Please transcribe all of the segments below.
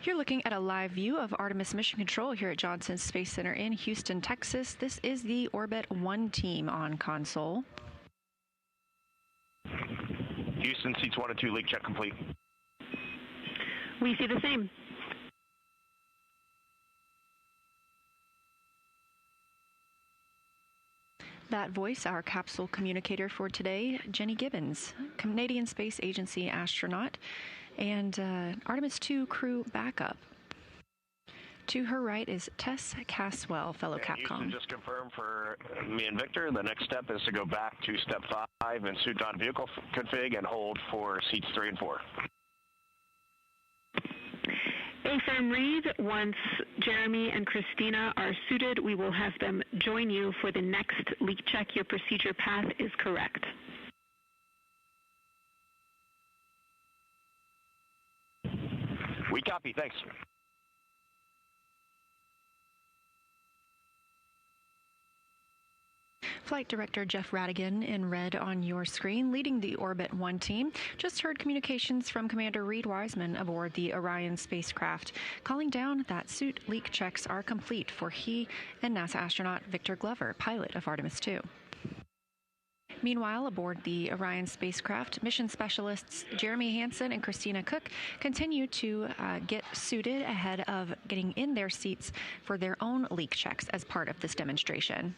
You're looking at a live view of Artemis Mission Control here at Johnson Space Center in Houston, Texas. This is the Orbit 1 team on console. Houston, seats 1 and 2, leak check complete. We see the same. That voice, our capsule communicator for today, Jenny Gibbons, Canadian Space Agency astronaut, and Artemis 2 crew backup. To her right is Tess Caswell, fellow Capcom. Houston, just confirm for me and Victor, the next step is to go back to step 5 and suit on vehicle config and hold for seats 3 and 4. Affirm read. Once Jeremy and Christina are suited, we will have them join you for the next leak check. Your procedure path is correct. We copy, thanks. Flight Director Jeff Radigan in red on your screen, leading the Orbit 1 team. Just heard communications from Commander Reed Wiseman aboard the Orion spacecraft, calling down that suit leak checks are complete for he and NASA astronaut Victor Glover, pilot of Artemis 2. Meanwhile, aboard the Orion spacecraft, mission specialists Jeremy Hansen and Christina Cook continue to get suited ahead of getting in their seats for their own leak checks as part of this demonstration.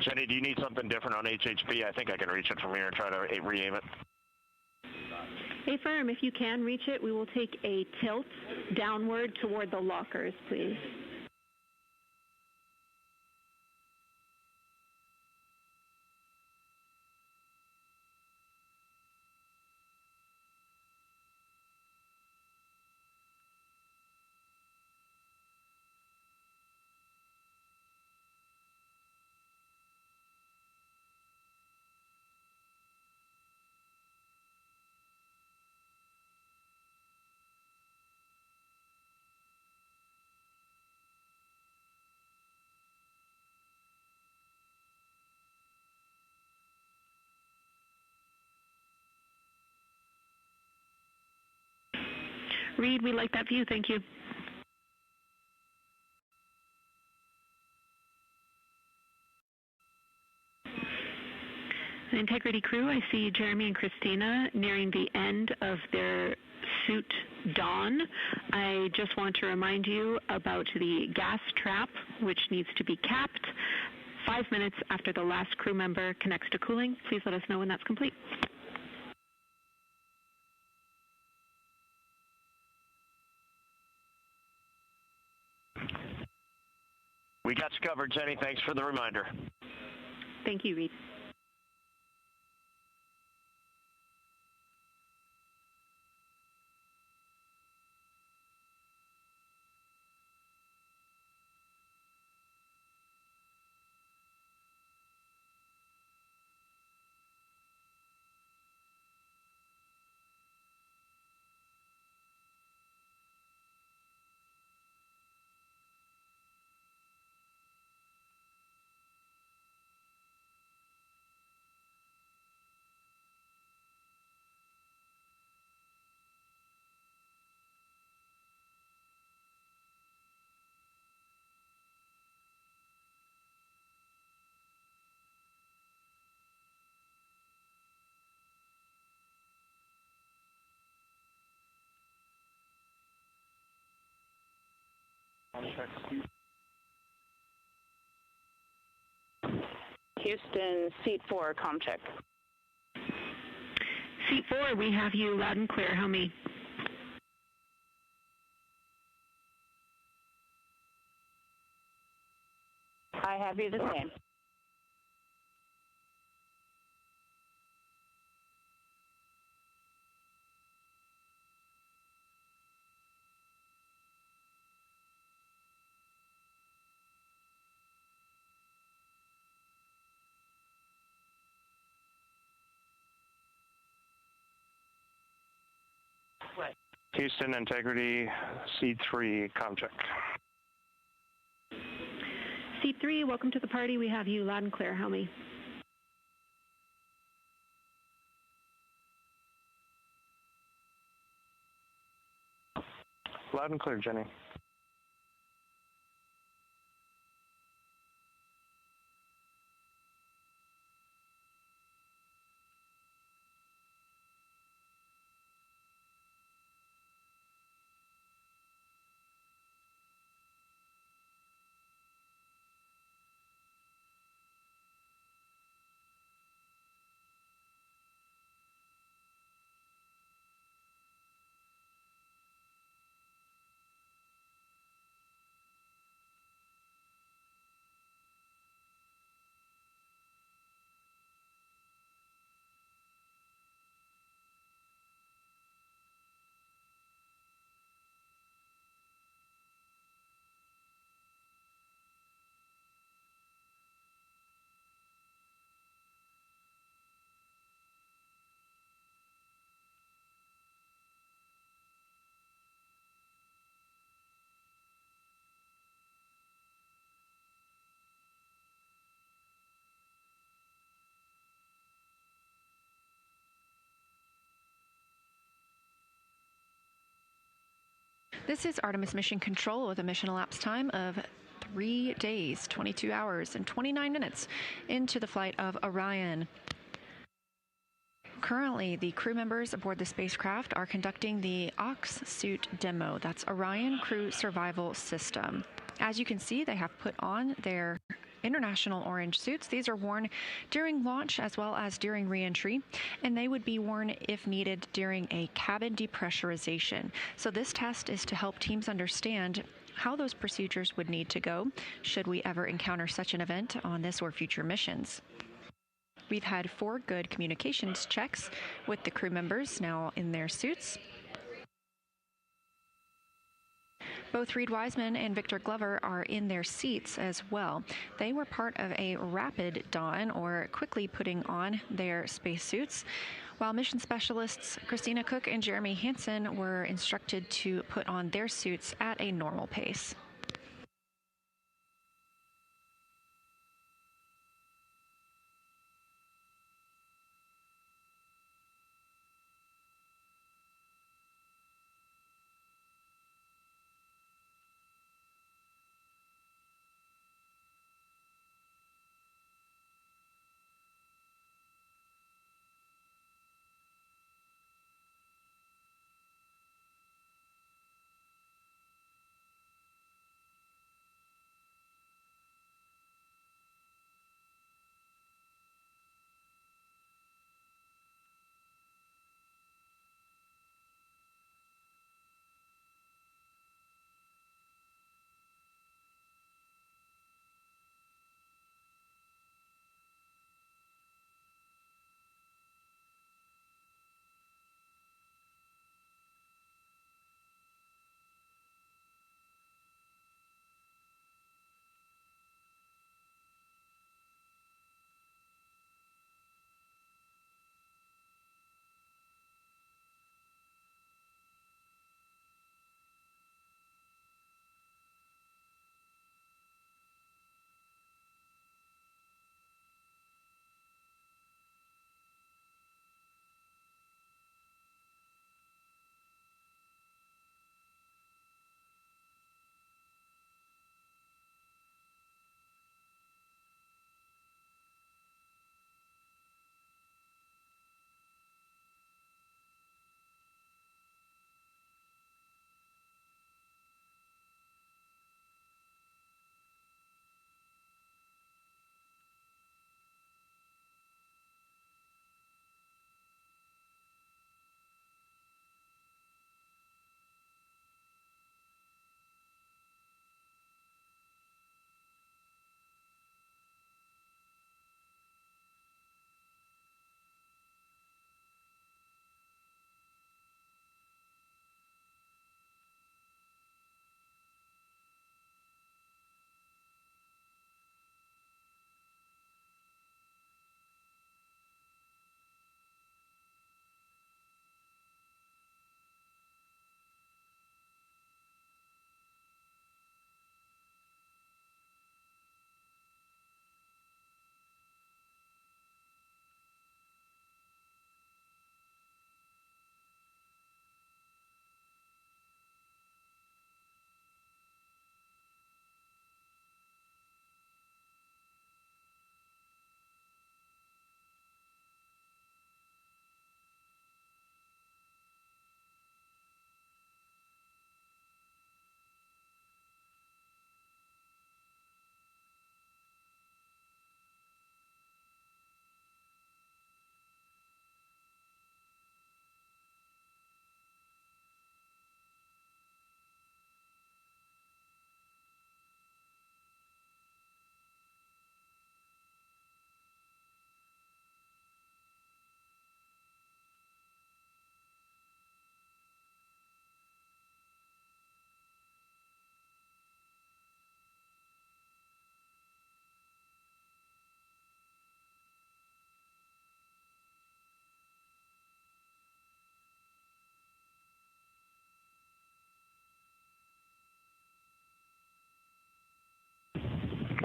Jenny, do you need something different on HHP? I think I can reach it from here and try to re-aim it. Affirm, if you can reach it, we will take a tilt downward toward the lockers, please. Reed, we like that view. Thank you. The Integrity crew, I see Jeremy and Christina nearing the end of their suit dawn. I just want to remind you about the gas trap, which needs to be capped. 5 minutes after the last crew member connects to cooling, please let us know when that's complete. We got you covered, Jenny. Thanks for the reminder. Thank you, Reed. Houston, seat 4, comm check. Seat 4, we have you loud and clear. How me? I have you the same. Houston, integrity, C3, comm check. Seat 3, welcome to the party. We have you loud and clear. How me? Loud and clear, Jenny. This is Artemis Mission Control with a mission elapsed time of 3 days, 22 hours, and 29 minutes into the flight of Orion. Currently, the crew members aboard the spacecraft are conducting the Ox suit demo. That's Orion Crew Survival System. As you can see, they have put on their international orange suits. These are worn during launch as well as during re-entry, and they would be worn if needed during a cabin depressurization. So this test is to help teams understand how those procedures would need to go should we ever encounter such an event on this or future missions. We've had 4 good communications checks with the crew members now in their suits. Both Reed Wiseman and Victor Glover are in their seats as well. They were part of a rapid don, or quickly putting on their spacesuits, while mission specialists Christina Cook and Jeremy Hansen were instructed to put on their suits at a normal pace.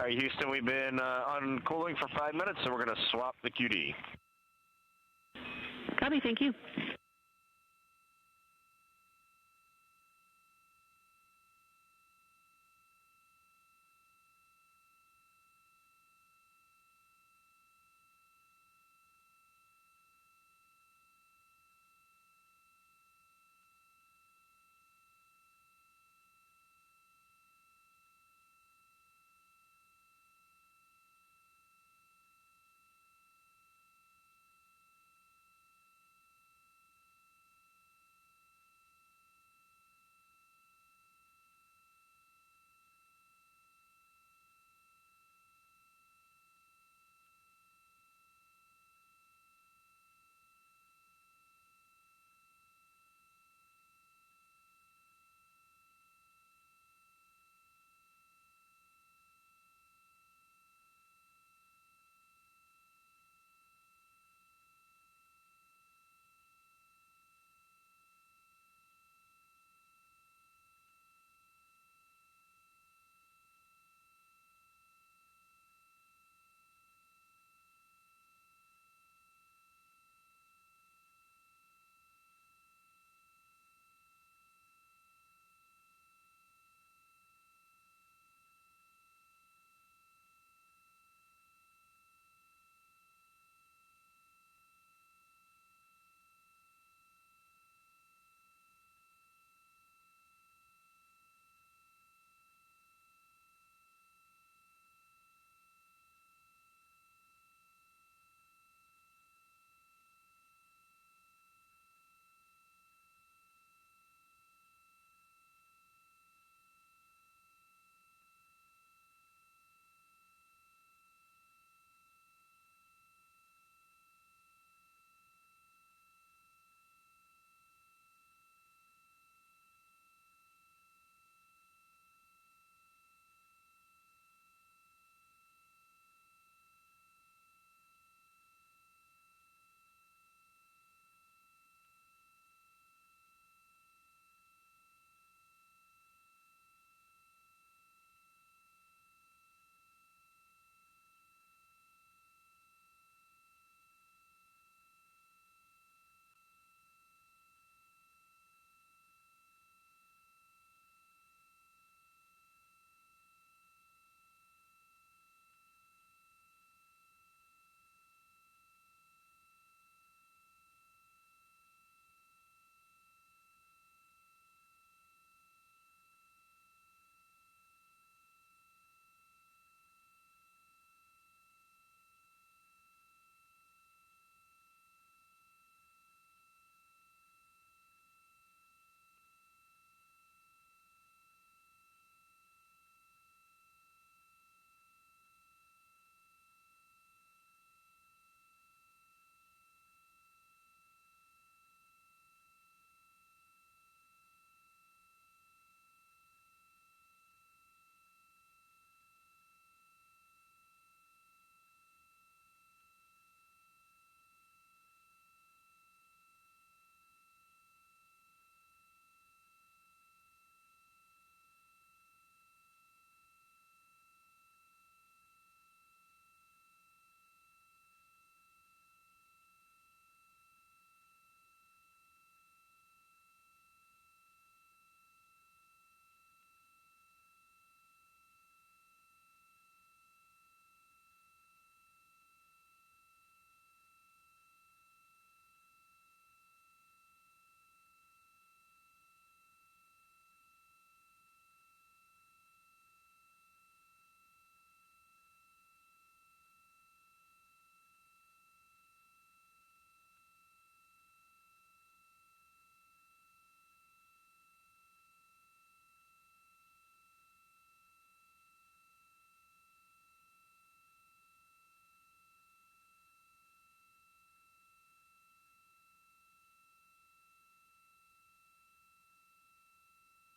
right, Houston, we've been on cooling for 5 minutes, so we're going to swap the QD. Copy, thank you.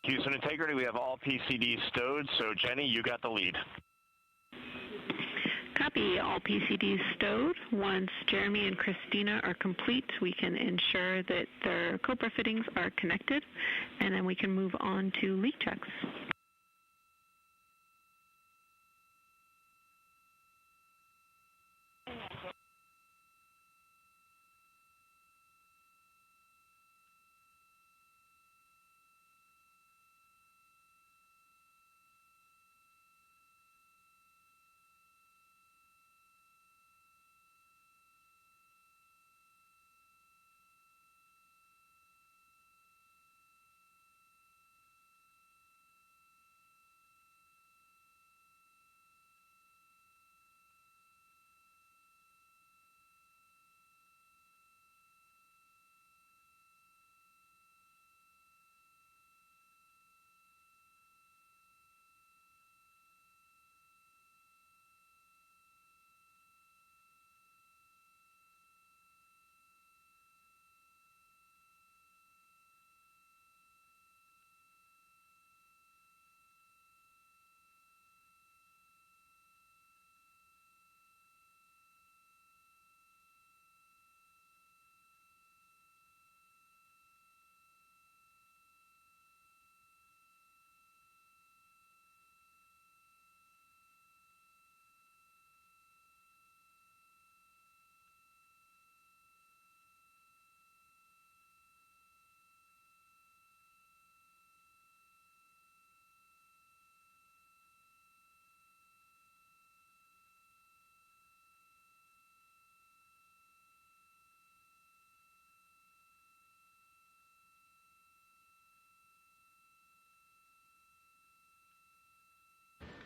Houston Integrity, we have all PCDs stowed, so Jenny, you got the lead. Copy, all PCDs stowed. Once Jeremy and Christina are complete, we can ensure that their Cobra fittings are connected, and then we can move on to leak checks.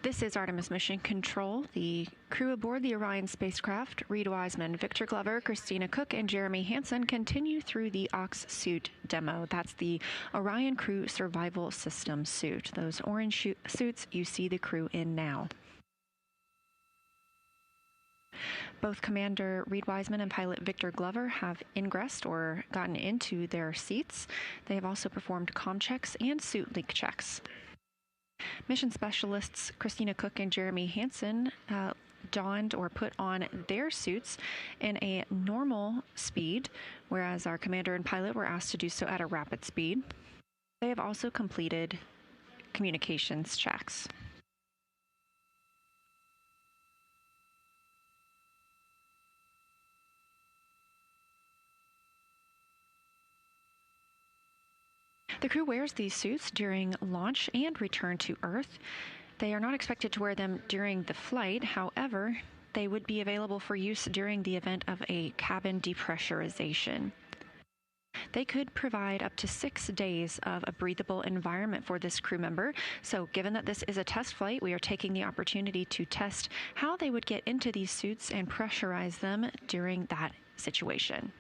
This is Artemis Mission Control. The crew aboard the Orion spacecraft, Reed Wiseman, Victor Glover, Christina Cook, and Jeremy Hansen, continue through the Ox suit demo. That's the Orion Crew Survival System suit. Those orange suits you see the crew in now. Both Commander Reed Wiseman and pilot Victor Glover have ingressed or gotten into their seats. They have also performed comm checks and suit leak checks. Mission specialists Christina Cook and Jeremy Hansen donned or put on their suits in a normal speed, whereas our commander and pilot were asked to do so at a rapid speed. They have also completed communications checks. The crew wears these suits during launch and return to Earth. They are not expected to wear them during the flight. However, they would be available for use during the event of a cabin depressurization. They could provide up to 6 days of a breathable environment for this crew member. So given that this is a test flight, we are taking the opportunity to test how they would get into these suits and pressurize them during that situation.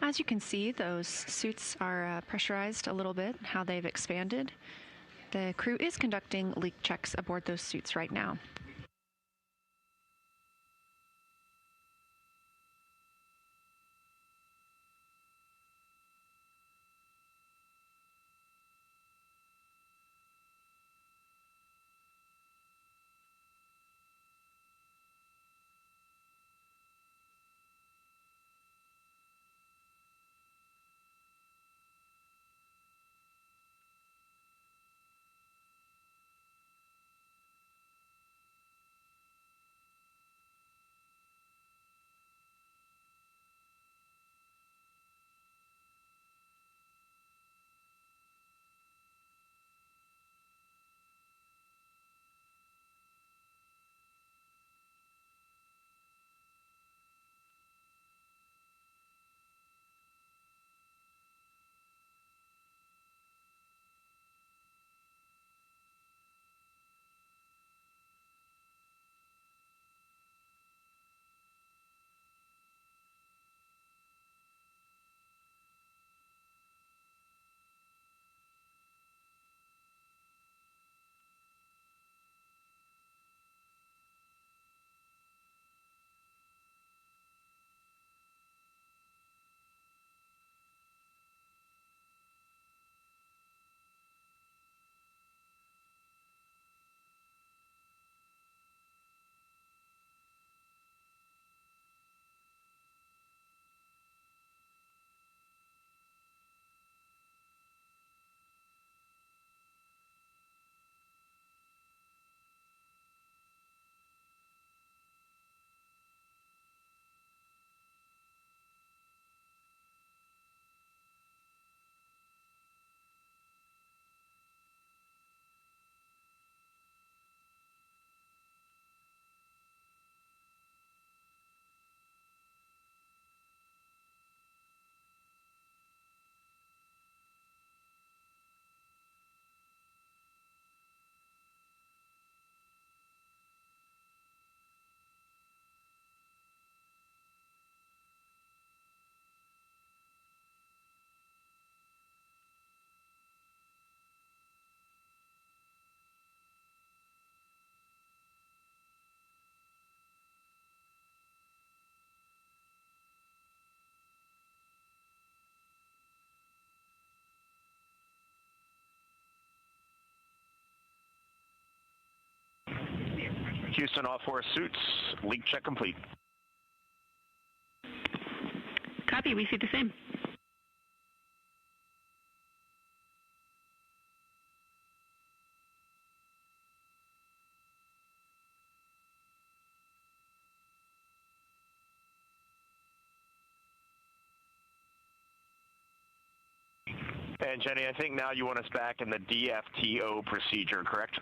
As you can see, those suits are pressurized a little bit, how they've expanded. The crew is conducting leak checks aboard those suits right now. Houston, all 4 suits, leak check complete. Copy, we see the same. And Jenny, I think now you want us back in the DFTO procedure, correct?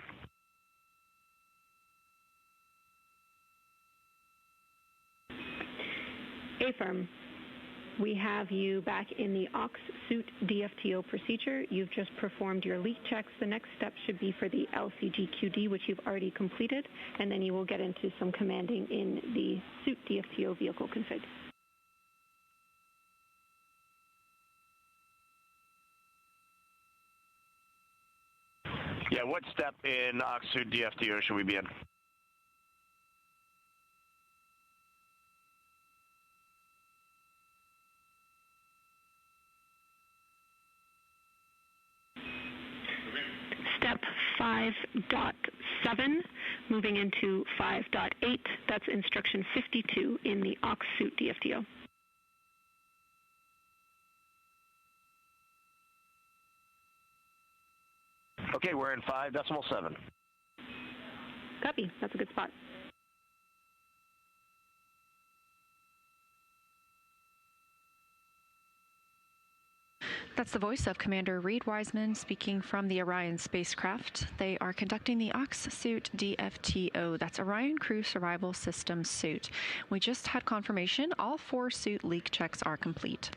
Affirm. We have you back in the aux suit DFTO procedure. You've just performed your leak checks. The next step should be for the LCGQD, which you've already completed, and then you will get into some commanding in the suit DFTO vehicle config. Yeah, what step in aux suit DFTO should we be in? Step 5.7, moving into 5.8. That's instruction 52 in the aux suit DFTO. Okay, we're in 5.7. Copy. That's a good spot. That's the voice of Commander Reed Wiseman speaking from the Orion spacecraft. They are conducting the aux suit DFTO. That's Orion Crew Survival System suit. We just had confirmation all 4 suit leak checks are complete.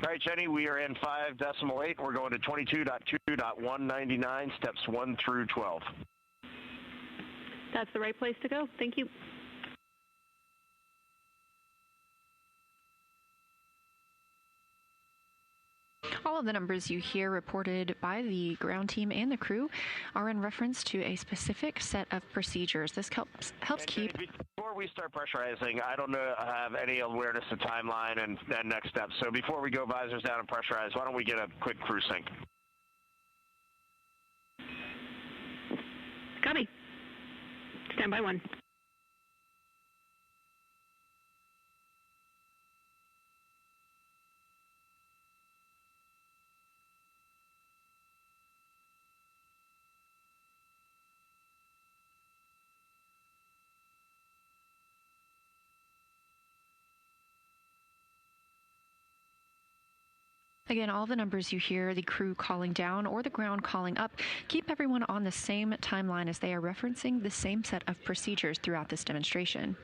All right, Jenny, we are in 5.8. We're going to 22.2.199, steps 1 through 12. That's the right place to go. Thank you. All of the numbers you hear reported by the ground team and the crew are in reference to a specific set of procedures. This helps keep... Before we start pressurizing, I don't have any awareness of timeline and next steps. So before we go visors down and pressurize, why don't we get a quick crew sync? Copy. Stand by 1. Again, all the numbers you hear, the crew calling down or the ground calling up, keep everyone on the same timeline as they are referencing the same set of procedures throughout this demonstration.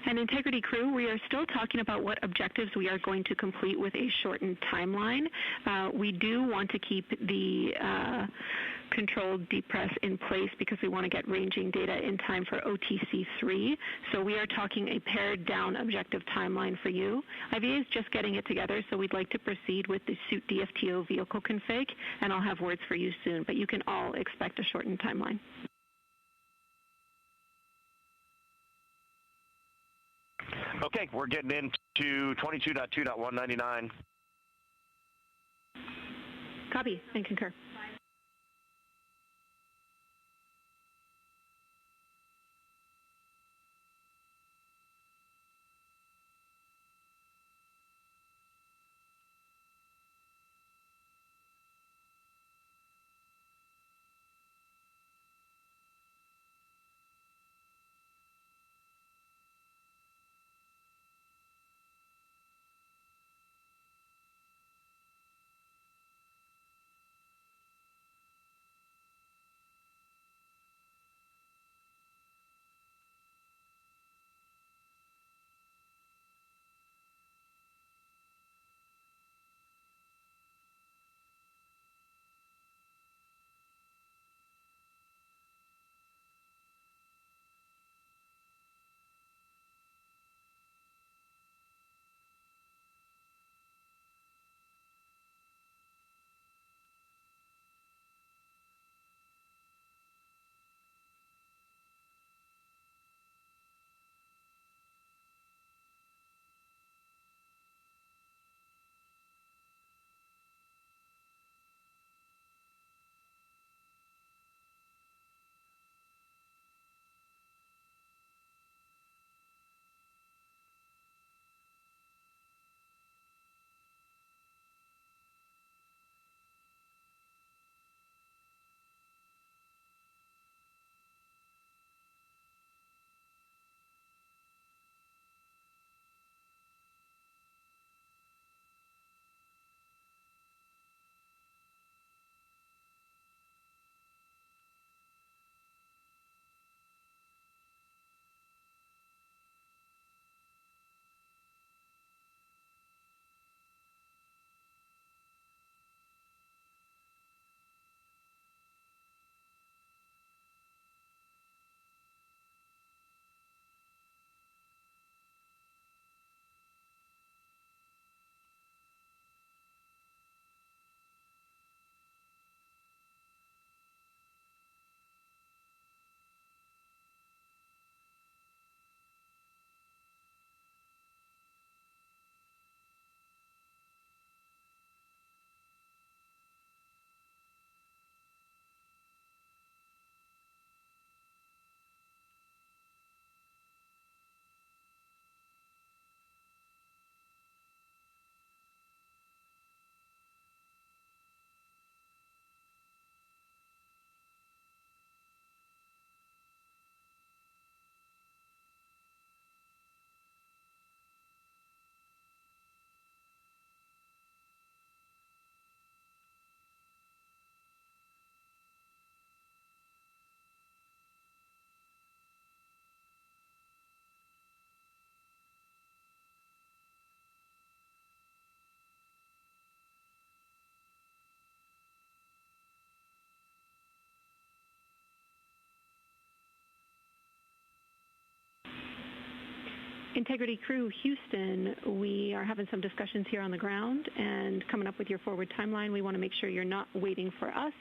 And Integrity Crew, we are still talking about what objectives we are going to complete with a shortened timeline. We do want to keep the controlled depress in place because we want to get ranging data in time for OTC3. So we are talking a pared down objective timeline for you. IVA is just getting it together, so we'd like to proceed with the suit DFTO vehicle config, and I'll have words for you soon, but you can all expect a shortened timeline. Okay, we're getting into 22.2.199. Copy and concur. Integrity Crew, Houston, we are having some discussions here on the ground and coming up with your forward timeline. We want to make sure you're not waiting for us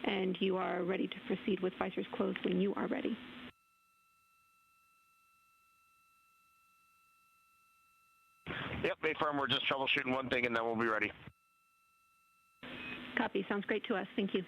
and you are ready to proceed with visors closed when you are ready. Yep, Bay Firm, we're just troubleshooting one thing and then we'll be ready. Copy. Sounds great to us. Thank you.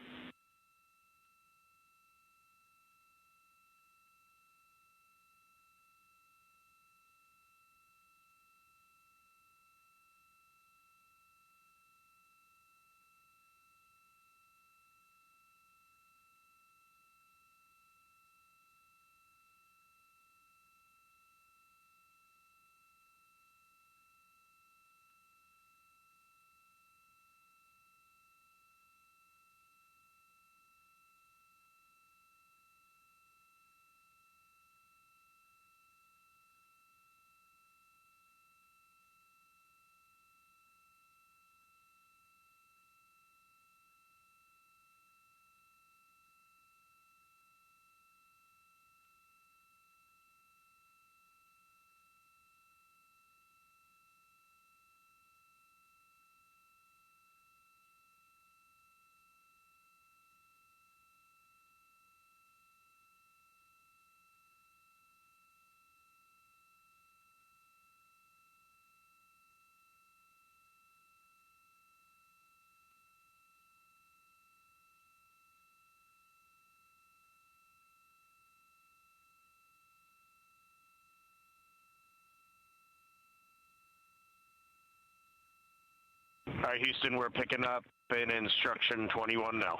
All right, Houston, we're picking up in instruction 21 now.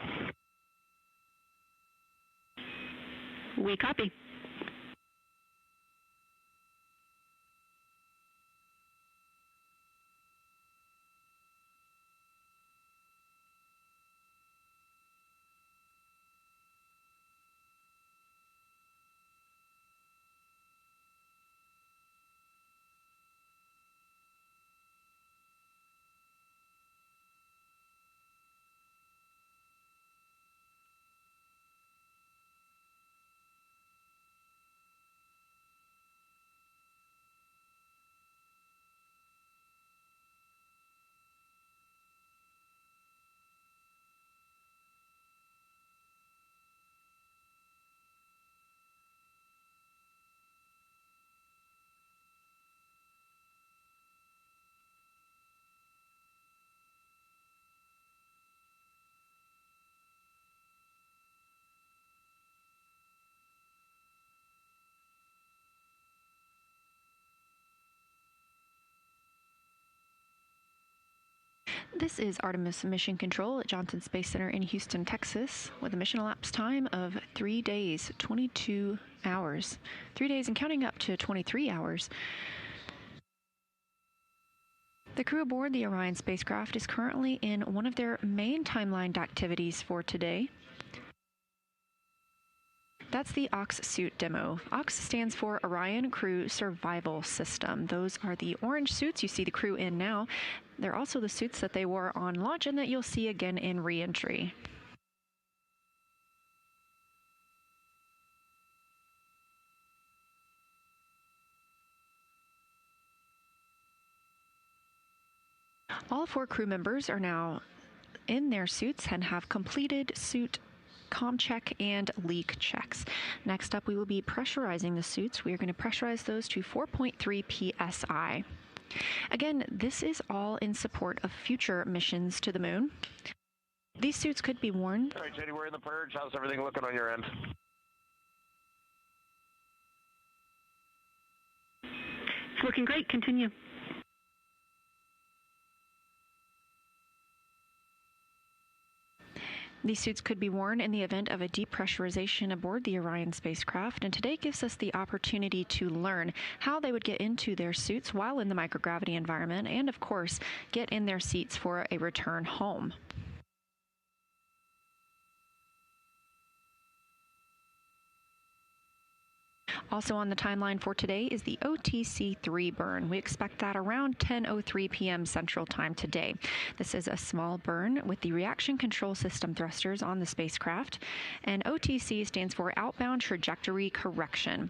We copy. This is Artemis Mission Control at Johnson Space Center in Houston, Texas, with a mission elapsed time of 3 days, 22 hours. 3 days and counting up to 23 hours. The crew aboard the Orion spacecraft is currently in one of their main timelined activities for today. That's the OX suit demo. OX stands for Orion Crew Survival System. Those are the orange suits you see the crew in now. They're also the suits that they wore on launch and that you'll see again in re-entry. All 4 crew members are now in their suits and have completed suit comm check and leak checks. Next up, we will be pressurizing the suits. We are going to pressurize those to 4.3 psi. Again, this is all in support of future missions to the moon. These suits could be worn. All right, JD, we're in the purge. How's everything looking on your end? It's looking great. Continue. These suits could be worn in the event of a depressurization aboard the Orion spacecraft, and today gives us the opportunity to learn how they would get into their suits while in the microgravity environment, and of course, get in their seats for a return home. Also on the timeline for today is the OTC-3 burn. We expect that around 10:03 p.m. Central Time today. This is a small burn with the reaction control system thrusters on the spacecraft, and OTC stands for outbound trajectory correction.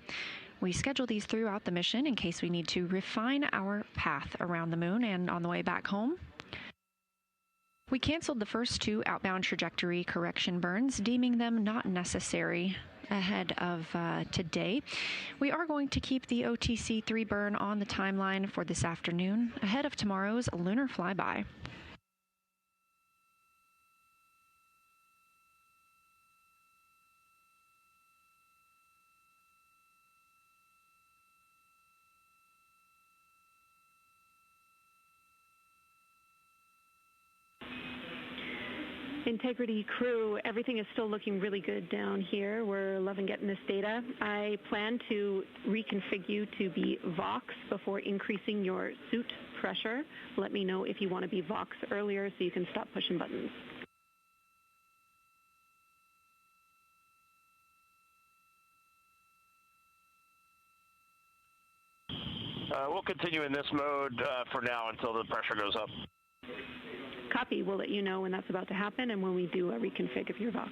We schedule these throughout the mission in case we need to refine our path around the moon and on the way back home. We canceled the first 2 outbound trajectory correction burns, deeming them not necessary ahead of today. We are going to keep the OTC-3 burn on the timeline for this afternoon, ahead of tomorrow's lunar flyby. Integrity crew, everything is still looking really good down here. We're loving getting this data. I plan to reconfigure you to be Vox before increasing your suit pressure. Let me know if you want to be Vox earlier so you can stop pushing buttons. We'll continue in this mode for now until the pressure goes up. Copy. We'll let you know when that's about to happen and when we do a reconfig of your Vox.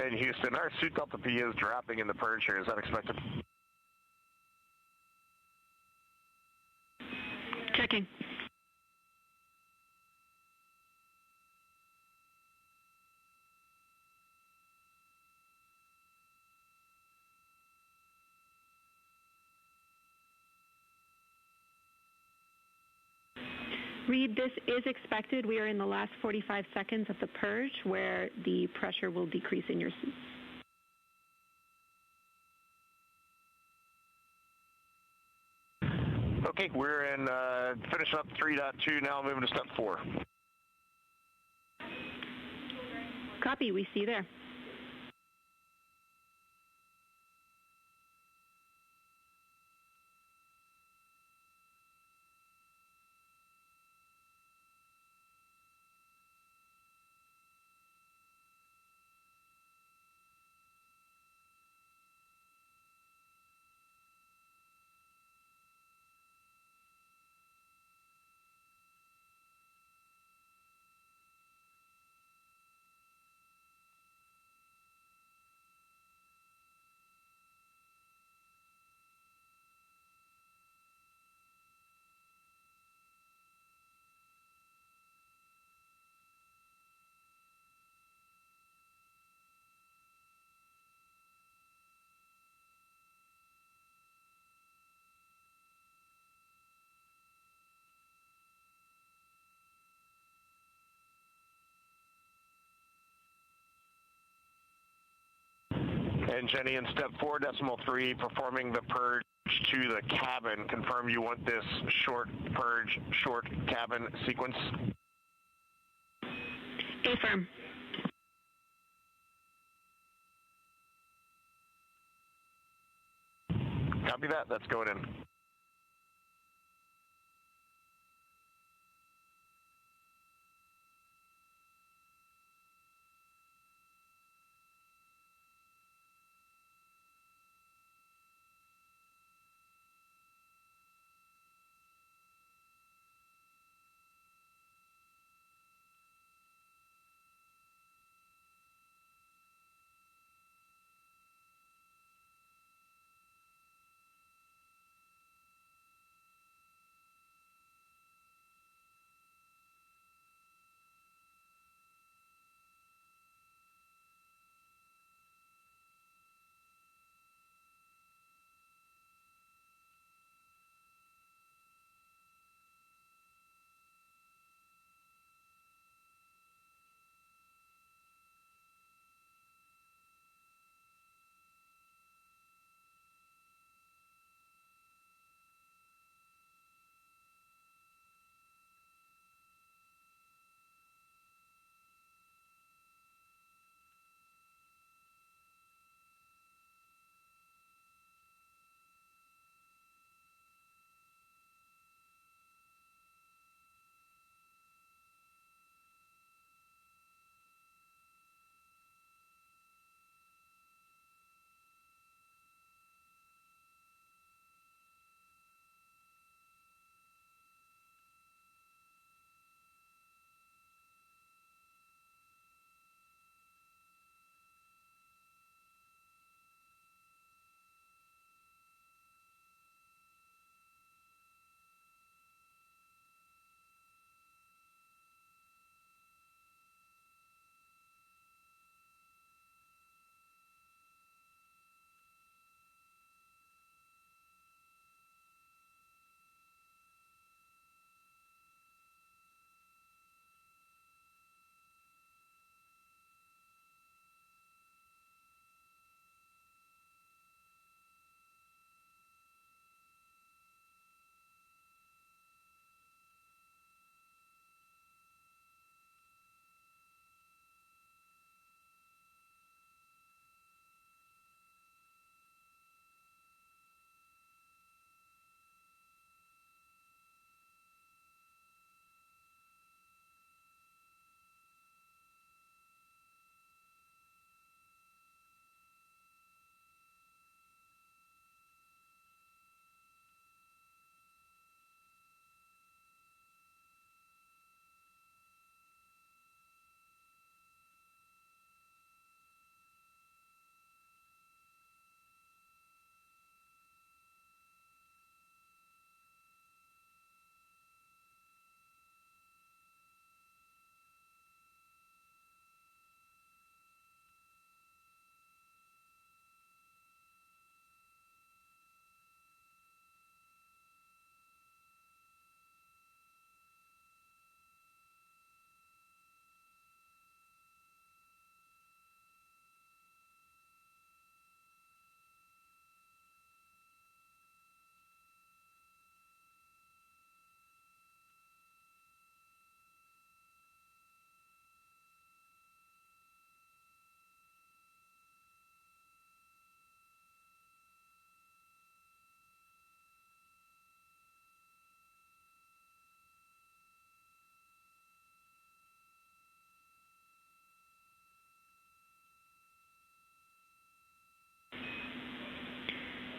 In Houston, our suit delta P is dropping in the purge here. Is that expected? Checking. Reed, this is expected. We are in the last 45 seconds of the purge where the pressure will decrease in your suit. Okay, we're in finishing up 3.2 now, moving to step 4. Copy, we see you there. And Jenny, in step 4.3, performing the purge to the cabin, confirm you want this short purge, short cabin sequence. Affirm. Copy that. That's going in.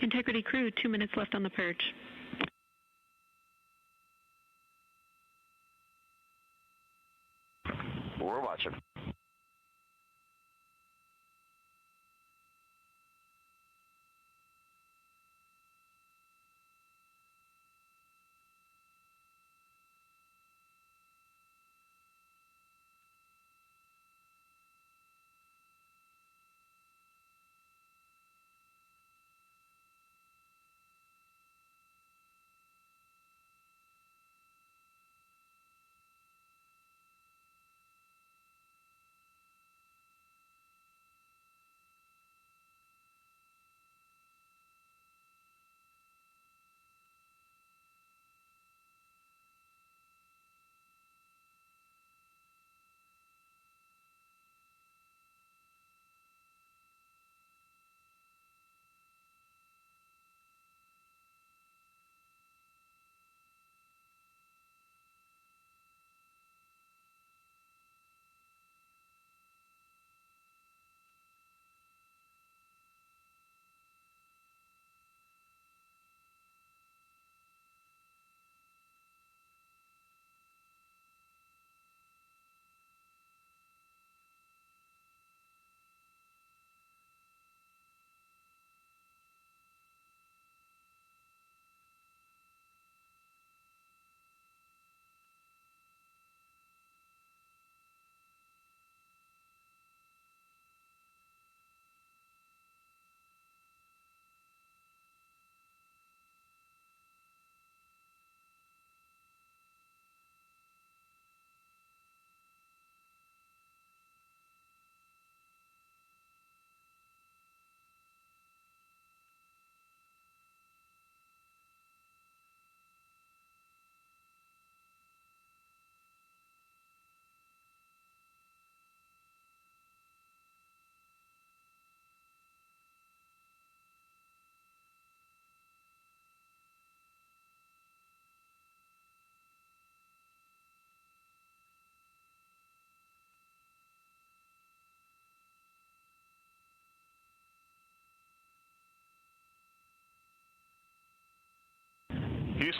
Integrity crew, 2 minutes left on the purge. We're watching.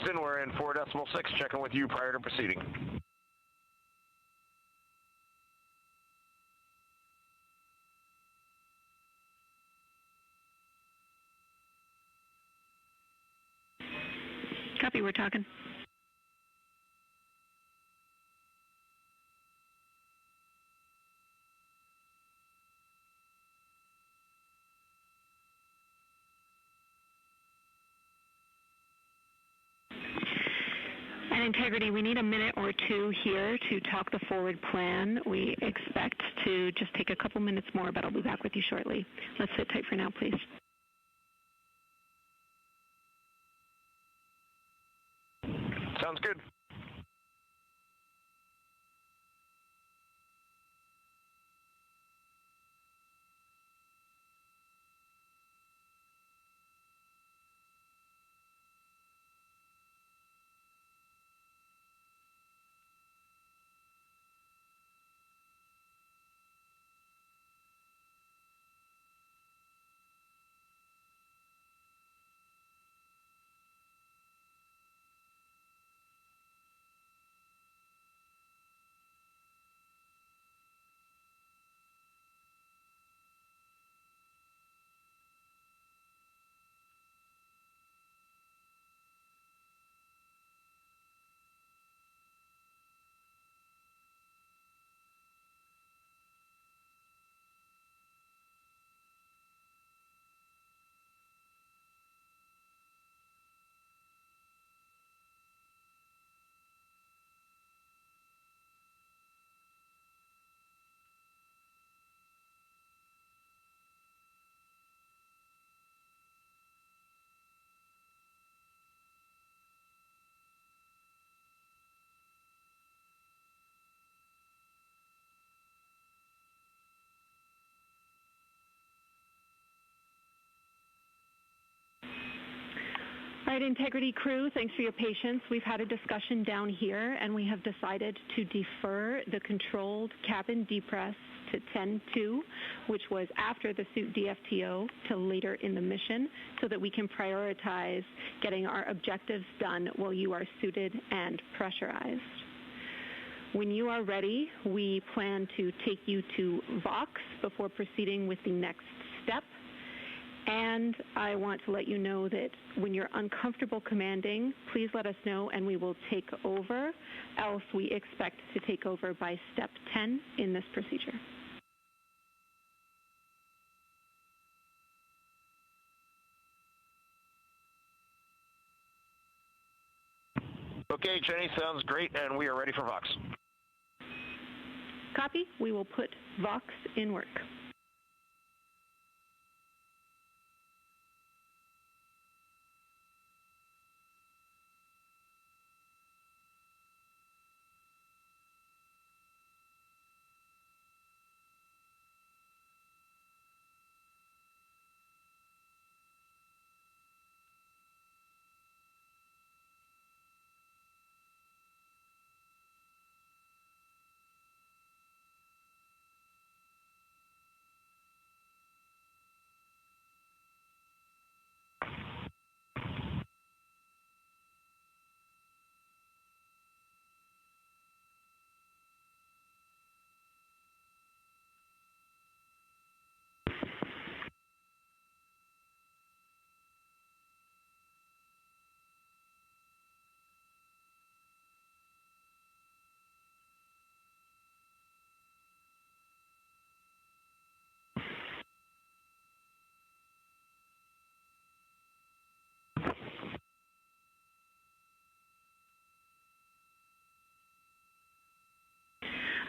Houston, we're in 4.6, checking with you prior to proceeding. Copy, we're talking. And integrity, we need a minute or two here to talk the forward plan. We expect to just take a couple minutes more, but I'll be back with you shortly. Let's sit tight for now, please. Sounds good. All right, Integrity crew, thanks for your patience. We've had a discussion down here, and we have decided to defer the controlled cabin depress to 10-2, which was after the suit DFTO, to later in the mission, so that we can prioritize getting our objectives done while you are suited and pressurized. When you are ready, we plan to take you to Vox before proceeding with the next step. And I want to let you know that when you're uncomfortable commanding, please let us know and we will take over, else we expect to take over by step 10 in this procedure. Okay, Jenny, sounds great, and we are ready for Vox. Copy. We will put Vox in work.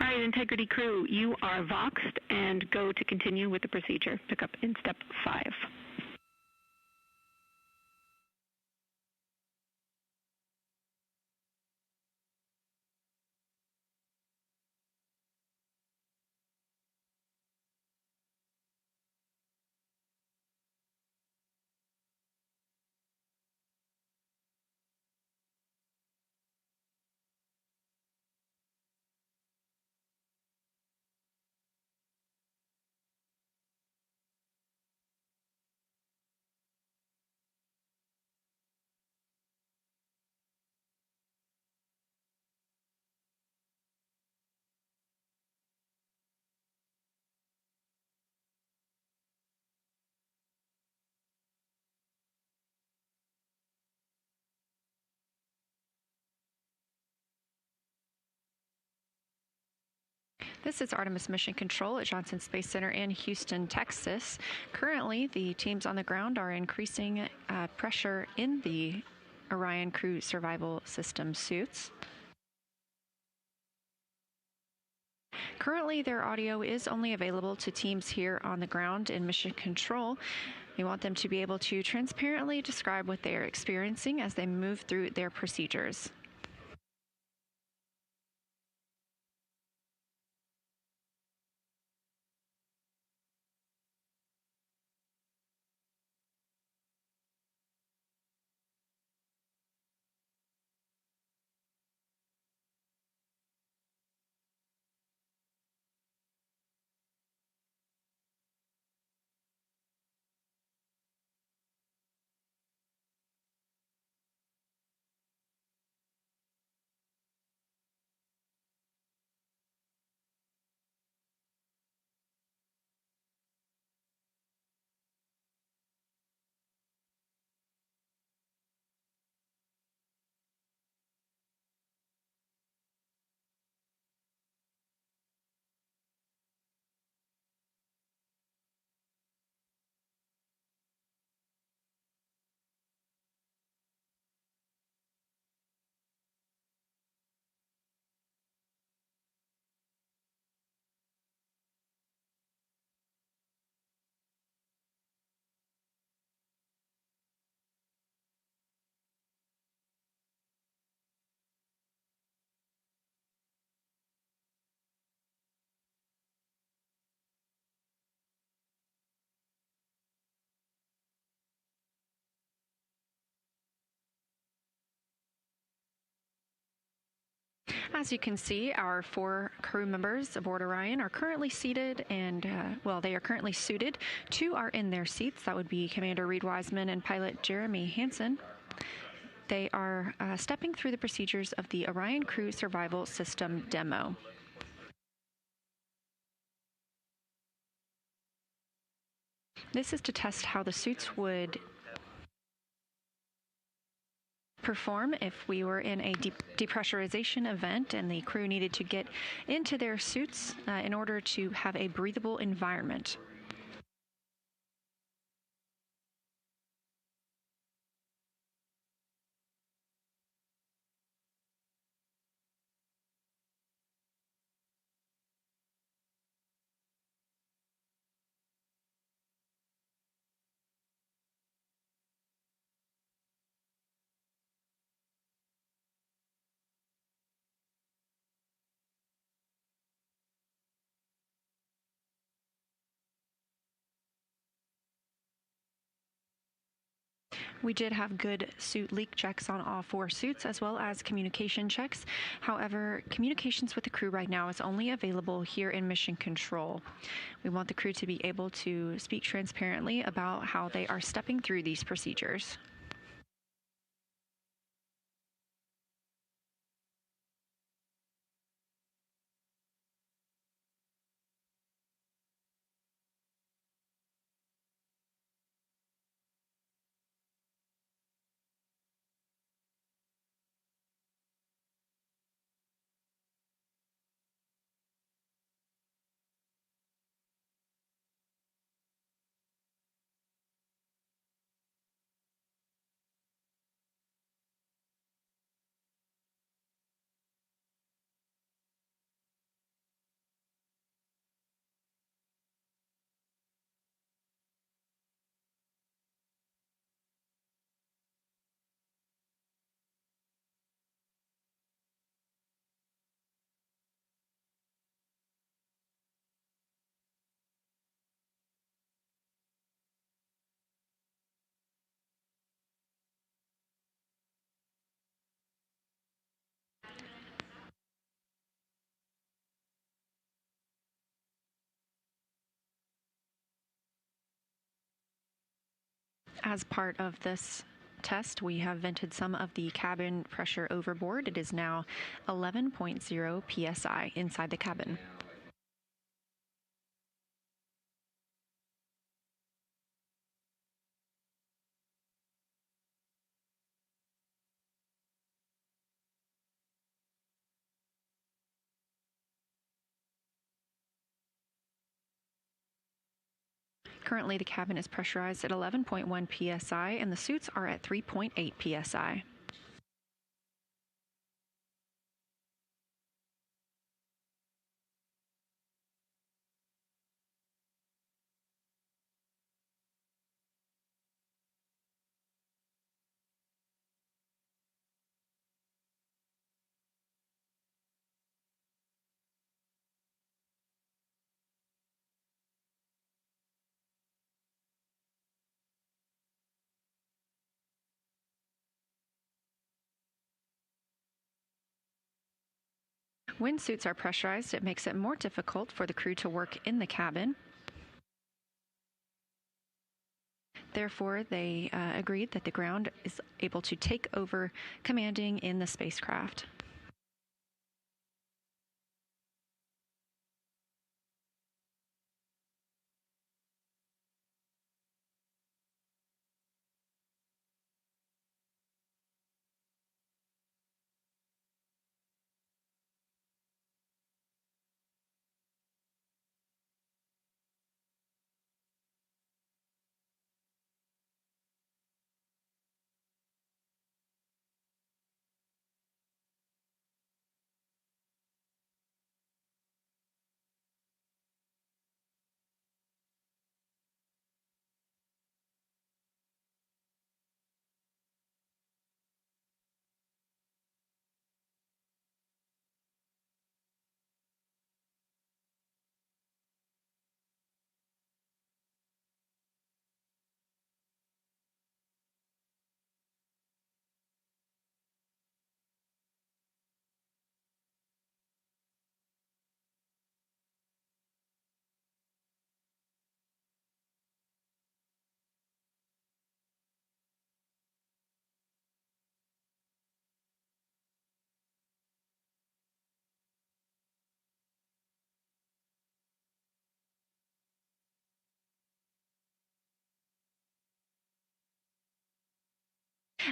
All right, Integrity crew, you are Voxed and go to continue with the procedure. Pick up in step 5. This is Artemis Mission Control at Johnson Space Center in Houston, Texas. Currently, the teams on the ground are increasing pressure in the Orion crew survival system suits. Currently, their audio is only available to teams here on the ground in Mission Control. We want them to be able to transparently describe what they are experiencing as they move through their procedures. As you can see, our 4 crew members aboard Orion are currently seated and, they are currently suited. 2 are in their seats. That would be Commander Reed Wiseman and pilot Jeremy Hansen. They are stepping through the procedures of the Orion Crew Survival System demo. This is to test how the suits would perform if we were in a depressurization event and the crew needed to get into their suits in order to have a breathable environment. We did have good suit leak checks on all 4 suits, as well as communication checks. However, communications with the crew right now is only available here in Mission Control. We want the crew to be able to speak transparently about how they are stepping through these procedures. As part of this test, we have vented some of the cabin pressure overboard. It is now 11.0 psi inside the cabin. Currently, the cabin is pressurized at 11.1 psi and the suits are at 3.8 psi. When suits are pressurized, it makes it more difficult for the crew to work in the cabin. Therefore, they agreed that the ground is able to take over commanding in the spacecraft.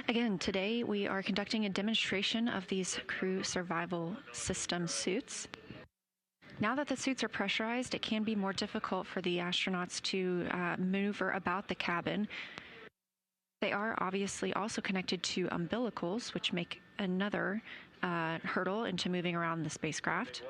Again, today we are conducting a demonstration of these crew survival system suits. Now that the suits are pressurized, it can be more difficult for the astronauts to maneuver about the cabin. They are obviously also connected to umbilicals, which make another hurdle into moving around the spacecraft.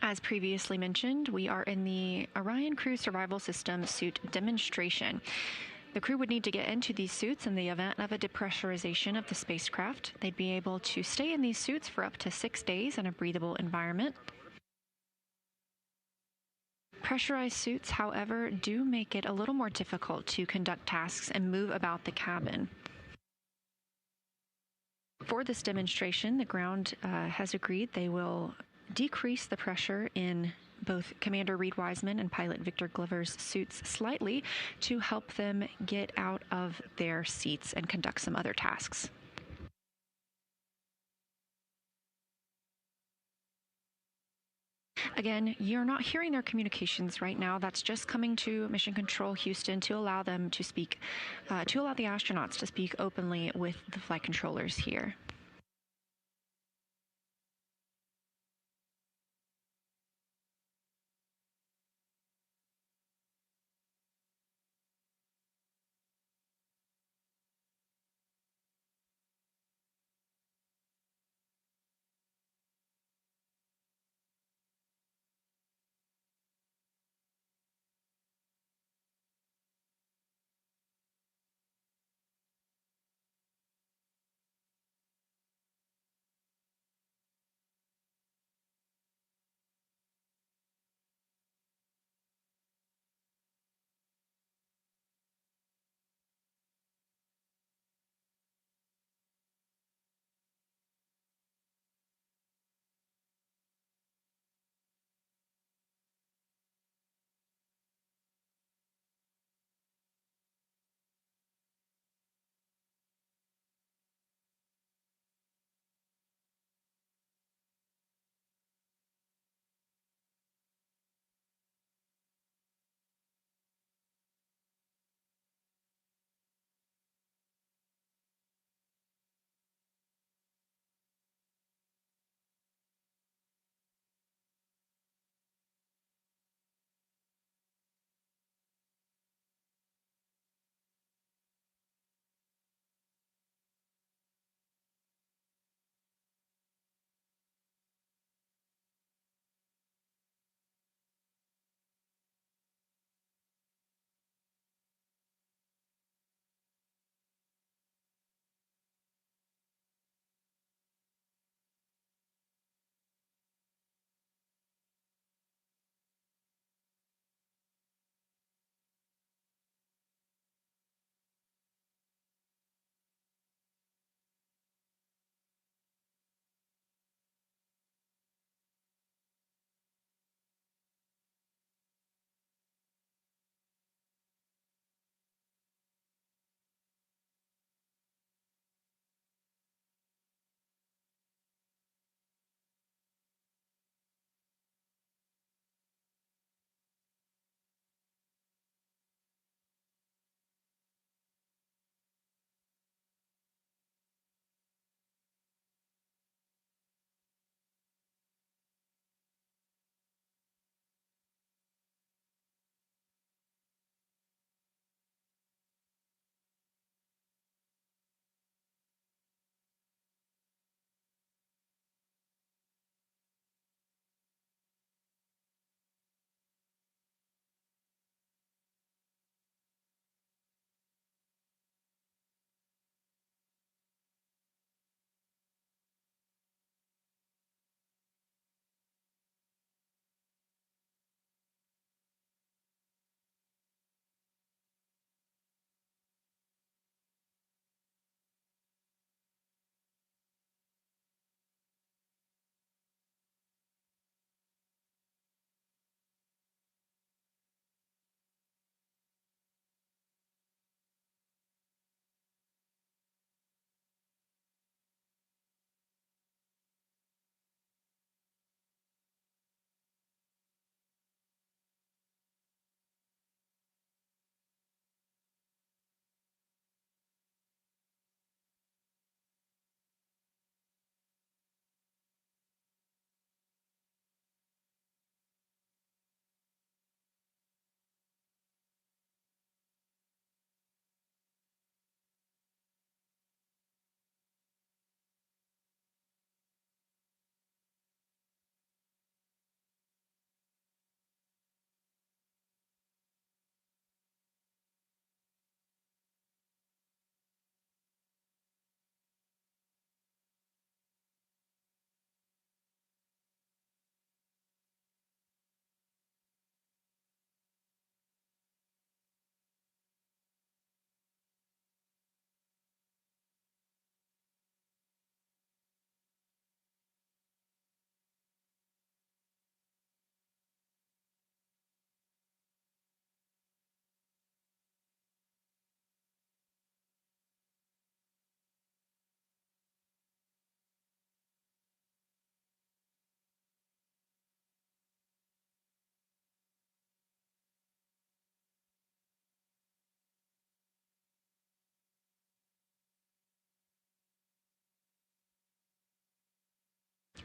As previously mentioned, we are in the Orion Crew Survival System suit demonstration. The crew would need to get into these suits in the event of a depressurization of the spacecraft. They'd be able to stay in these suits for up to 6 days in a breathable environment. Pressurized suits, however, do make it a little more difficult to conduct tasks and move about the cabin. For this demonstration, the ground has agreed they will decrease the pressure in both Commander Reed Wiseman and pilot Victor Glover's suits slightly to help them get out of their seats and conduct some other tasks. Again, you're not hearing their communications right now. That's just coming to Mission Control Houston to allow them to speak, to allow the astronauts to speak openly with the flight controllers here.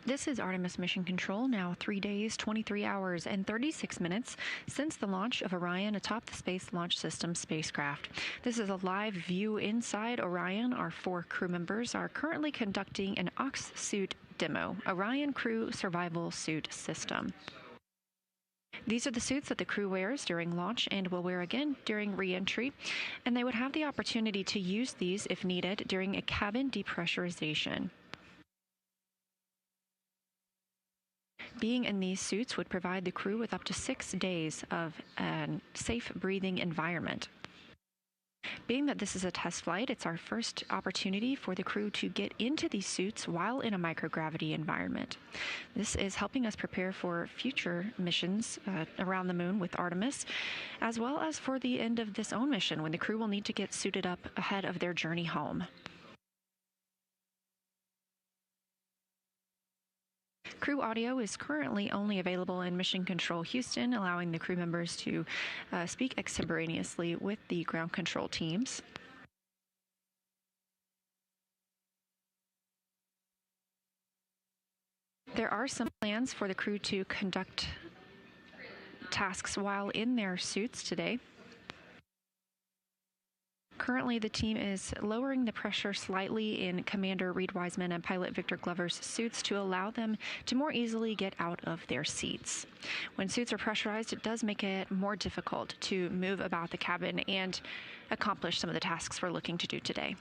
This is Artemis Mission Control, now 3 days, 23 hours, and 36 minutes since the launch of Orion atop the Space Launch System spacecraft. This is a live view inside Orion. Our 4 crew members are currently conducting an Ox suit demo, Orion Crew Survival Suit System. These are the suits that the crew wears during launch and will wear again during re-entry, and they would have the opportunity to use these if needed during a cabin depressurization. Being in these suits would provide the crew with up to 6 days of a safe breathing environment. Being that this is a test flight, it's our first opportunity for the crew to get into these suits while in a microgravity environment. This is helping us prepare for future missions around the moon with Artemis, as well as for the end of this own mission when the crew will need to get suited up ahead of their journey home. Crew audio is currently only available in Mission Control Houston, allowing the crew members to speak extemporaneously with the ground control teams. There are some plans for the crew to conduct tasks while in their suits today. Currently, the team is lowering the pressure slightly in Commander Reed Wiseman and Pilot Victor Glover's suits to allow them to more easily get out of their seats. When suits are pressurized, it does make it more difficult to move about the cabin and accomplish some of the tasks we're looking to do today.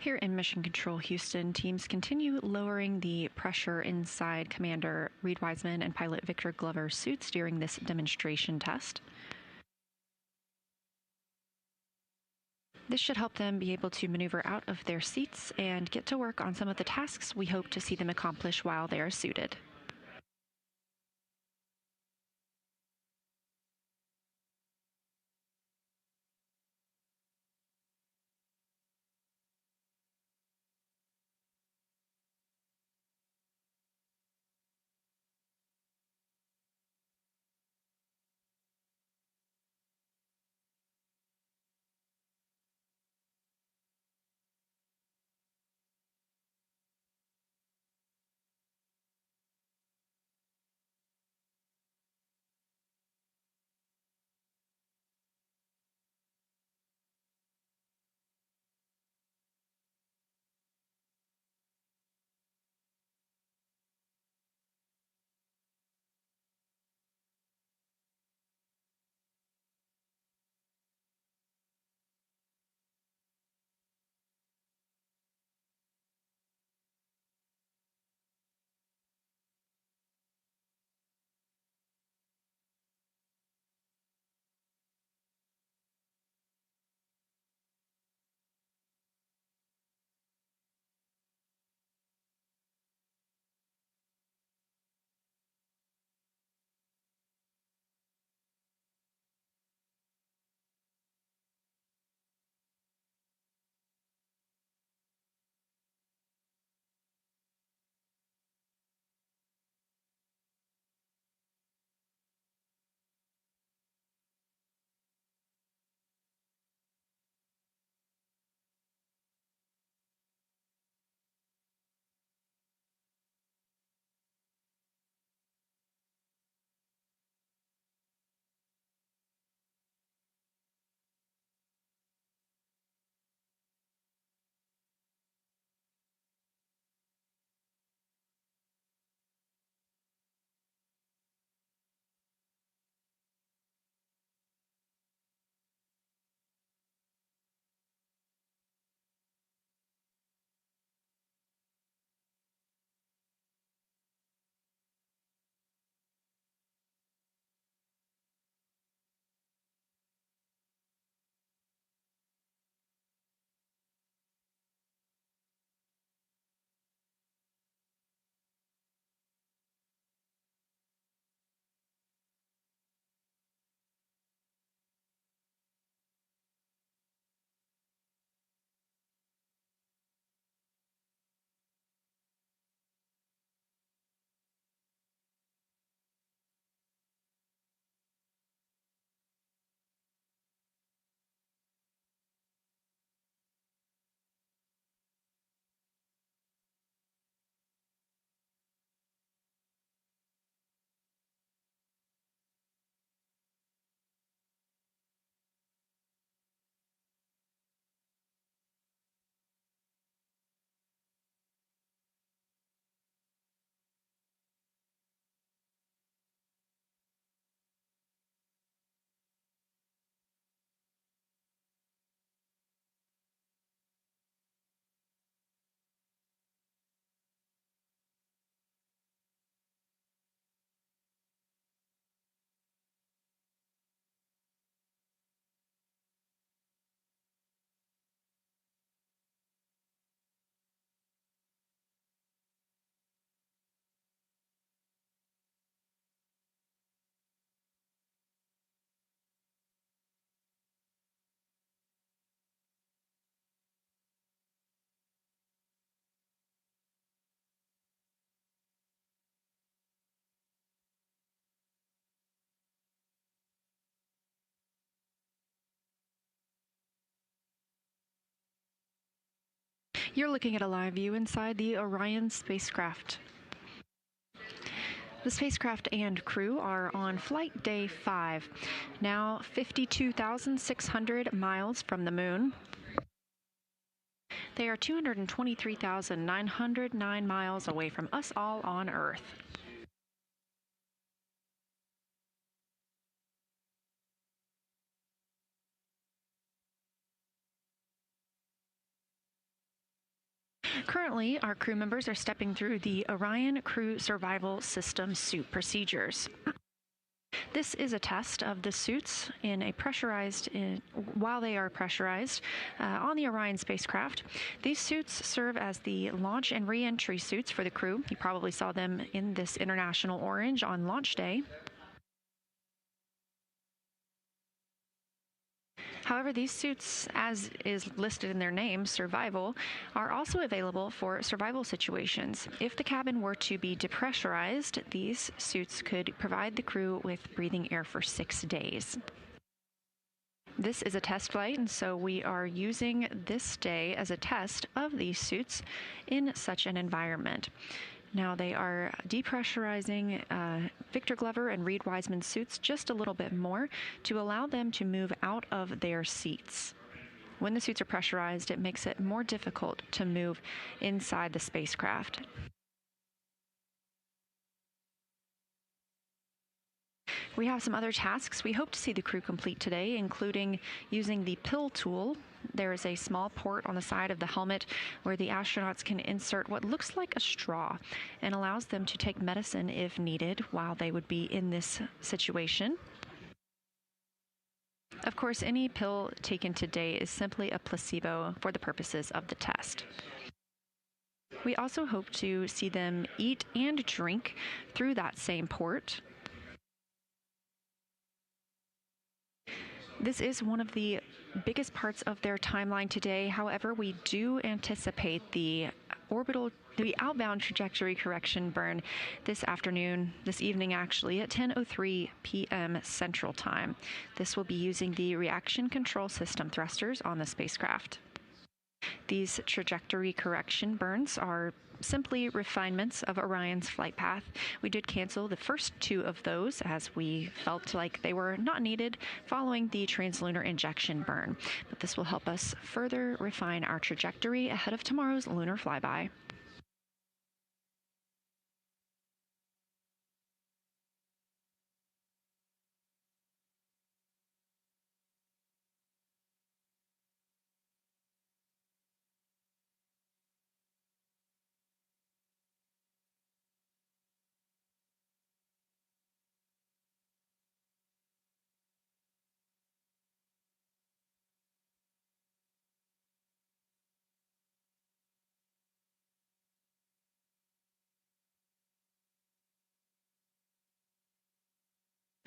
Here in Mission Control Houston, teams continue lowering the pressure inside Commander Reed Wiseman and pilot Victor Glover's suits during this demonstration test. This should help them be able to maneuver out of their seats and get to work on some of the tasks we hope to see them accomplish while they are suited. You're looking at a live view inside the Orion spacecraft. The spacecraft and crew are on flight day 5, now 52,600 miles from the moon. They are 223,909 miles away from us all on Earth. Currently, our crew members are stepping through the Orion Crew Survival System suit procedures. This is a test of the suits while they are pressurized on the Orion spacecraft. These suits serve as the launch and re-entry suits for the crew. You probably saw them in this international orange on launch day. However, these suits, as is listed in their name, survival, are also available for survival situations. If the cabin were to be depressurized, these suits could provide the crew with breathing air for 6 days. This is a test flight, and so we are using this day as a test of these suits in such an environment. Now they are depressurizing Victor Glover and Reed Wiseman's suits just a little bit more to allow them to move out of their seats. When the suits are pressurized, it makes it more difficult to move inside the spacecraft. We have some other tasks we hope to see the crew complete today, including using the pill tool. There is a small port on the side of the helmet where the astronauts can insert what looks like a straw and allows them to take medicine if needed while they would be in this situation. Of course, any pill taken today is simply a placebo for the purposes of the test. We also hope to see them eat and drink through that same port. This is one of the biggest parts of their timeline today. However, we do anticipate the outbound trajectory correction burn this evening actually, at 10:03 p.m. Central Time. This will be using the reaction control system thrusters on the spacecraft. These trajectory correction burns are simply refinements of Orion's flight path. We did cancel the first 2 of those as we felt like they were not needed following the translunar injection burn. But this will help us further refine our trajectory ahead of tomorrow's lunar flyby.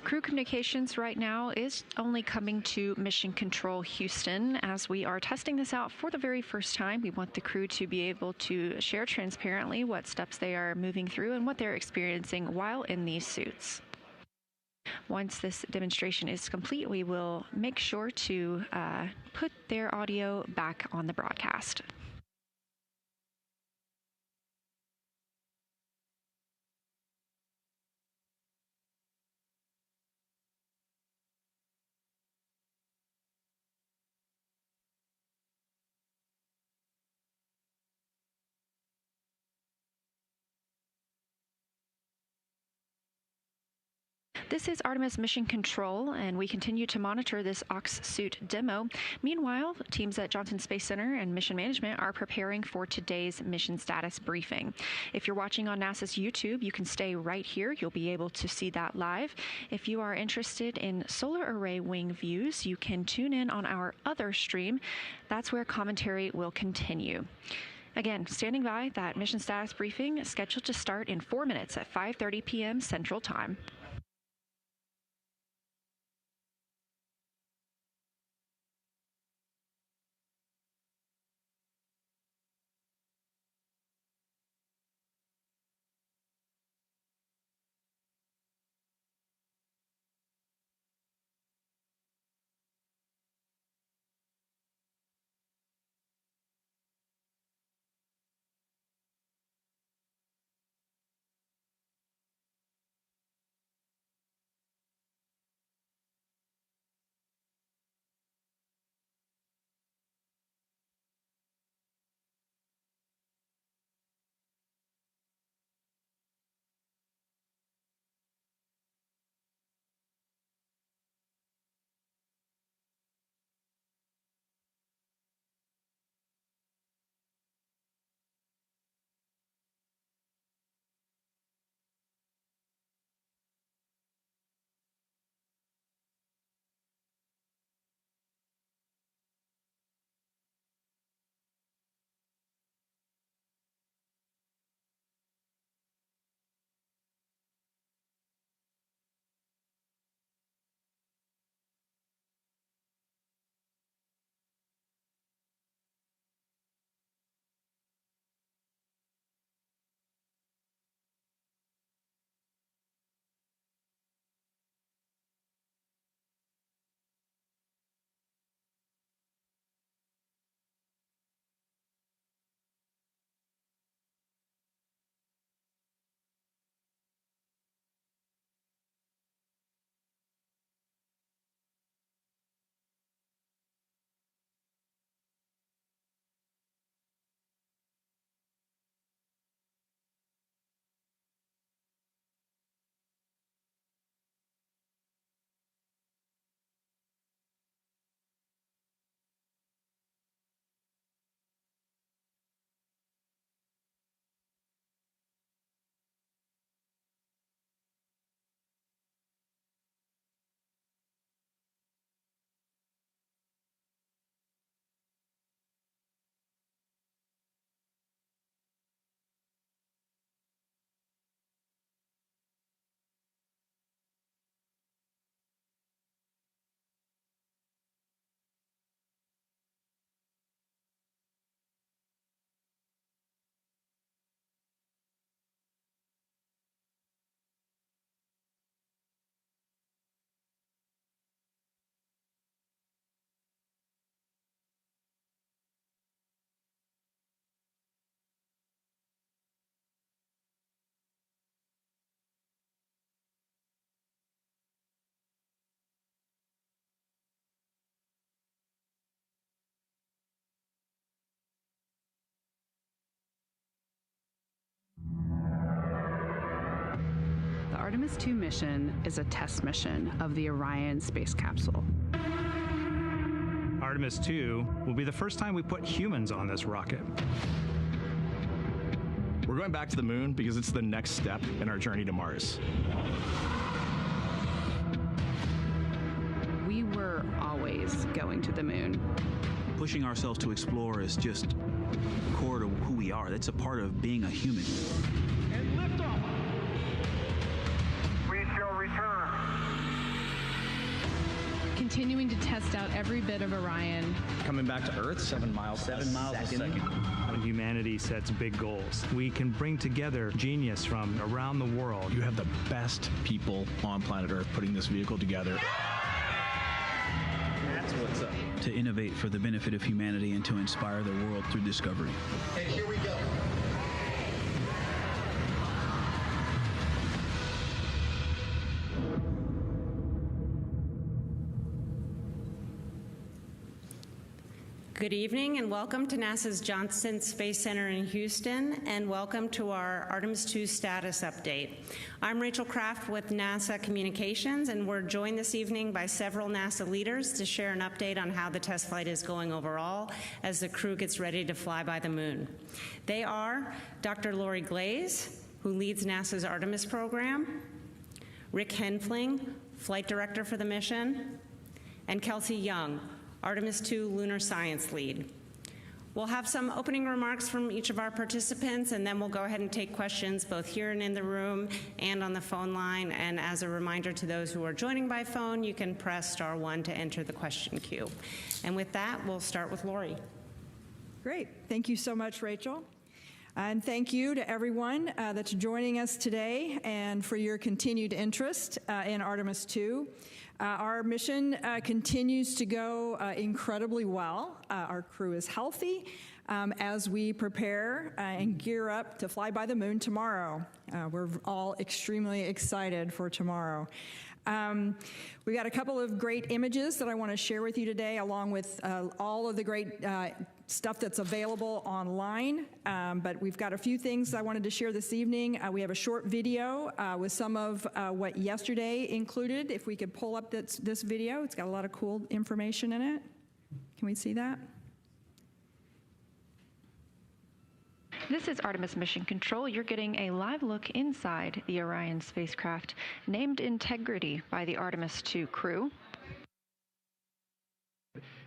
Crew communications right now is only coming to Mission Control Houston. As we are testing this out for the very first time, we want the crew to be able to share transparently what steps they are moving through and what they're experiencing while in these suits. Once this demonstration is complete, we will make sure to put their audio back on the broadcast. This is Artemis Mission Control, and we continue to monitor this Ox suit demo. Meanwhile, teams at Johnson Space Center and Mission Management are preparing for today's mission status briefing. If you're watching on NASA's YouTube, you can stay right here. You'll be able to see that live. If you are interested in solar array wing views, you can tune in on our other stream. That's where commentary will continue. Again, standing by, that mission status briefing is scheduled to start in 4 minutes at 5:30 p.m. Central Time. Artemis 2 mission is a test mission of the Orion space capsule. Artemis 2 will be the first time we put humans on this rocket. We're going back to the moon because it's the next step in our journey to Mars. We were always going to the moon. Pushing ourselves to explore is just core to who we are. That's a part of being a human. And lift off. We shall return. Continuing to test out every bit of Orion. Coming back to Earth, 7 miles a second. When humanity sets big goals, we can bring together genius from around the world. You have the best people on planet Earth putting this vehicle together. That's what's up. To innovate for the benefit of humanity and to inspire the world through discovery. And here we go. Good evening and welcome to NASA's Johnson Space Center in Houston, and welcome to our Artemis 2 status update. I'm Rachel Kraft with NASA Communications, and we're joined this evening by several NASA leaders to share an update on how the test flight is going overall as the crew gets ready to fly by the moon. They are Dr. Lori Glaze, who leads NASA's Artemis program, Rick Henfling, Flight Director for the mission, and Kelsey Young, Artemis 2 Lunar Science Lead. We'll have some opening remarks from each of our participants, and then we'll go ahead and take questions both here and in the room and on the phone line. And as a reminder to those who are joining by phone, you can press *1 to enter the question queue. And with that, we'll start with Lori. Great. Thank you so much, Rachel. And thank you to everyone that's joining us today and for your continued interest in Artemis 2. Our mission continues to go incredibly well. Our crew is healthy as we prepare and gear up to fly by the moon tomorrow. We're all extremely excited for tomorrow. We got a couple of great images that I want to share with you today, along with all of the great stuff that's available online. But we've got a few things I wanted to share this evening. We have a short video with some of what yesterday included. If we could pull up this video, it's got a lot of cool information in it. Can we see that? This is Artemis Mission Control. You're getting a live look inside the Orion spacecraft, named Integrity by the Artemis 2 crew.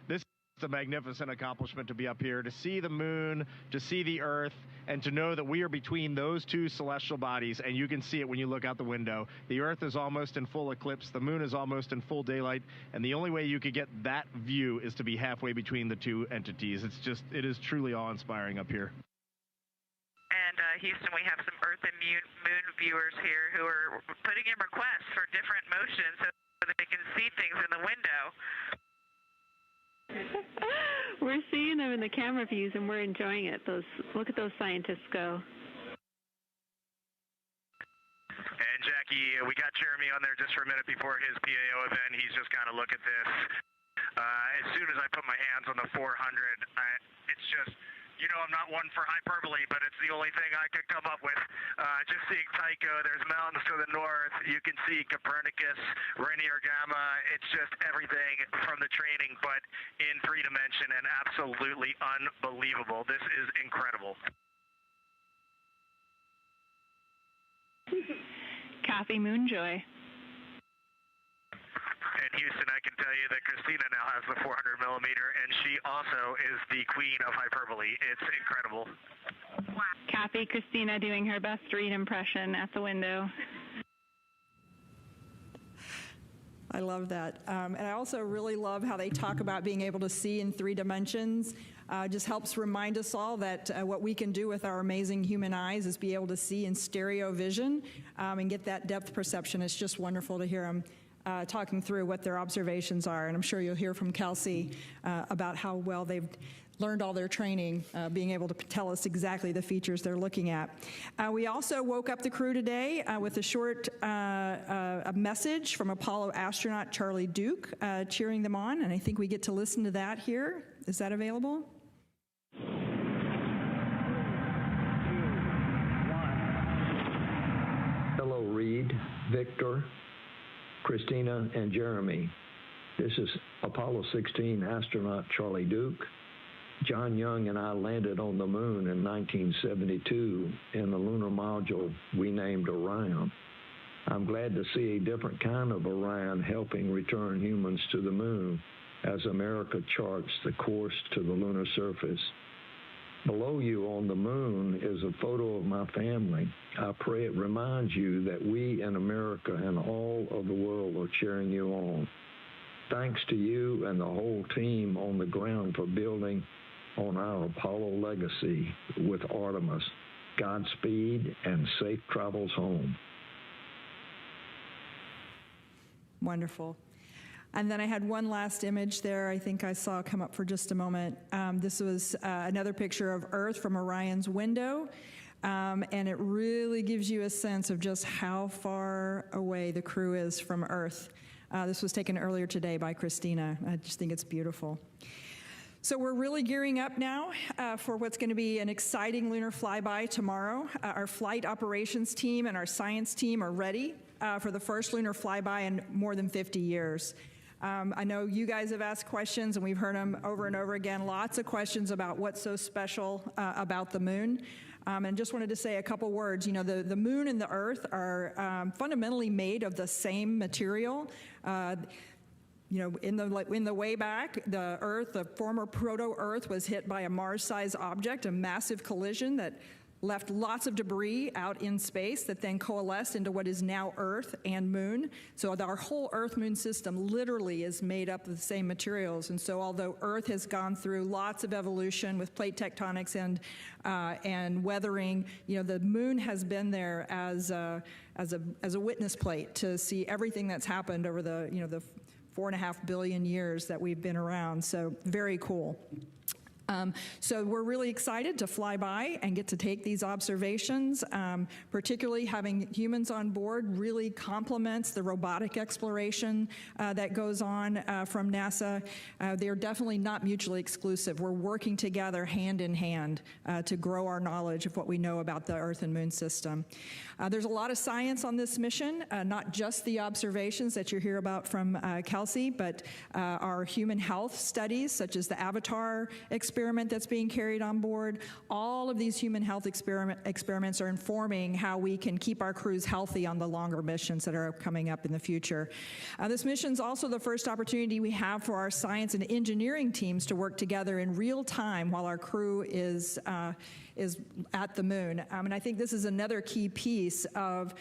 This is a magnificent accomplishment to be up here, to see the moon, to see the Earth, and to know that we are between those two celestial bodies, and you can see it when you look out the window. The Earth is almost in full eclipse, the moon is almost in full daylight, and the only way you could get that view is to be halfway between the two entities. It is truly awe-inspiring up here. And Houston, we have some Earth and Moon viewers here who are putting in requests for different motions so that they can see things in the window. We're seeing them in the camera views, and we're enjoying it. Look at those scientists go. And Jackie, we got Jeremy on there just for a minute before his PAO event. He's just got to look at this. As soon as I put my hands on the 400, it's just... You know, I'm not one for hyperbole, but it's the only thing I could come up with. Just seeing Tycho, there's mountains to the north. You can see Copernicus, Rainier Gamma. It's just everything from the training, but in 3 dimension, and absolutely unbelievable. This is incredible. Kathy Moonjoy. And Houston, I can tell you that Christina now has the 400 millimeter, and she also is the queen of hyperbole. It's incredible. Kathy, Christina doing her best read impression at the window. I love that. And I also really love how they talk about being able to see in 3 dimensions. Just helps remind us all that what we can do with our amazing human eyes is be able to see in stereo vision and get that depth perception. It's just wonderful to hear them talking through what their observations are. And I'm sure you'll hear from Kelsey about how well they've learned all their training, being able to tell us exactly the features they're looking at. We also woke up the crew today with a short a message from Apollo astronaut Charlie Duke cheering them on, and I think we get to listen to that here. Is that available? 2, 1. Hello, Reed. Victor, Christina, and Jeremy. This is Apollo 16 astronaut Charlie Duke. John Young and I landed on the moon in 1972 in the lunar module we named Orion. I'm glad to see a different kind of Orion helping return humans to the moon as America charts the course to the lunar surface. Below you on the moon is a photo of my family. I pray it reminds you that we in America and all of the world are cheering you on. Thanks to you and the whole team on the ground for building on our Apollo legacy with Artemis. Godspeed and safe travels home. Wonderful. And then I had one last image there I think I saw come up for just a moment. This was another picture of Earth from Orion's window, and it really gives you a sense of just how far away the crew is from Earth. This was taken earlier today by Christina. I just think it's beautiful. So we're really gearing up now for what's going to be an exciting lunar flyby tomorrow. Our flight operations team and our science team are ready for the first lunar flyby in more than 50 years. I know you guys have asked questions, and we've heard them over and over again, lots of questions about what's so special about the moon. And just wanted to say a couple words. You know, the moon and the Earth are fundamentally made of the same material. You know, in the way back, the Earth, the former proto-Earth, was hit by a Mars-sized object, a massive collision that left lots of debris out in space that then coalesced into what is now Earth and Moon. So our whole Earth-Moon system literally is made up of the same materials. And so although Earth has gone through lots of evolution with plate tectonics and weathering, you know, the Moon has been there as a witness plate to see everything that's happened over the 4.5 billion years that we've been around. So very cool. So we're really excited to fly by and get to take these observations. Particularly having humans on board really complements the robotic exploration that goes on from NASA. They're definitely not mutually exclusive. We're working together hand in hand to grow our knowledge of what we know about the Earth and Moon system. There's a lot of science on this mission, not just the observations that you hear about from Kelsey, but our human health studies, such as the Avatar experiment that's being carried on board. All of these human health experiments are informing how we can keep our crews healthy on the longer missions that are coming up in the future. This mission is also the first opportunity we have for our science and engineering teams to work together in real time while our crew is at the moon. And I think this is another key piece of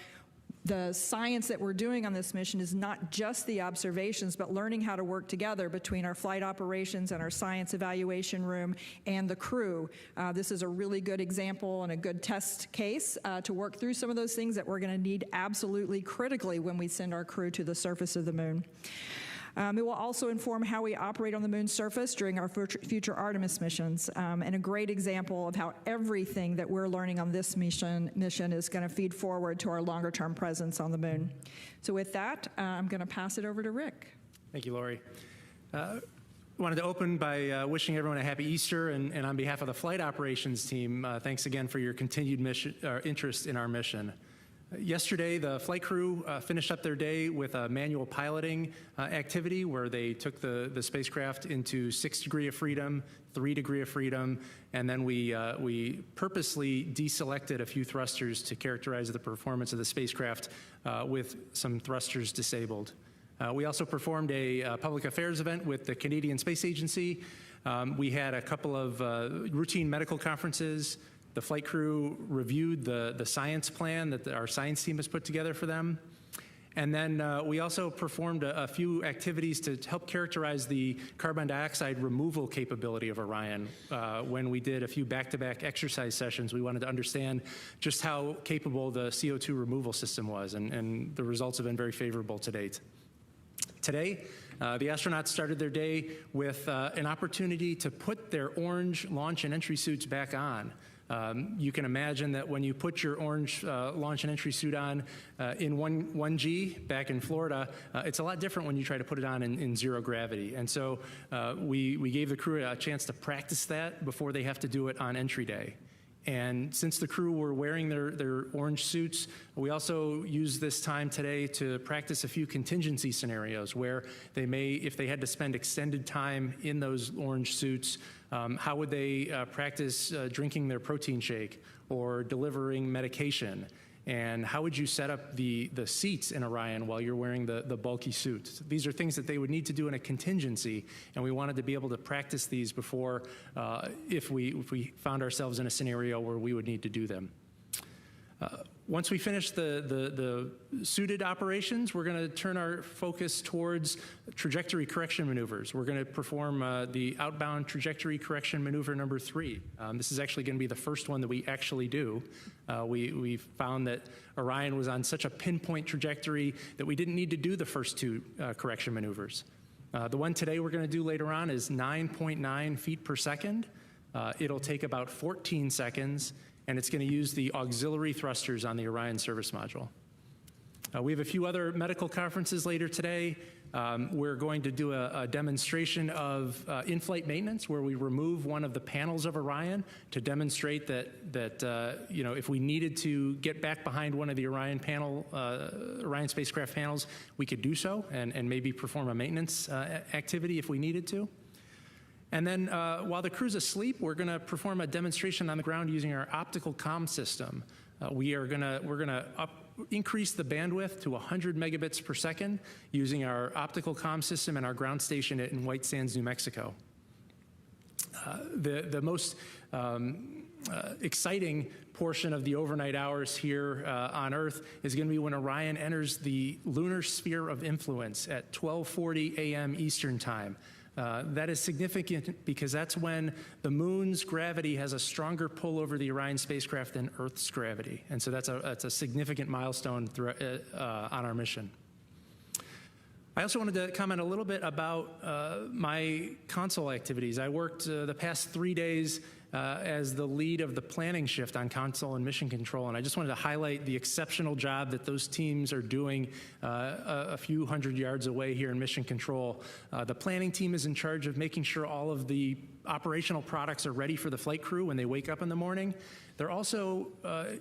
the science that we're doing on this mission is not just the observations, but learning how to work together between our flight operations and our science evaluation room and the crew. This is a really good example and a good test case to work through some of those things that we're going to need absolutely critically when we send our crew to the surface of the moon. It will also inform how we operate on the moon's surface during our future Artemis missions, and a great example of how everything that we're learning on this mission is going to feed forward to our longer-term presence on the moon. So with that, I'm going to pass it over to Rick. Thank you, Lori. Wanted to open by wishing everyone a happy Easter, and on behalf of the flight operations team, thanks again for your continued interest in our mission. Yesterday, the flight crew finished up their day with a manual piloting activity where they took the spacecraft into 6 degrees of freedom, 3 degrees of freedom, and then we purposely deselected a few thrusters to characterize the performance of the spacecraft with some thrusters disabled. We also performed a public affairs event with the Canadian Space Agency. We had a couple of routine medical conferences. The flight crew reviewed the science plan that our science team has put together for them. And then we also performed a few activities to help characterize the carbon dioxide removal capability of Orion. When we did a few back-to-back exercise sessions, we wanted to understand just how capable the CO2 removal system was, and the results have been very favorable to date. Today, the astronauts started their day with an opportunity to put their orange launch and entry suits back on. You can imagine that when you put your orange launch and entry suit on in 1G back in Florida, it's a lot different when you try to put it on in zero gravity. And so we gave the crew a chance to practice that before they have to do it on entry day. And since the crew were wearing their orange suits, we also used this time today to practice a few contingency scenarios where they may, if they had to spend extended time in those orange suits, how would they practice drinking their protein shake or delivering medication? And how would you set up the seats in Orion while you're wearing the bulky suits? These are things that they would need to do in a contingency, and we wanted to be able to practice these before if we found ourselves in a scenario where we would need to do them. Once we finish the suited operations, we're going to turn our focus towards trajectory correction maneuvers. We're going to perform the outbound trajectory correction maneuver number 3. This is actually going to be the first one that we actually do. We found that Orion was on such a pinpoint trajectory that we didn't need to do the first 2 correction maneuvers. The one today we're going to do later on is 9.9 feet per second. It'll take about 14 seconds. And it's going to use the auxiliary thrusters on the Orion service module. We have a few other medical conferences later today. We're going to do a demonstration of in-flight maintenance where we remove one of the panels of Orion to demonstrate that you know, if we needed to get back behind one of the Orion spacecraft panels, we could do so and maybe perform a maintenance activity if we needed to. And then while the crew's asleep, we're going to perform a demonstration on the ground using our optical comm system. We're going to increase the bandwidth to 100 megabits per second using our optical comm system and our ground station in White Sands, New Mexico. The most exciting portion of the overnight hours here on Earth is going to be when Orion enters the lunar sphere of influence at 12:40 a.m. Eastern Time. That is significant because that's when the moon's gravity has a stronger pull over the Orion spacecraft than Earth's gravity. And so that's a significant milestone on our mission. I also wanted to comment a little bit about my console activities. I worked the past 3 days as the lead of the planning shift on console and mission control, and I just wanted to highlight the exceptional job that those teams are doing a few hundred yards away here in mission control. The planning team is in charge of making sure all of the operational products are ready for the flight crew when they wake up in the morning. They're also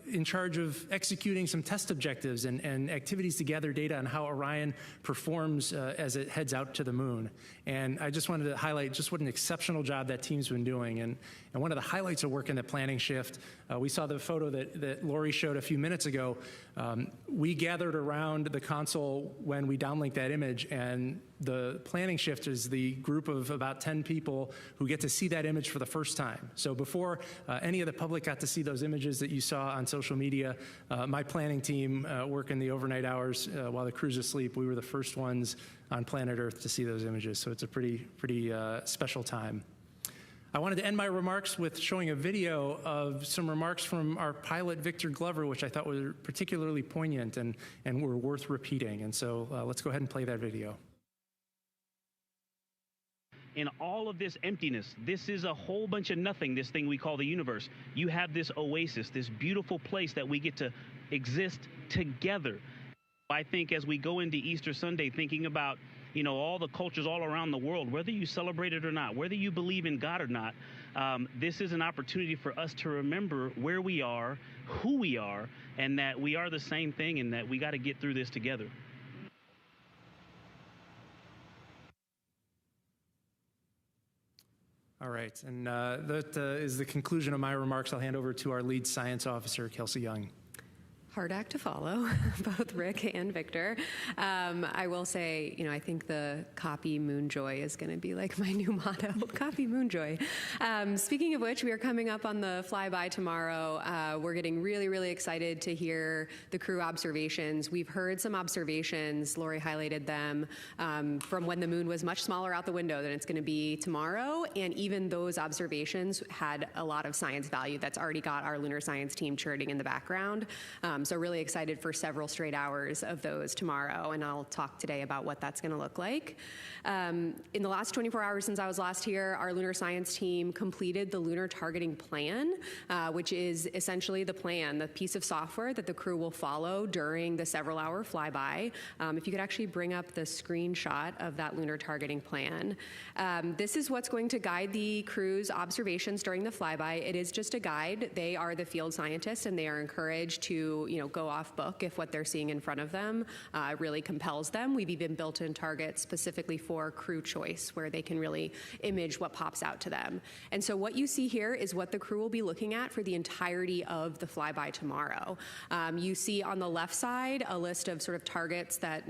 in charge of executing some test objectives and activities to gather data on how Orion performs as it heads out to the moon. And I just wanted to highlight just what an exceptional job that team's been doing. And one of the highlights of work in the planning shift, we saw the photo that Lori showed a few minutes ago. We gathered around the console when we downlinked that image, and the planning shift is the group of about 10 people who get to see that image for the first time. So before any of the public got to see those images that you saw on social media, my planning team working the overnight hours while the crew's asleep, we were the first ones on planet Earth to see those images. So it's a pretty special time. I wanted to end my remarks with showing a video of some remarks from our pilot, Victor Glover, which I thought were particularly poignant and were worth repeating. And so let's go ahead and play that video. In all of this emptiness, this is a whole bunch of nothing, this thing we call the universe. You have this oasis, this beautiful place that we get to exist together. I think as we go into Easter Sunday, thinking about, you know, all the cultures all around the world, whether you celebrate it or not, whether you believe in God or not, this is an opportunity for us to remember where we are, who we are, and that we are the same thing and that we got to get through this together. All right, and that is the conclusion of my remarks. I'll hand over to our lead science officer, Kelsey Young. Hard act to follow, both Rick and Victor. I will say, you know, I think the copy Moonjoy is going to be like my new motto, copy Moonjoy. Speaking of which, we are coming up on the flyby tomorrow. We're getting really, really excited to hear the crew observations. We've heard some observations, Lori highlighted them, from when the moon was much smaller out the window than it's going to be tomorrow. And even those observations had a lot of science value that's already got our lunar science team churning in the background. So really excited for several straight hours of those tomorrow, and I'll talk today about what that's going to look like. In the last 24 hours since I was last here, our lunar science team completed the lunar targeting plan, which is essentially the plan, the piece of software that the crew will follow during the several-hour flyby. If you could actually bring up the screenshot of that lunar targeting plan. This is what's going to guide the crew's observations during the flyby. It is just a guide. They are the field scientists, and they are encouraged to, go off book if what they're seeing in front of them really compels them. We've even built in targets specifically for crew choice, where they can really image what pops out to them. And so what you see here is what the crew will be looking at for the entirety of the flyby tomorrow. You see on the left side a list of sort of targets that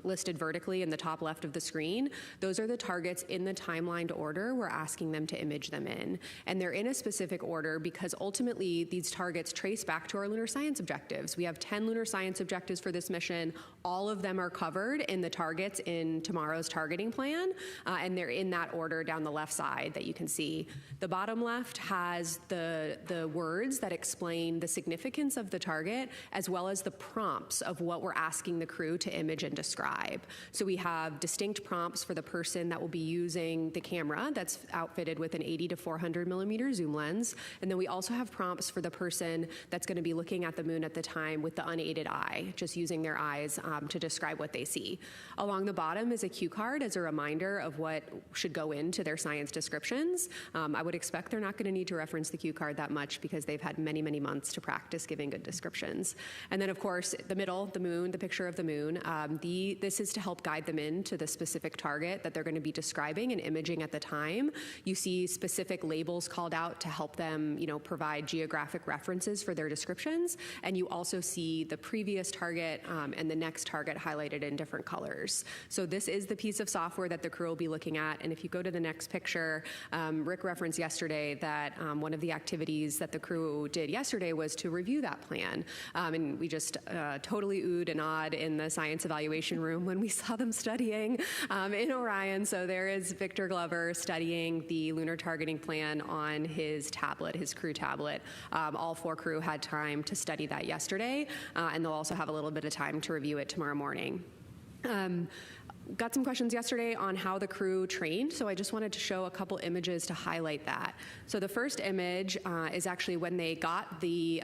listed vertically in the top left of the screen. Those are the targets in the timelined order we're asking them to image them in. And they're in a specific order because ultimately these targets trace back to our lunar science objectives. We have 10 lunar science objectives for this mission. All of them are covered in the targets in tomorrow's targeting plan, and they're in that order down the left side that you can see. The bottom left has the words that explain the significance of the target, as well as the prompts of what we're asking the crew to image and describe. So we have distinct prompts for the person that will be using the camera that's outfitted with an 80 to 400 millimeter zoom lens, and then we also have prompts for the person that's going to be looking at the moon at the time with the unaided eye, just using their eyes to describe what they see. Along the bottom is a cue card as a reminder of what should go into their science descriptions. I would expect they're not going to need to reference the cue card that much because they've had many, many months to practice giving good descriptions. And then, of course, the middle, the moon, the picture of the moon, this is to help guide them into the specific target that they're going to be describing and imaging at the time. You see specific labels called out to help them, provide geographic references for their descriptions. And you also see the previous target and the next target highlighted in different colors. So this is the piece of software that the crew will be looking at. And if you go to the next picture, Rick referenced yesterday that one of the activities that the crew did yesterday was to review that plan. And we just totally oohed and awed in the science evaluation room when we saw them studying in Orion. So there is Victor Glover studying the lunar targeting plan on his tablet, his crew tablet. All 4 crew had time to study that yesterday, and they'll also have a little bit of time to review it tomorrow morning. Got some questions yesterday on how the crew trained, so I just wanted to show a couple images to highlight that. So the first image is actually when they got the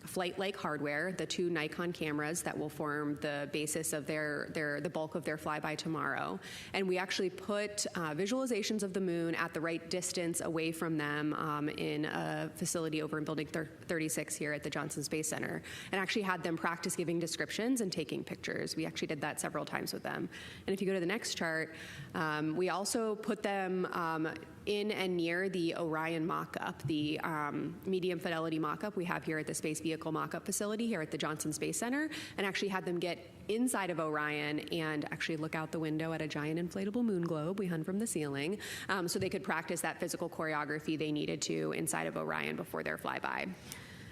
flight-like hardware, the 2 Nikon cameras that will form the basis of the bulk of their flyby tomorrow. And we actually put visualizations of the moon at the right distance away from them in a facility over in Building 36 here at the Johnson Space Center, and actually had them practice giving descriptions and taking pictures. We actually did that several times with them. And if you go to the next chart, we also put them in and near the Orion mock-up, the medium fidelity mock-up we have here at the Space Vehicle mock-up facility here at the Johnson Space Center, and actually had them get inside of Orion and actually look out the window at a giant inflatable moon globe we hung from the ceiling, so they could practice that physical choreography they needed to inside of Orion before their flyby.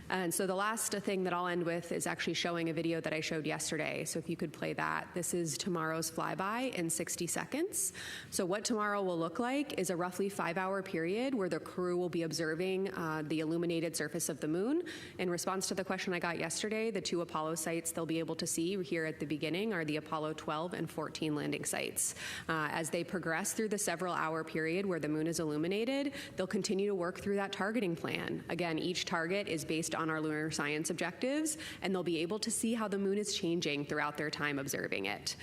And so the last thing that I'll end with is actually showing a video that I showed yesterday. So if you could play that. This is tomorrow's flyby in 60 seconds. So what tomorrow will look like is a roughly 5-hour period where the crew will be observing the illuminated surface of the moon. In response to the question I got yesterday, the 2 Apollo sites they'll be able to see here at the beginning are the Apollo 12 and 14 landing sites. As they progress through the several-hour period where the moon is illuminated, they'll continue to work through that targeting plan. Again, each target is based on our lunar science objectives, and they'll be able to see how the moon is changing throughout their time observing it.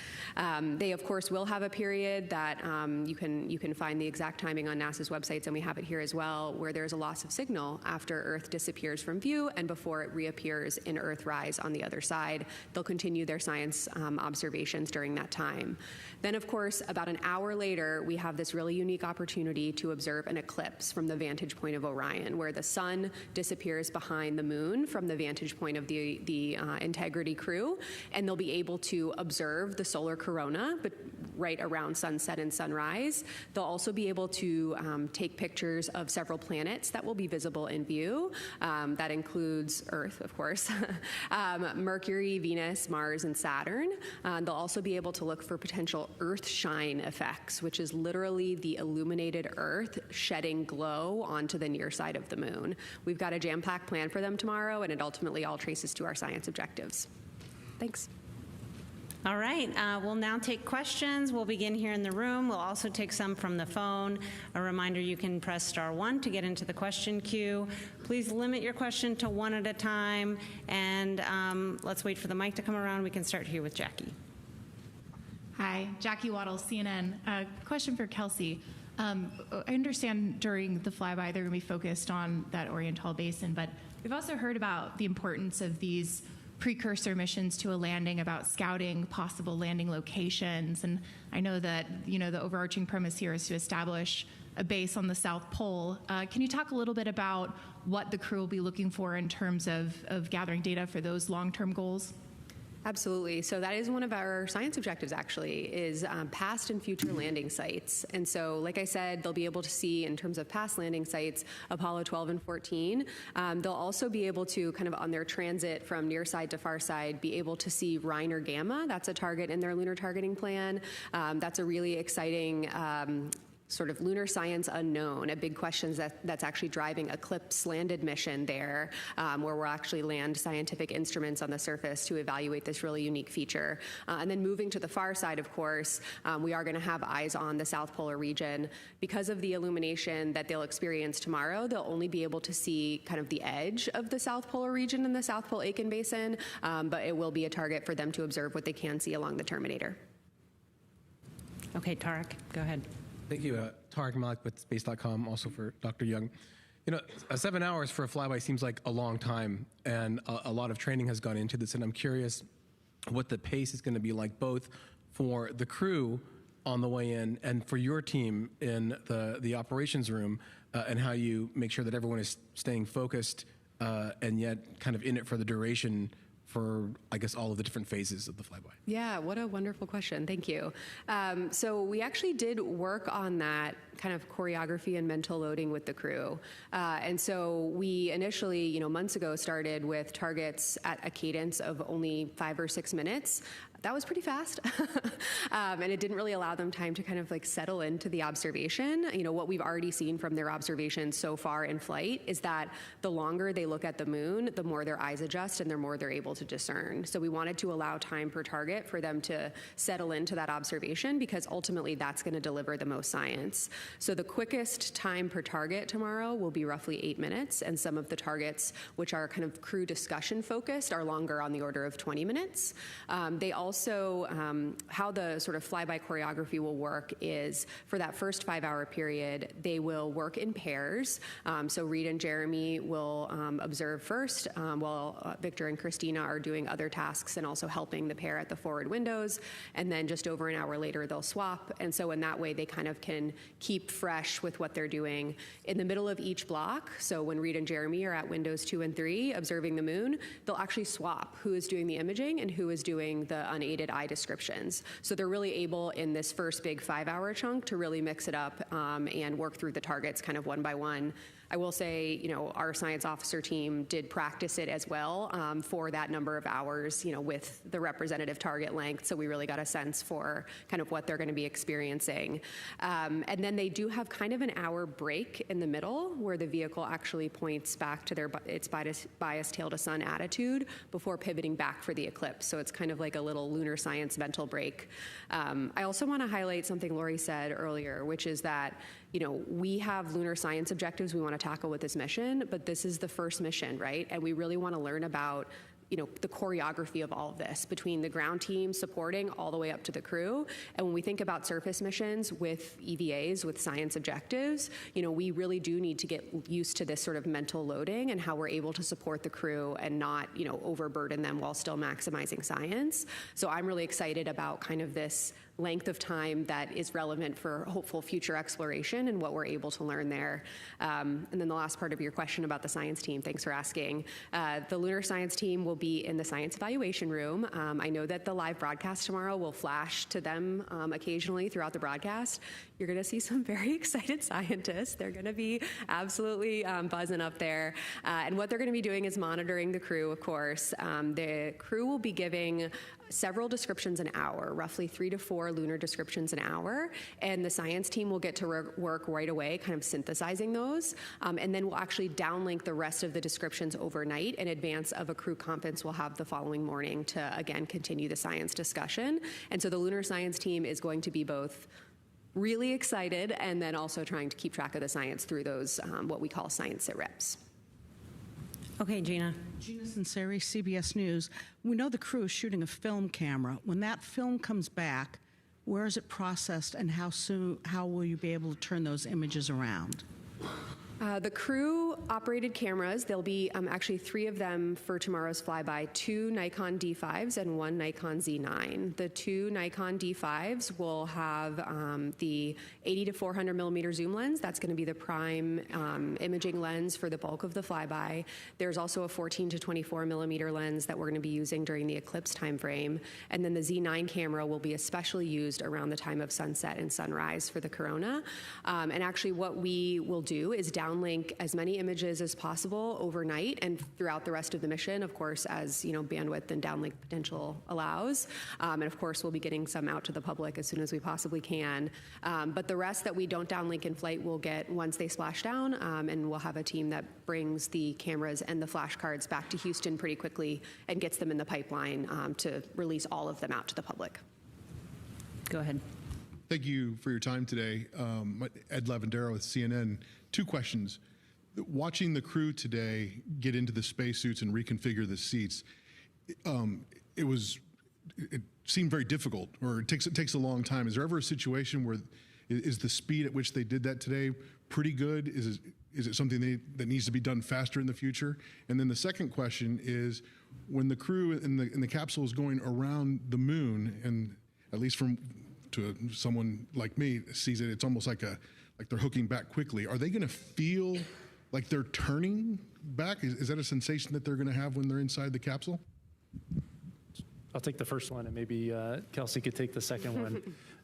They, of course, will have a period that you can find the exact timing on NASA's websites, and we have it here as well, where there's a loss of signal after Earth disappears from view and before it reappears in Earthrise on the other side. They'll continue their science observations during that time. Then, of course, about an hour later, we have this really unique opportunity to observe an eclipse from the vantage point of Orion, where the sun disappears behind the moon from the vantage point of the Integrity crew, and they'll be able to observe the solar corona, but right around sunset and sunrise. They'll also be able to take pictures of several planets that will be visible in view. That includes Earth, of course, Mercury, Venus, Mars, and Saturn. They'll also be able to look for potential Earth shine effects, which is literally the illuminated Earth shedding glow onto the near side of the moon. We've got a jam-packed plan for them them tomorrow, and it ultimately all traces to our science objectives. Thanks. All right, we'll now take questions. We'll begin here in the room. We'll also take some from the phone. A reminder, you can press *1 to get into the question queue. Please limit your question to one at a time, and let's wait for the mic to come around. We can start here with Jackie. Hi, Jackie Waddle, CNN. Question for Kelsey. I understand during the flyby they're going to be focused on that Oriental Basin, but we've also heard about the importance of these precursor missions to a landing, about scouting possible landing locations. And I know that, the overarching premise here is to establish a base on the South Pole. Can you talk a little bit about what the crew will be looking for in terms of gathering data for those long-term goals? Absolutely. So that is one of our science objectives, actually, is past and future landing sites. And so, like I said, they'll be able to see, in terms of past landing sites, Apollo 12 and 14. They'll also be able to, kind of on their transit from near side to far side, be able to see Reiner Gamma. That's a target in their lunar targeting plan. That's a really exciting sort of lunar science unknown, a big question that's actually driving Eclipse landed mission there, where we'll actually land scientific instruments on the surface to evaluate this really unique feature. And then moving to the far side, of course, we are going to have eyes on the South Polar region. Because of the illumination that they'll experience tomorrow, they'll only be able to see kind of the edge of the South Polar region in the South Pole Aitken Basin, but it will be a target for them to observe what they can see along the Terminator. Okay, Tarek, go ahead. Thank you. Tarek Malik with Space.com, also for Dr. Young. 7 hours for a flyby seems like a long time, and a lot of training has gone into this, and I'm curious what the pace is going to be like, both for the crew on the way in and for your team in the operations room, and how you make sure that everyone is staying focused and yet kind of in it for the duration for, I guess, all of the different phases of the flyby? Yeah, what a wonderful question. Thank you. So we actually did work on that kind of choreography and mental loading with the crew. And so we initially, months ago, started with targets at a cadence of only 5 or 6 minutes. That was pretty fast. And it didn't really allow them time to kind of settle into the observation. What we've already seen from their observations so far in flight is that the longer they look at the moon, the more their eyes adjust and the more they're able to discern. So we wanted to allow time per target for them to settle into that observation, because ultimately that's going to deliver the most science. So the quickest time per target tomorrow will be roughly 8 minutes, and some of the targets, which are kind of crew discussion focused, are longer, on the order of 20 minutes. They also, how the sort of flyby choreography will work is, for that first 5-hour period, they will work in pairs. So Reed and Jeremy will observe first, while Victor and Christina are doing other tasks and also helping the pair at the forward windows. And then just over an hour later, they'll swap. And so in that way, they kind of can keep fresh with what they're doing. In the middle of each block, so when Reed and Jeremy are at windows 2 and 3 observing the moon, they'll actually swap who is doing the imaging and who is doing the unaided eye descriptions. So they're really able, in this first big 5-hour chunk, to really mix it up and work through the targets kind of one by one. I will say, our science officer team did practice it as well for that number of hours, with the representative target length. So we really got a sense for kind of what they're going to be experiencing. And then they do have kind of an hour break in the middle where the vehicle actually points back to its bias tail to sun attitude before pivoting back for the eclipse. So it's kind of like a little lunar science mental break. I also want to highlight something Lori said earlier, which is that we have lunar science objectives we want to tackle with this mission, but this is the first mission, right? And we really want to learn about the choreography of all of this, between the ground team supporting all the way up to the crew. And when we think about surface missions with EVAs, with science objectives, we really do need to get used to this sort of mental loading and how we're able to support the crew and not, overburden them while still maximizing science. So I'm really excited about kind of this length of time that is relevant for hopeful future exploration and what we're able to learn there. And then the last part of your question about the science team, thanks for asking. The lunar science team will be in the science evaluation room. I know that the live broadcast tomorrow will flash to them occasionally throughout the broadcast. You're going to see some very excited scientists. They're going to be absolutely buzzing up there. And what they're going to be doing is monitoring the crew, of course. The crew will be giving several descriptions an hour, roughly 3 to 4 lunar descriptions an hour, and the science team will get to work right away, kind of synthesizing those, and then we'll actually downlink the rest of the descriptions overnight in advance of a crew conference we'll have the following morning to, again, continue the science discussion. And so the lunar science team is going to be both really excited and then also trying to keep track of the science through those, what we call science sit reps. Okay, Gina. Gina Sinceri, CBS News. We know the crew is shooting a film camera. When that film comes back, where is it processed, and how will you be able to turn those images around? The crew-operated cameras, there'll be actually 3 of them for tomorrow's flyby, 2 Nikon D5s and 1 Nikon Z9. The 2 Nikon D5s will have the 80 to 400 millimeter zoom lens. That's going to be the prime imaging lens for the bulk of the flyby. There's also a 14 to 24 millimeter lens that we're going to be using during the eclipse timeframe. And then the Z9 camera will be especially used around the time of sunset and sunrise for the corona. And actually what we will do is downlink as many images as possible overnight and throughout the rest of the mission, of course, as bandwidth and downlink potential allows. And of course, we'll be getting some out to the public as soon as we possibly can. But the rest that we don't downlink in flight, we'll get once they splash down, and we'll have a team that brings the cameras and the flash cards back to Houston pretty quickly and gets them in the pipeline to release all of them out to the public. Go ahead. Thank you for your time today. Ed Lavandero with CNN. 2 questions. Watching the crew today get into the spacesuits and reconfigure the seats, it seemed very difficult, or it takes a long time. Is there ever a situation where is the speed at which they did that today pretty good? Is it something that needs to be done faster in the future? And then the second question is, when the crew in the capsule is going around the moon, and at least to someone like me sees it, it's almost like they're hooking back quickly. Are they going to feel like they're turning back? Is that a sensation that they're going to have when they're inside the capsule? I'll take the first one, and maybe Kelsey could take the second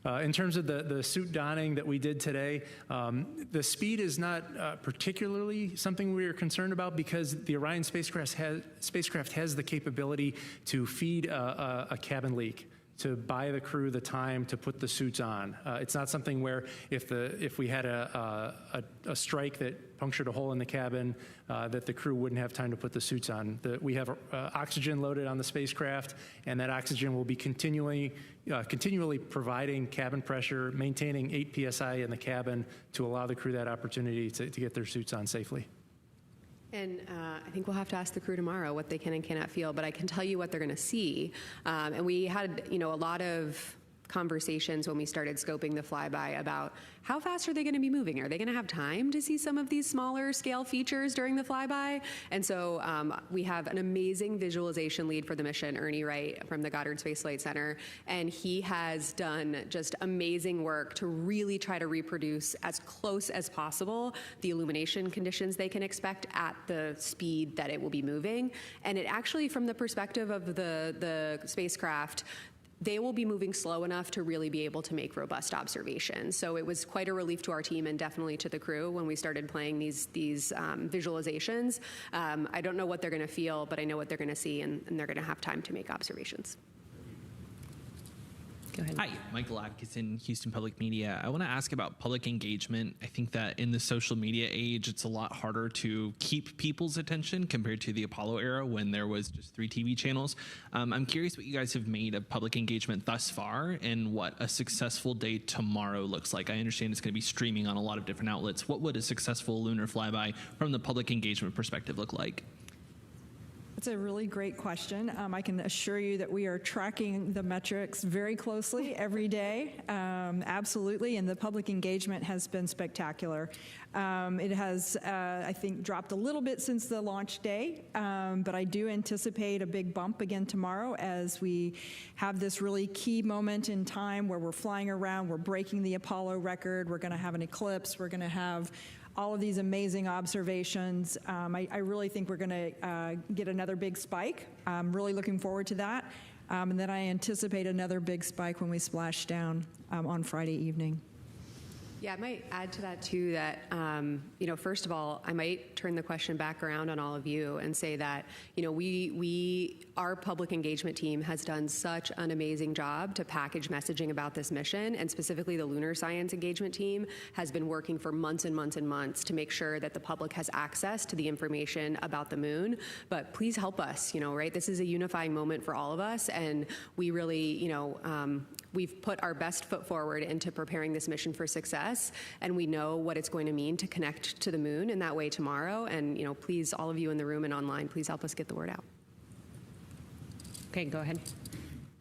one. In terms of the suit donning that we did today, the speed is not particularly something we are concerned about, because the Orion spacecraft has the capability to feed a cabin leak, to buy the crew the time to put the suits on. It's not something where if we had a strike that punctured a hole in the cabin, that the crew wouldn't have time to put the suits on. We have oxygen loaded on the spacecraft, and that oxygen will be continually providing cabin pressure, maintaining 8 psi in the cabin to allow the crew that opportunity to get their suits on safely. And I think we'll have to ask the crew tomorrow what they can and cannot feel, but I can tell you what they're going to see. And we had, a lot of conversations when we started scoping the flyby about how fast are they going to be moving? Are they going to have time to see some of these smaller scale features during the flyby? And so we have an amazing visualization lead for the mission, Ernie Wright from the Goddard Space Flight Center, and he has done just amazing work to really try to reproduce as close as possible the illumination conditions they can expect at the speed that it will be moving. And it actually, from the perspective of the spacecraft, they will be moving slow enough to really be able to make robust observations. So it was quite a relief to our team and definitely to the crew when we started playing these visualizations. I don't know what they're going to feel, but I know what they're going to see, and they're going to have time to make observations. Go ahead. Hi, Michael Atkinson, Houston Public Media. I want to ask about public engagement. I think that in the social media age, it's a lot harder to keep people's attention compared to the Apollo era when there was just 3 TV channels. I'm curious what you guys have made of public engagement thus far and what a successful day tomorrow looks like. I understand it's going to be streaming on a lot of different outlets. What would a successful lunar flyby from the public engagement perspective look like? That's a really great question. I can assure you that we are tracking the metrics very closely every day, absolutely, and the public engagement has been spectacular. It has, I think, dropped a little bit since the launch day, but I do anticipate a big bump again tomorrow as we have this really key moment in time where we're flying around, we're breaking the Apollo record, we're going to have an eclipse, we're going to have all of these amazing observations. I really think we're going to get another big spike. I'm really looking forward to that. And then I anticipate another big spike when we splash down on Friday evening. Yeah, I might add to that too that, first of all, I might turn the question back around on all of you and say that, our public engagement team has done such an amazing job to package messaging about this mission, and specifically the lunar science engagement team has been working for months and months and months to make sure that the public has access to the information about the moon. But please help us, right? This is a unifying moment for all of us, and we really, we've put our best foot forward into preparing this mission for success, and we know what it's going to mean to connect to the moon in that way tomorrow. And please, all of you in the room and online, please help us get the word out. Okay, go ahead.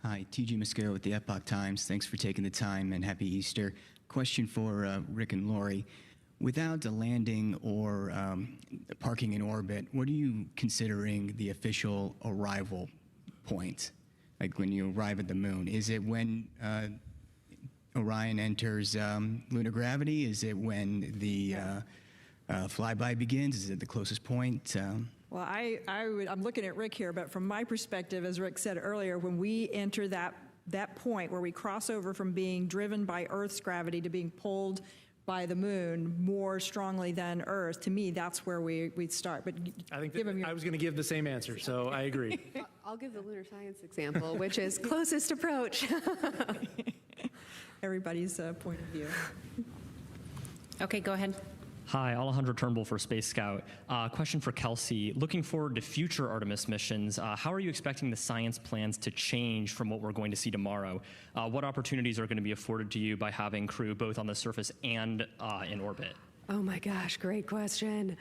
Hi, TG Mosquero with the Epoch Times. Thanks for taking the time, and happy Easter. Question for Rick and Lori. Without a landing or parking in orbit, what are you considering the official arrival point? Like when you arrive at the moon? Is it when Orion enters lunar gravity? Is it when the flyby begins? Is it the closest point? Well, I'm looking at Rick here, but from my perspective, as Rick said earlier, when we enter that point where we cross over from being driven by Earth's gravity to being pulled by the moon more strongly than Earth, to me, that's where we'd start. But I think I was going to give the same answer, so I agree. I'll give the lunar science example, which is closest approach. Everybody's point of view. Okay, go ahead. Hi, Alejandro Turnbull for Space Scout. Question for Kelsey. Looking forward to future Artemis missions, how are you expecting the science plans to change from what we're going to see tomorrow? What opportunities are going to be afforded to you by having crew both on the surface and in orbit? Oh my gosh, great question.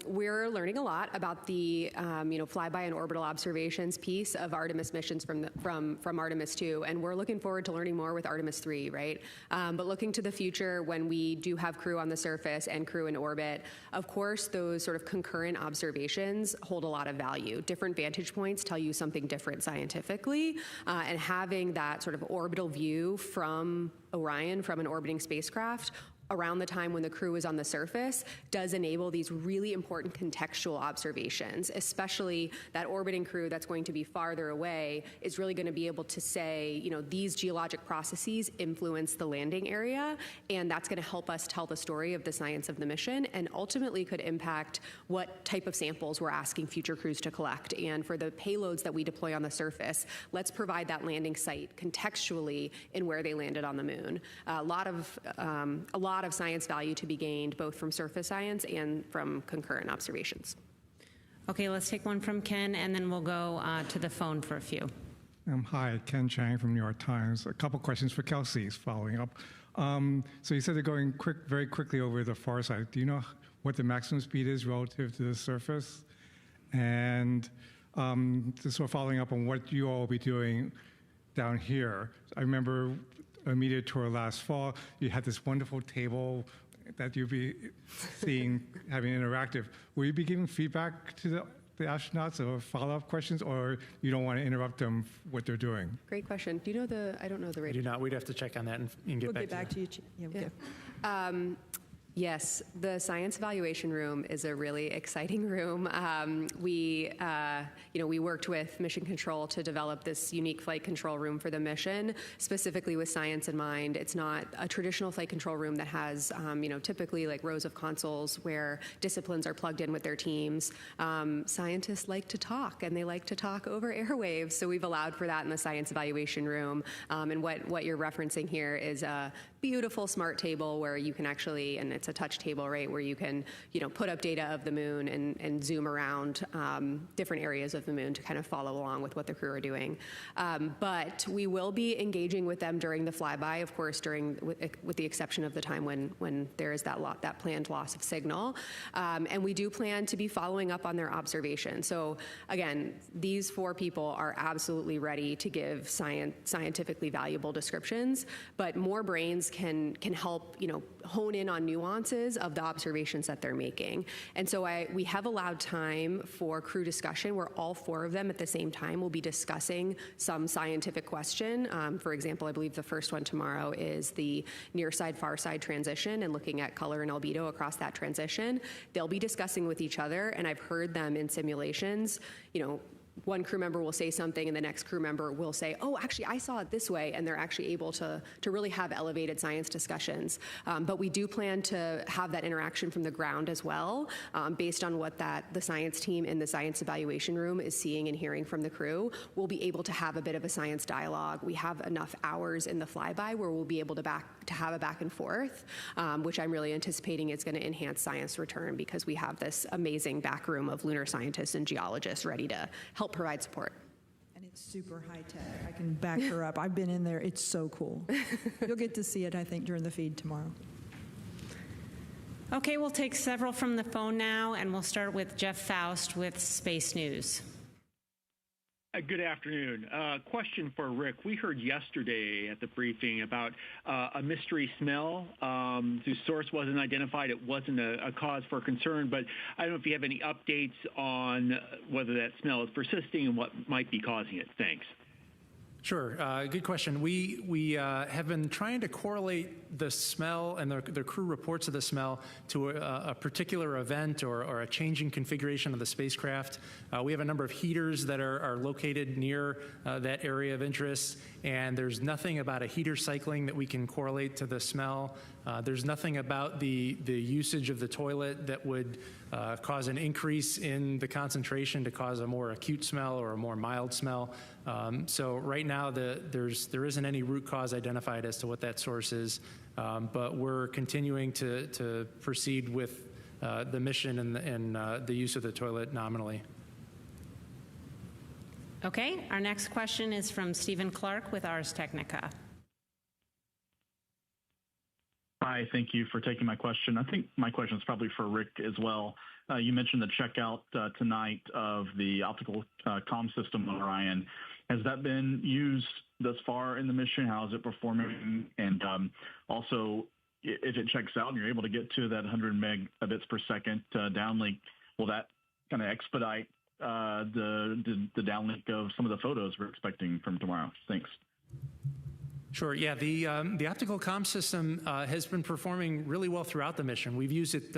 We're learning a lot about the flyby and orbital observations piece of Artemis missions from Artemis 2, and we're looking forward to learning more with Artemis 3, right? But looking to the future, when we do have crew on the surface and crew in orbit, of course, those sort of concurrent observations hold a lot of value. Different vantage points tell you something different scientifically, and having that sort of orbital view from Orion, from an orbiting spacecraft, around the time when the crew is on the surface does enable these really important contextual observations, especially that orbiting crew that's going to be farther away is really going to be able to say, these geologic processes influence the landing area, and that's going to help us tell the story of the science of the mission and ultimately could impact what type of samples we're asking future crews to collect. And for the payloads that we deploy on the surface, let's provide that landing site contextually in where they landed on the moon. A lot of science value to be gained both from surface science and from concurrent observations. Okay, let's take one from Ken, and then we'll go to the phone for a few. Hi, Ken Chang from New York Times. A couple questions for Kelsey following up. So you said they're going very quickly over the far side. Do you know what the maximum speed is relative to the surface? And just sort of following up on what you all will be doing down here. I remember a media tour last fall, you had this wonderful table that you'll be seeing, having interactive. Will you be giving feedback to the astronauts or follow-up questions, or you don't want to interrupt them what they're doing? Great question. Do you know I don't know the rate. I do not. We'd have to check on that and get back to you. Yeah. Yes, the science evaluation room is a really exciting room. We worked with Mission Control to develop this unique flight control room for the mission, specifically with science in mind. It's not a traditional flight control room that has, typically like rows of consoles where disciplines are plugged in with their teams. Scientists like to talk, and they like to talk over airwaves, so we've allowed for that in the science evaluation room. And what you're referencing here is a beautiful smart table where you can actually, and it's a touch table, right, where you can, put up data of the moon and zoom around different areas of the moon to kind of follow along with what the crew are doing. But we will be engaging with them during the flyby, of course, with the exception of the time when there is that planned loss of signal. And we do plan to be following up on their observation. So again, these 4 people are absolutely ready to give scientifically valuable descriptions, but more brains can help, hone in on nuances of the observations that they're making. And so we have allowed time for crew discussion where all 4 of them at the same time will be discussing some scientific question. For example, I believe the first one tomorrow is the near side, far side transition and looking at color and albedo across that transition. They'll be discussing with each other, and I've heard them in simulations, one crew member will say something and the next crew member will say, oh, actually, I saw it this way, and they're actually able to really have elevated science discussions. But we do plan to have that interaction from the ground as well, based on what the science team in the science evaluation room is seeing and hearing from the crew. We'll be able to have a bit of a science dialogue. We have enough hours in the flyby where we'll be able to have a back and forth, which I'm really anticipating is going to enhance science return, because we have this amazing back room of lunar scientists and geologists ready to help provide support. And it's super high tech. I can back her up. I've been in there. It's so cool. You'll get to see it, I think, during the feed tomorrow. Okay, we'll take several from the phone now, and we'll start with Jeff Faust with Space News. Good afternoon. Question for Rick. We heard yesterday at the briefing about a mystery smell whose source wasn't identified. It wasn't a cause for concern, but I don't know if you have any updates on whether that smell is persisting and what might be causing it. Thanks. Sure. Good question. We have been trying to correlate the smell and the crew reports of the smell to a particular event or a changing configuration of the spacecraft. We have a number of heaters that are located near that area of interest, and there's nothing about a heater cycling that we can correlate to the smell. There's nothing about the usage of the toilet that would cause an increase in the concentration to cause a more acute smell or a more mild smell. So right now, there isn't any root cause identified as to what that source is, but we're continuing to proceed with the mission and the use of the toilet nominally. Okay, our next question is from Stephen Clark with Ars Technica. Hi, thank you for taking my question. I think my question is probably for Rick as well. You mentioned the checkout tonight of the optical comm system on Orion. Has that been used thus far in the mission? How is it performing? And also, if it checks out and you're able to get to that 100 megabits per second downlink, will that kind of expedite the downlink of some of the photos we're expecting from tomorrow? Thanks. Sure. Yeah, the optical comm system has been performing really well throughout the mission. We've used it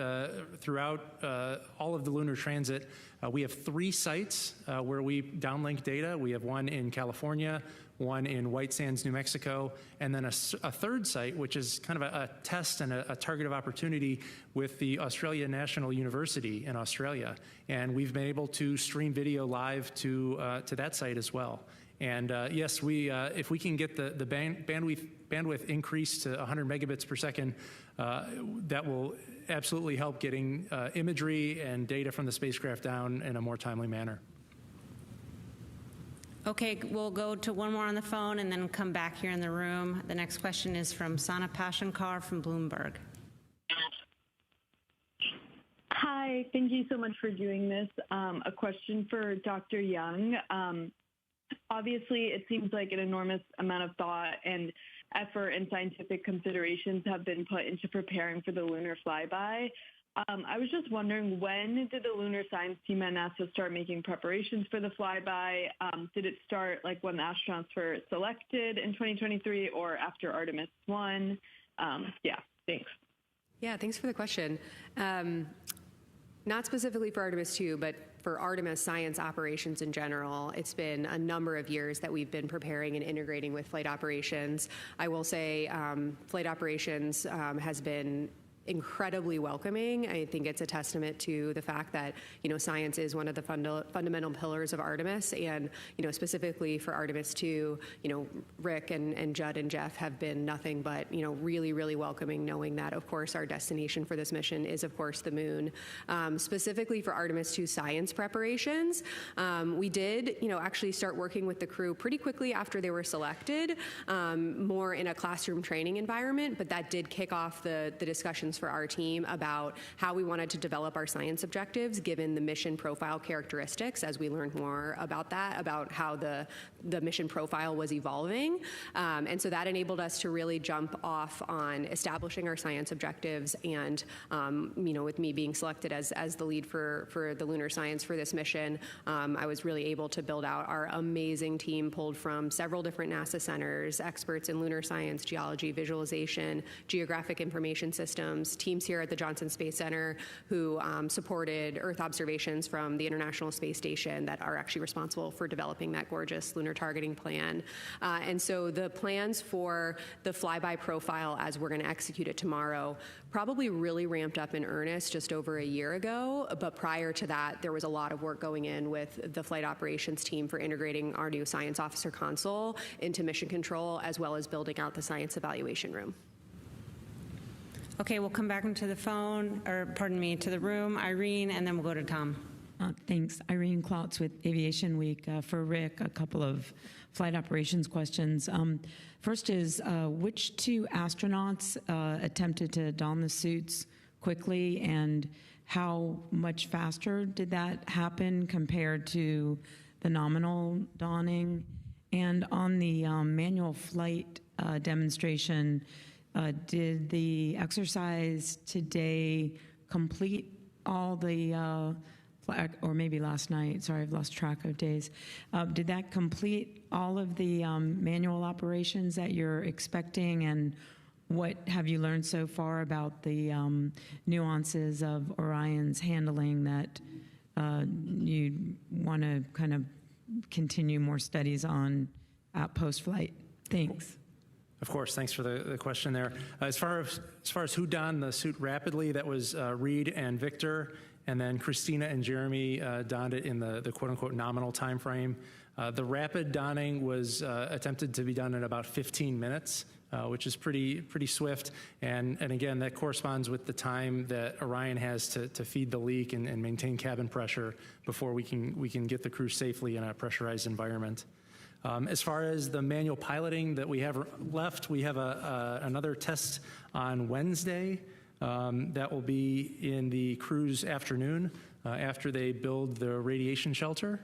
throughout all of the lunar transit. We have 3 sites where we downlink data. We have one in California, one in White Sands, New Mexico, and then a third site, which is kind of a test and a target of opportunity with the Australia National University in Australia. And we've been able to stream video live to that site as well. And yes, if we can get the bandwidth increased to 100 megabits per second, that will absolutely help getting imagery and data from the spacecraft down in a more timely manner. Okay, we'll go to one more on the phone and then come back here in the room. The next question is from Sana Pashankar from Bloomberg. Hi, thank you so much for doing this. A question for Dr. Young. Obviously, it seems like an enormous amount of thought and effort and scientific considerations have been put into preparing for the lunar flyby. I was just wondering, when did the lunar science team at NASA start making preparations for the flyby? Did it start like when the astronauts were selected in 2023 or after Artemis 1? Yeah, thanks. Yeah, thanks for the question. Not specifically for Artemis 2, but for Artemis science operations in general, it's been a number of years that we've been preparing and integrating with flight operations. I will say flight operations has been incredibly welcoming. I think it's a testament to the fact that, science is one of the fundamental pillars of Artemis, and, specifically for Artemis 2, Rick and Judd and Jeff have been nothing but, really, really welcoming, knowing that, of course, our destination for this mission is, of course, the moon. Specifically for Artemis 2 science preparations, we did, actually start working with the crew pretty quickly after they were selected, more in a classroom training environment, but that did kick off the discussions for our team about how we wanted to develop our science objectives given the mission profile characteristics as we learned more about that, about how the mission profile was evolving. And so that enabled us to really jump off on establishing our science objectives, and with me being selected as the lead for the lunar science for this mission, I was really able to build out our amazing team pulled from several different NASA centers, experts in lunar science, geology, visualization, geographic information systems, teams here at the Johnson Space Center who supported Earth observations from the International Space Station that are actually responsible for developing that gorgeous lunar targeting plan. And so the plans for the flyby profile as we're going to execute it tomorrow probably really ramped up in earnest just over a year ago. But prior to that, there was a lot of work going in with the flight operations team for integrating our new science officer console into mission control, as well as building out the science evaluation room. Okay, we'll come back into the phone, or pardon me, to the room. Irene, and then we'll go to Tom. Thanks. Irene Klotz with Aviation Week. For Rick, a couple of flight operations questions. First is, which two astronauts attempted to don the suits quickly, and how much faster did that happen compared to the nominal donning? And on the manual flight demonstration, did the exercise today complete all the or maybe last night, sorry, I've lost track of days. Did that complete all of the manual operations that you're expecting, and what have you learned so far about the nuances of Orion's handling that you want to kind of continue more studies on post-flight? Thanks. Of course, thanks for the question there. As far as who donned the suit rapidly, that was Reed and Victor, and then Christina and Jeremy donned it in the quote-unquote nominal time frame. The rapid donning was attempted to be done in about 15 minutes, which is pretty swift. And again, that corresponds with the time that Orion has to feed the leak and maintain cabin pressure before we can get the crew safely in a pressurized environment. As far as the manual piloting that we have left, we have another test on Wednesday. That will be in the crew's afternoon after they build the radiation shelter.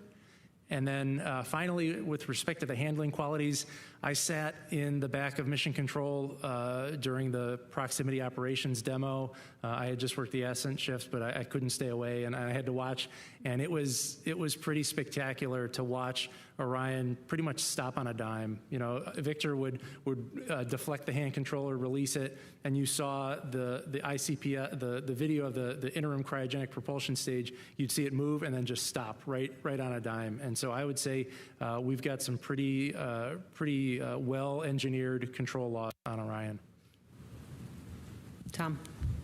And then finally, with respect to the handling qualities, I sat in the back of Mission Control during the proximity operations demo. I had just worked the ascent shifts, but I couldn't stay away, and I had to watch. And it was pretty spectacular to watch Orion pretty much stop on a dime. You know, Victor would deflect the hand controller, release it, and you saw the ICP, the video of the interim cryogenic propulsion stage. You'd see it move and then just stop right on a dime. And so I would say we've got some pretty well-engineered control laws on Orion. Tom.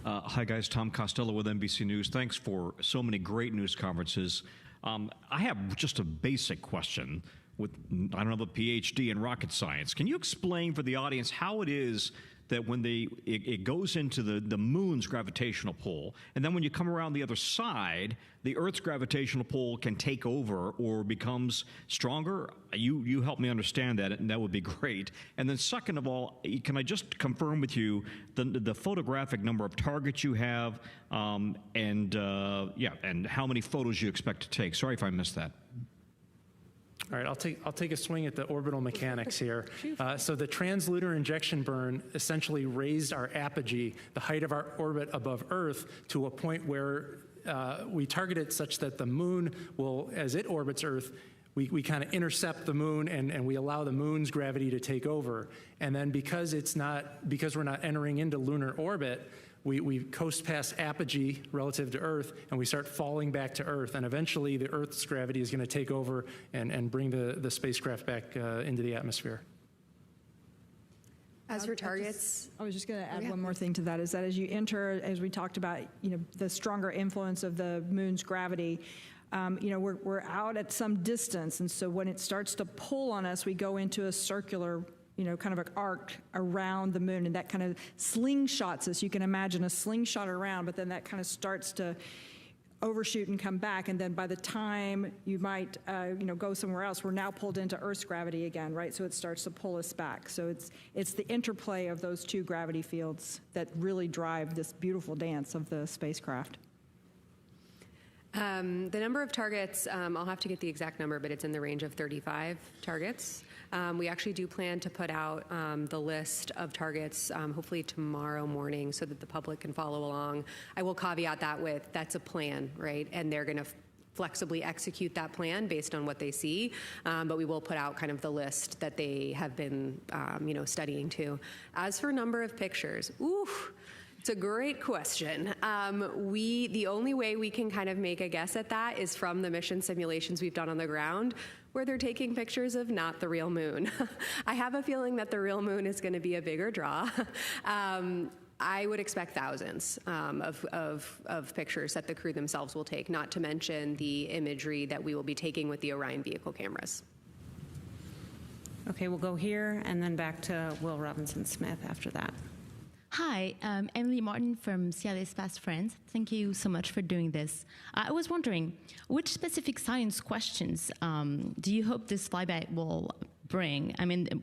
Hi, guys. Tom Costello with NBC News. Thanks for so many great news conferences. I have just a basic question with, I don't have a PhD in rocket science. Can you explain for the audience how it is that when it goes into the moon's gravitational pull, and then when you come around the other side, the Earth's gravitational pull can take over or becomes stronger? You help me understand that, and that would be great. And then second of all, can I just confirm with you the photographic number of targets you have, and how many photos you expect to take? Sorry if I missed that. All right, I'll take a swing at the orbital mechanics here. So the translunar injection burn essentially raised our apogee, the height of our orbit above Earth, to a point where we target it such that the moon will, as it orbits Earth, we kind of intercept the moon and we allow the moon's gravity to take over. And then because we're not entering into lunar orbit, we coast past apogee relative to Earth, and we start falling back to Earth. And eventually, the Earth's gravity is going to take over and bring the spacecraft back into the atmosphere. As for targets, I was just going to add one more thing to that, is that as you enter, as we talked about, the stronger influence of the moon's gravity, we're out at some distance, and so when it starts to pull on us, we go into a circular kind of an arc around the moon, and that kind of slingshots us. You can imagine a slingshot around, but then that kind of starts to overshoot and come back, and then by the time you might go somewhere else, we're now pulled into Earth's gravity again, right? So it starts to pull us back. So it's the interplay of those two gravity fields that really drive this beautiful dance of the spacecraft. The number of targets, I'll have to get the exact number, but it's in the range of 35 targets. We actually do plan to put out the list of targets hopefully tomorrow morning so that the public can follow along. I will caveat that with that's a plan, right? And they're going to flexibly execute that plan based on what they see. But we will put out kind of the list that they have been studying too. As for number of pictures, It's a great question. The only way we can kind of make a guess at that is from the mission simulations we've done on the ground, where they're taking pictures of not the real moon. I have a feeling that the real moon is going to be a bigger draw. I would expect thousands of pictures that the crew themselves will take, not to mention the imagery that we will be taking with the Orion vehicle cameras. Okay, we'll go here and then back to Will Robinson-Smith after that. Hi, I'm Emily Martin from CLA's Fast Friends. Thank you so much for doing this. I was wondering, which specific science questions do you hope this flyby will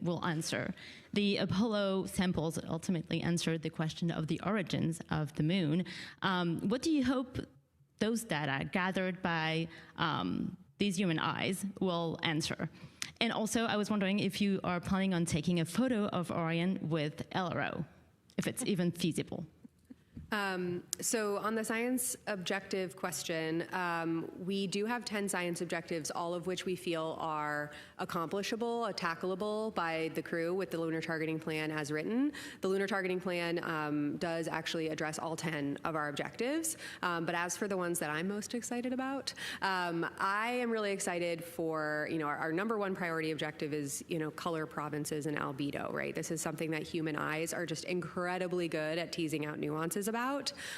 will answer? The Apollo samples ultimately answered the question of the origins of the moon. What do you hope those data gathered by these human eyes will answer? And also, I was wondering if you are planning on taking a photo of Orion with LRO, if it's even feasible. So on the science objective question, we do have 10 science objectives, all of which we feel are accomplishable, tackleable by the crew with the lunar targeting plan as written. The lunar targeting plan does actually address all 10 of our objectives. But as for the ones that I'm most excited about, I am really excited for, our number one priority objective is, color provinces and albedo, right? This is something that human eyes are just incredibly good at teasing out nuances about.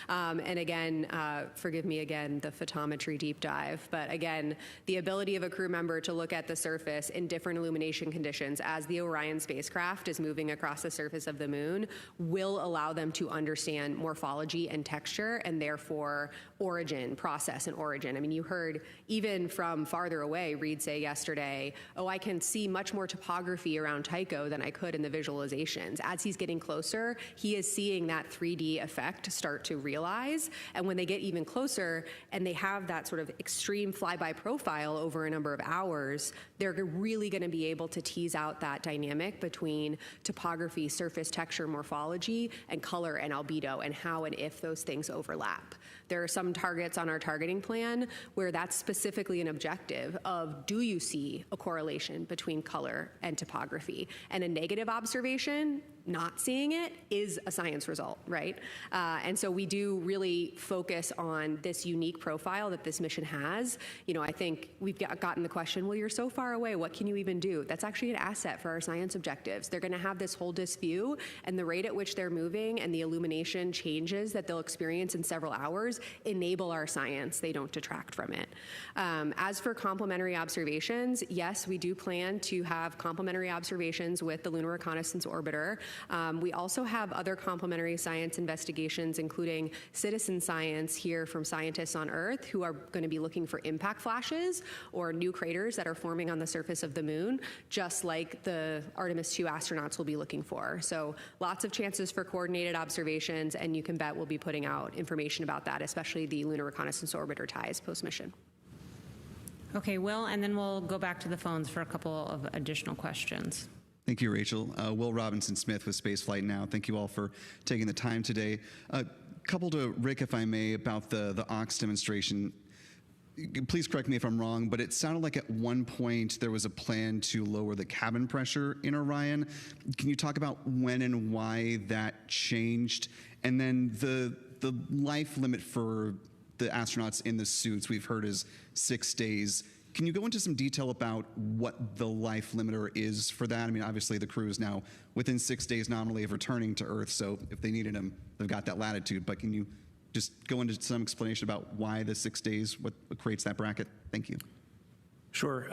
And again, forgive me again, the photometry deep dive, but again, the ability of a crew member to look at the surface in different illumination conditions as the Orion spacecraft is moving across the surface of the moon will allow them to understand morphology and texture, and therefore origin, process, and origin. I mean, you heard even from farther away, Reed say yesterday, oh, I can see much more topography around Tycho than I could in the visualizations. As he's getting closer, he is seeing that 3D effect start to realize. And when they get even closer and they have that sort of extreme flyby profile over a number of hours, they're really going to be able to tease out that dynamic between topography, surface texture, morphology, and color and albedo, and how and if those things overlap. There are some targets on our targeting plan where that's specifically an objective of, do you see a correlation between color and topography? And a negative observation, not seeing it, is a science result, right? And so we do really focus on this unique profile that this mission has. I think we've gotten the question, well, you're so far away, what can you even do? That's actually an asset for our science objectives. They're gonna have this whole disk view, and the rate at which they're moving and the illumination changes that they'll experience in several hours enable our science. They don't detract from it. As for complementary observations, yes, we do plan to have complementary observations with the Lunar Reconnaissance Orbiter. We also have other complementary science investigations, including citizen science here from scientists on Earth who are going to be looking for impact flashes or new craters that are forming on the surface of the moon, just like the Artemis 2 astronauts will be looking for. So lots of chances for coordinated observations, and you can bet we'll be putting out information about that, especially the Lunar Reconnaissance Orbiter ties post-mission. Okay, Will, and then we'll go back to the phones for a couple of additional questions. Thank you, Rachel. Will Robinson-Smith with Spaceflight Now. Thank you all for taking the time today. Couple to Rick, if I may, about the OX demonstration. Please correct me if I'm wrong, but it sounded like at one point there was a plan to lower the cabin pressure in Orion. Can you talk about when and why that changed? And then the life limit for the astronauts in the suits we've heard is 6 days. Can you go into some detail about what the life limiter is for that? I mean, obviously the crew is now within 6 days nominally of returning to Earth, so if they needed them, they've got that latitude. But can you just go into some explanation about why the 6 days, what creates that bracket? Thank you. Sure.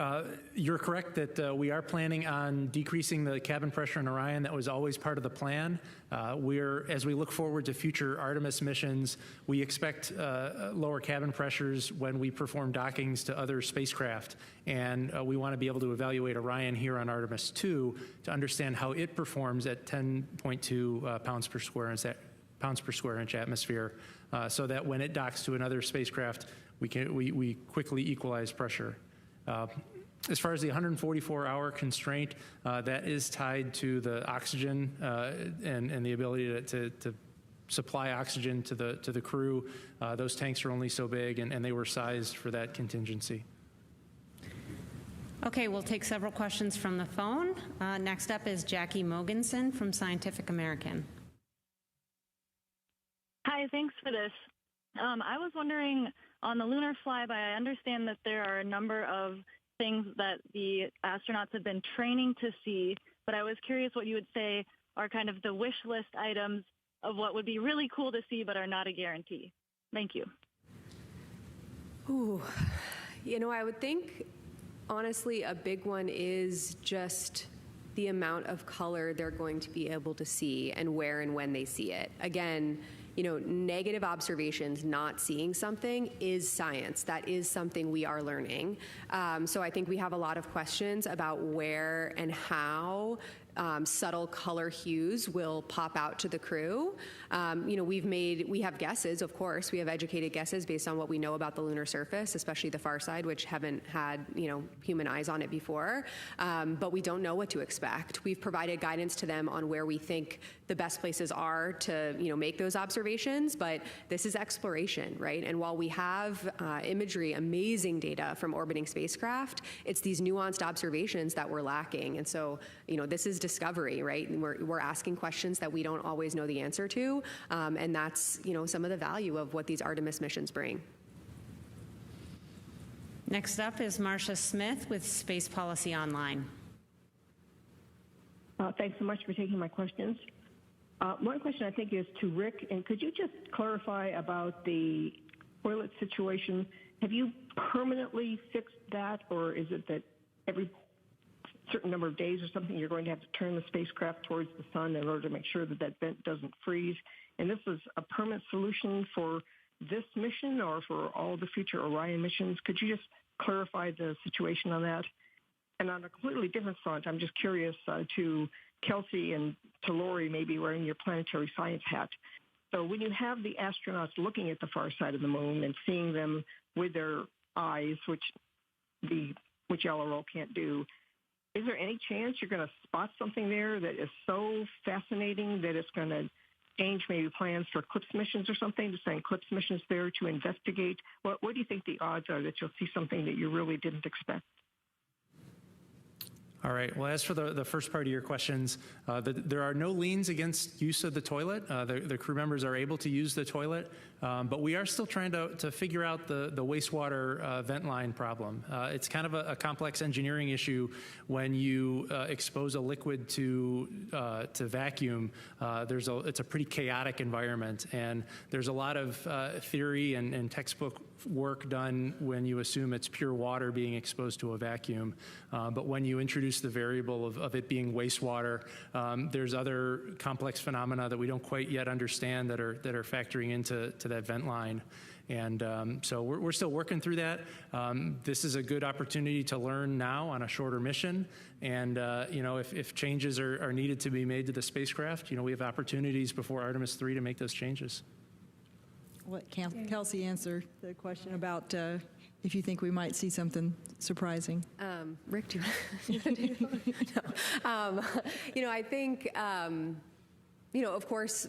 You're correct that we are planning on decreasing the cabin pressure in Orion. That was always part of the plan. As we look forward to future Artemis missions, we expect lower cabin pressures when we perform dockings to other spacecraft. And we want to be able to evaluate Orion here on Artemis 2 to understand how it performs at 10.2 pounds per square inch atmosphere, so that when it docks to another spacecraft, we quickly equalize pressure. As far as the 144-hour constraint, that is tied to the oxygen and the ability to supply oxygen to the crew. Those tanks are only so big, and they were sized for that contingency. Okay, we'll take several questions from the phone. Next up is Jackie Mogensen from Scientific American. Hi, thanks for this. I was wondering, on the lunar flyby, I understand that there are a number of things that the astronauts have been training to see, but I was curious what you would say are kind of the wish list items of what would be really cool to see but are not a guarantee. Thank you. Ooh, I would think, honestly, a big one is just the amount of color they're going to be able to see and where and when they see it. Again, negative observations, not seeing something, is science. That is something we are learning. So I think we have a lot of questions about where and how subtle color hues will pop out to the crew. We have guesses, of course. We have educated guesses based on what we know about the lunar surface, especially the far side, which haven't had, human eyes on it before. But we don't know what to expect. We've provided guidance to them on where we think the best places are to, make those observations, but this is exploration, right? And while we have imagery, amazing data from orbiting spacecraft, it's these nuanced observations that we're lacking. And so, this is discovery, right? And we're asking questions that we don't always know the answer to, and that's, some of the value of what these Artemis missions bring. Next up is Marcia Smith with Space Policy Online. Thanks so much for taking my questions. One question I think is to Rick, and could you just clarify about the toilet situation? Have you permanently fixed that, or is it that every certain number of days or something you're going to have to turn the spacecraft towards the sun in order to make sure that that vent doesn't freeze? And this is a permanent solution for this mission or for all the future Orion missions? Could you just clarify the situation on that? And on a completely different front, I'm just curious to Kelsey and to Lori, maybe wearing your planetary science hat. So when you have the astronauts looking at the far side of the moon and seeing them with their eyes, which LRO can't do, is there any chance you're going to spot something there that is so fascinating that it's going to change maybe plans for CLIPS missions or something, to send CLIPS missions there to investigate? What do you think the odds are that you'll see something that you really didn't expect? All right. Well, as for the first part of your questions, there are no liens against use of the toilet. The crew members are able to use the toilet, but we are still trying to figure out the wastewater vent line problem. It's kind of a complex engineering issue when you expose a liquid to vacuum. It's a pretty chaotic environment, and there's a lot of theory and textbook work done when you assume it's pure water being exposed to a vacuum. But when you introduce the variable of it being wastewater, there's other complex phenomena that we don't quite yet understand that are factoring into that vent line. And so we're still working through that. This is a good opportunity to learn now on a shorter mission. And if changes are needed to be made to the spacecraft, we have opportunities before Artemis 3 to make those changes. Let Kelsey answer the question about if you think we might see something surprising. Rick, do you want to do it? No. I think, of course,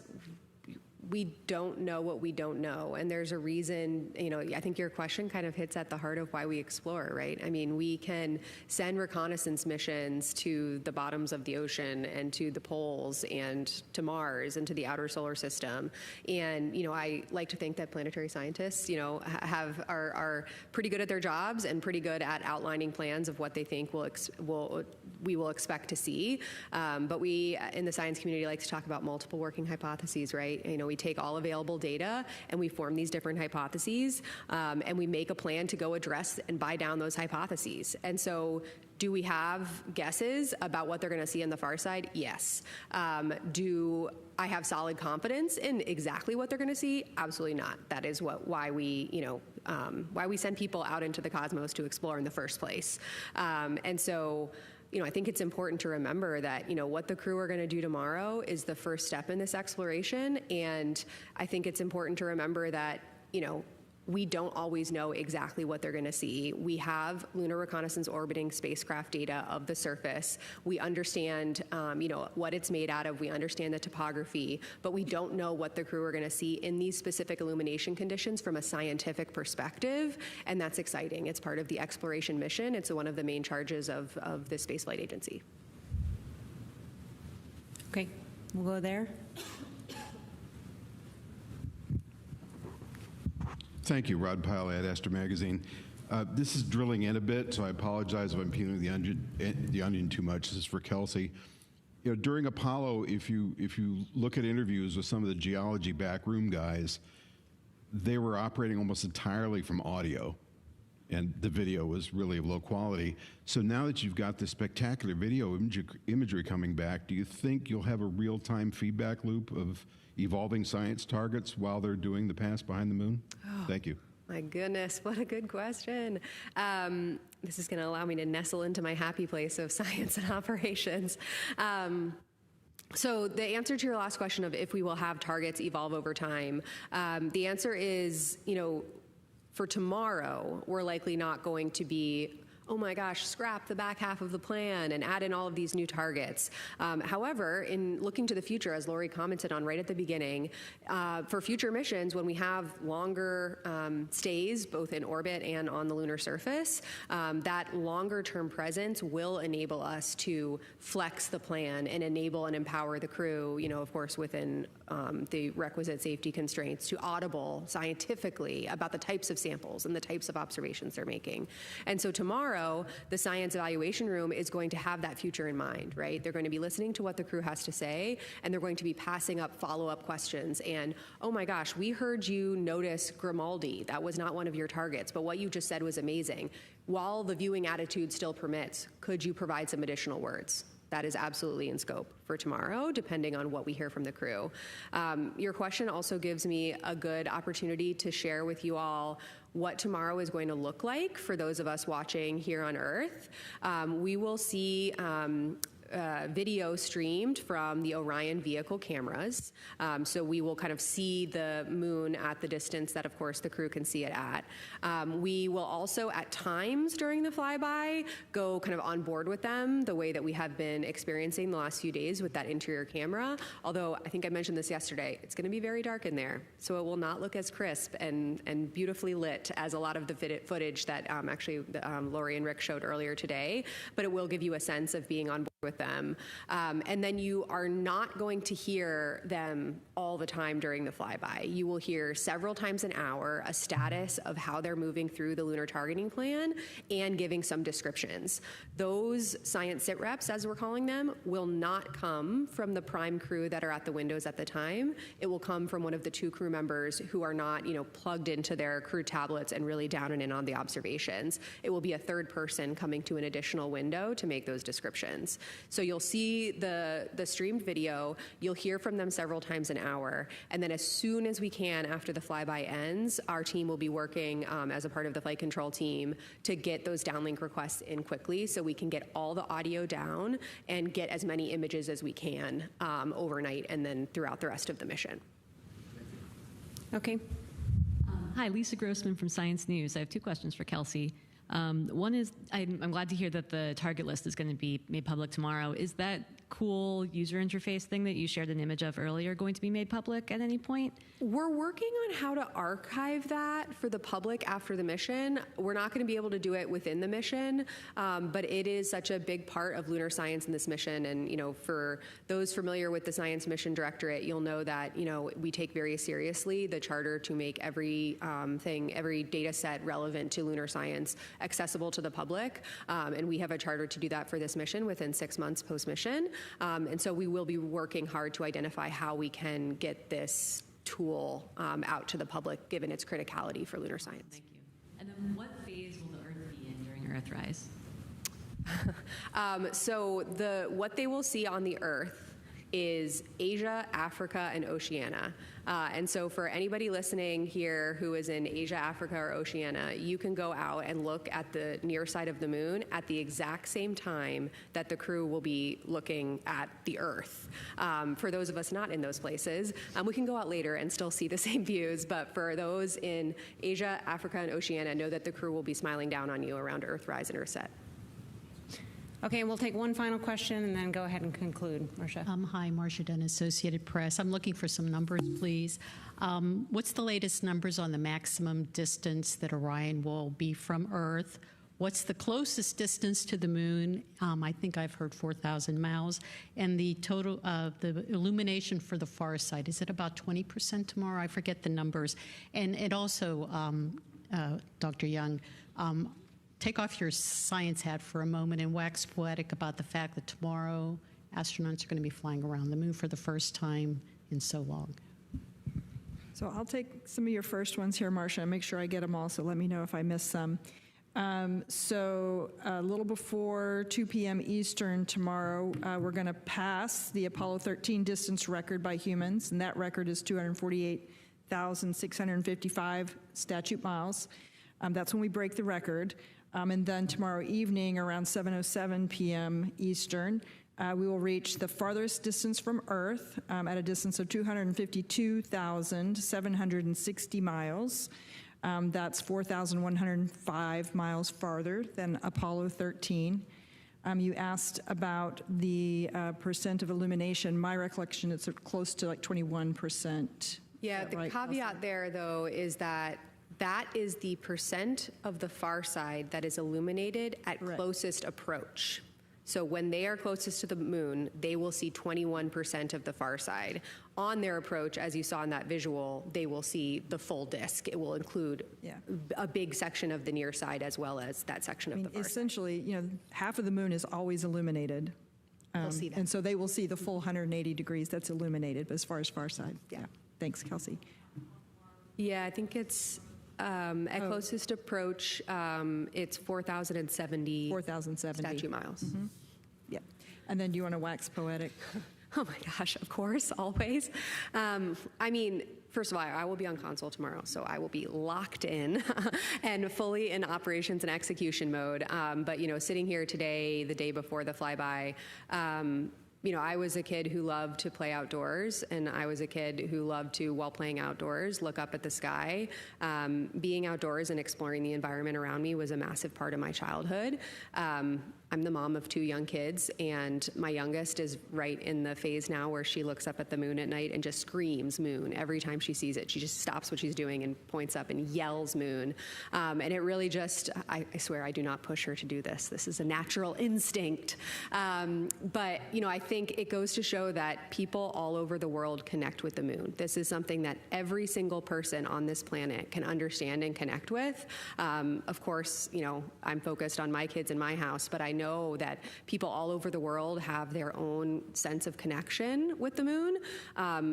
we don't know what we don't know. And there's a reason, I think your question kind of hits at the heart of why we explore, right? I mean, we can send reconnaissance missions to the bottoms of the ocean and to the poles and to Mars and to the outer solar system. And, I like to think that planetary scientists, are pretty good at their jobs and pretty good at outlining plans of what they think we will expect to see. But we, in the science community, like to talk about multiple working hypotheses, right? We take all available data and we form these different hypotheses, and we make a plan to go address and buy down those hypotheses. And so, do we have guesses about what they're going to see on the far side? Yes. Do I have solid confidence in exactly what they're going to see? Absolutely not. That is why we send people out into the cosmos to explore in the first place. And so, I think it's important to remember that, what the crew are going to do tomorrow is the first step in this exploration. And I think it's important to remember that, we don't always know exactly what they're going to see. We have lunar reconnaissance orbiting spacecraft data of the surface. We understand, what it's made out of. We understand the topography, but we don't know what the crew are going to see in these specific illumination conditions from a scientific perspective, and that's exciting. It's part of the exploration mission. It's one of the main charges of the Spaceflight Agency. Okay, we'll go there. Thank you, Rod Pyle at Aster Magazine. This is drilling in a bit, so I apologize if I'm peeling the onion too much. This is for Kelsey. You know, during Apollo, if you look at interviews with some of the geology backroom guys, they were operating almost entirely from audio, and the video was really of low quality. So now that you've got this spectacular video imagery coming back, do you think you'll have a real-time feedback loop of evolving science targets while they're doing the pass behind the moon? Oh, thank you. My goodness, what a good question. This is going to allow me to nestle into my happy place of science and operations. So the answer to your last question of if we will have targets evolve over time, the answer is, you know, for tomorrow, we're likely not going to be, oh my gosh, scrap the back half of the plan and add in all of these new targets. However, in looking to the future, as Lori commented on right at the beginning, for future missions, when we have longer stays, both in orbit and on the lunar surface, that longer term presence will enable us to flex the plan and enable and empower the crew, you know, of course, within the requisite safety constraints, to audible scientifically about the types of samples and the types of observations they're making. And so tomorrow, the science evaluation room is going to have that future in mind, right? They're going to be listening to what the crew has to say, and they're going to be passing up follow-up questions. And, oh my gosh, we heard you notice Grimaldi. That was not one of your targets, but what you just said was amazing. While the viewing attitude still permits, could you provide some additional words? That is absolutely in scope for tomorrow, depending on what we hear from the crew. Your question also gives me a good opportunity to share with you all what tomorrow is going to look like for those of us watching here on Earth. We will see video streamed from the Orion vehicle cameras. So we will kind of see the moon at the distance that, of course, the crew can see it at. We will also, at times during the flyby, go kind of on board with them the way that we have been experiencing the last few days with that interior camera. Although, I think I mentioned this yesterday, it's going to be very dark in there. So it will not look as crisp and beautifully lit as a lot of the footage that actually Lori and Rick showed earlier today. But it will give you a sense of being on board with them. And then you are not going to hear them all the time during the flyby. You will hear several times an hour a status of how they're moving through the lunar targeting plan and giving some descriptions. Those science sit reps, as we're calling them, will not come from the prime crew that are at the windows at the time. It will come from one of the two crew members who are not, you know, plugged into their crew tablets and really down and in on the observations. It will be a third person coming to an additional window to make those descriptions. So you'll see the streamed video, you'll hear from them several times an hour, and then as soon as we can after the flyby ends, our team will be working as a part of the flight control team to get those downlink requests in quickly so we can get all the audio down and get as many images as we can overnight and then throughout the rest of the mission. Okay. Hi, Lisa Grossman from Science News. I have two questions for Kelsey. One is, I'm glad to hear that the target list is going to be made public tomorrow. Is that cool user interface thing that you shared an image of earlier going to be made public at any point? We're working on how to archive that for the public after the mission. We're not going to be able to do it within the mission, but it is such a big part of lunar science in this mission. And, you know, for those familiar with the Science Mission Directorate, you'll know that, you know, we take very seriously the charter to make every every data set relevant to lunar science accessible to the public. And we have a charter to do that for this mission within 6 months post-mission. And so we will be working hard to identify how we can get this tool out to the public, given its criticality for lunar science. Thank you. And then what phase will the Earth be in during Earthrise? So what they will see on the Earth is Asia, Africa, and Oceania. And so for anybody listening here who is in Asia, Africa, or Oceania, you can go out and look at the near side of the moon at the exact same time that the crew will be looking at the Earth. For those of us not in those places, we can go out later and still see the same views, but for those in Asia, Africa, and Oceania, know that the crew will be smiling down on you around Earthrise and Earthset. Okay, we'll take one final question and then go ahead and conclude. Marcia. Hi, Marcia Dunn, Associated Press. I'm looking for some numbers, please. What's the latest numbers on the maximum distance that Orion will be from Earth? What's the closest distance to the moon? I think I've heard 4,000 miles. And the total, the illumination for the far side, is it about 20% tomorrow? I forget the numbers. And it also, Dr. Young, take off your science hat for a moment and wax poetic about the fact that tomorrow astronauts are going to be flying around the moon for the first time in so long. So I'll take some of your first ones here, Marcia, and make sure I get them all, so let me know if I miss some. So a little before 2 p.m. Eastern tomorrow, we're going to pass the Apollo 13 distance record by humans, and that record is 248,655 statute miles. That's when we break the record. And then tomorrow evening, around 7:07 p.m. Eastern, we will reach the farthest distance from Earth at a distance of 252,760 miles. That's 4,105 miles farther than Apollo 13. You asked about the percent of illumination. My recollection, it's close to like 21%. Yeah, the right? caveat there, though, is that is the percent of the far side that is illuminated at closest approach. So when they are closest to the moon, they will see 21% of the far side. On their approach, as you saw in that visual, they will see the full disk. It will include a big section of the near side as well as that section of the far side. Essentially, you know, half of the moon is always illuminated. They'll see that. And so they will see the full 180 degrees that's illuminated as far as far side. Yeah. Thanks, Kelsey. Yeah, I think it's at closest approach, it's 4,070 statute miles. Mm-hmm. Yeah. And then do you want to wax poetic? Oh my gosh, of course, always. I mean, first of all, I will be on console tomorrow, so I will be locked in and fully in operations and execution mode. But, you know, sitting here today, the day before the flyby, you know, I was a kid who loved to play outdoors, and I was a kid who loved to, while playing outdoors, look up at the sky. Being outdoors and exploring the environment around me was a massive part of my childhood. I'm the mom of 2 young kids, and my youngest is right in the phase now where she looks up at the moon at night and just screams moon every time she sees it. She just stops what she's doing and points up and yells moon. And it really just, I swear I do not push her to do this. This is a natural instinct. But, you know, I think it goes to show that people all over the world connect with the moon. This is something that every single person on this planet can understand and connect with. Of course, you know, I'm focused on my kids in my house, but I know that people all over the world have their own sense of connection with the moon.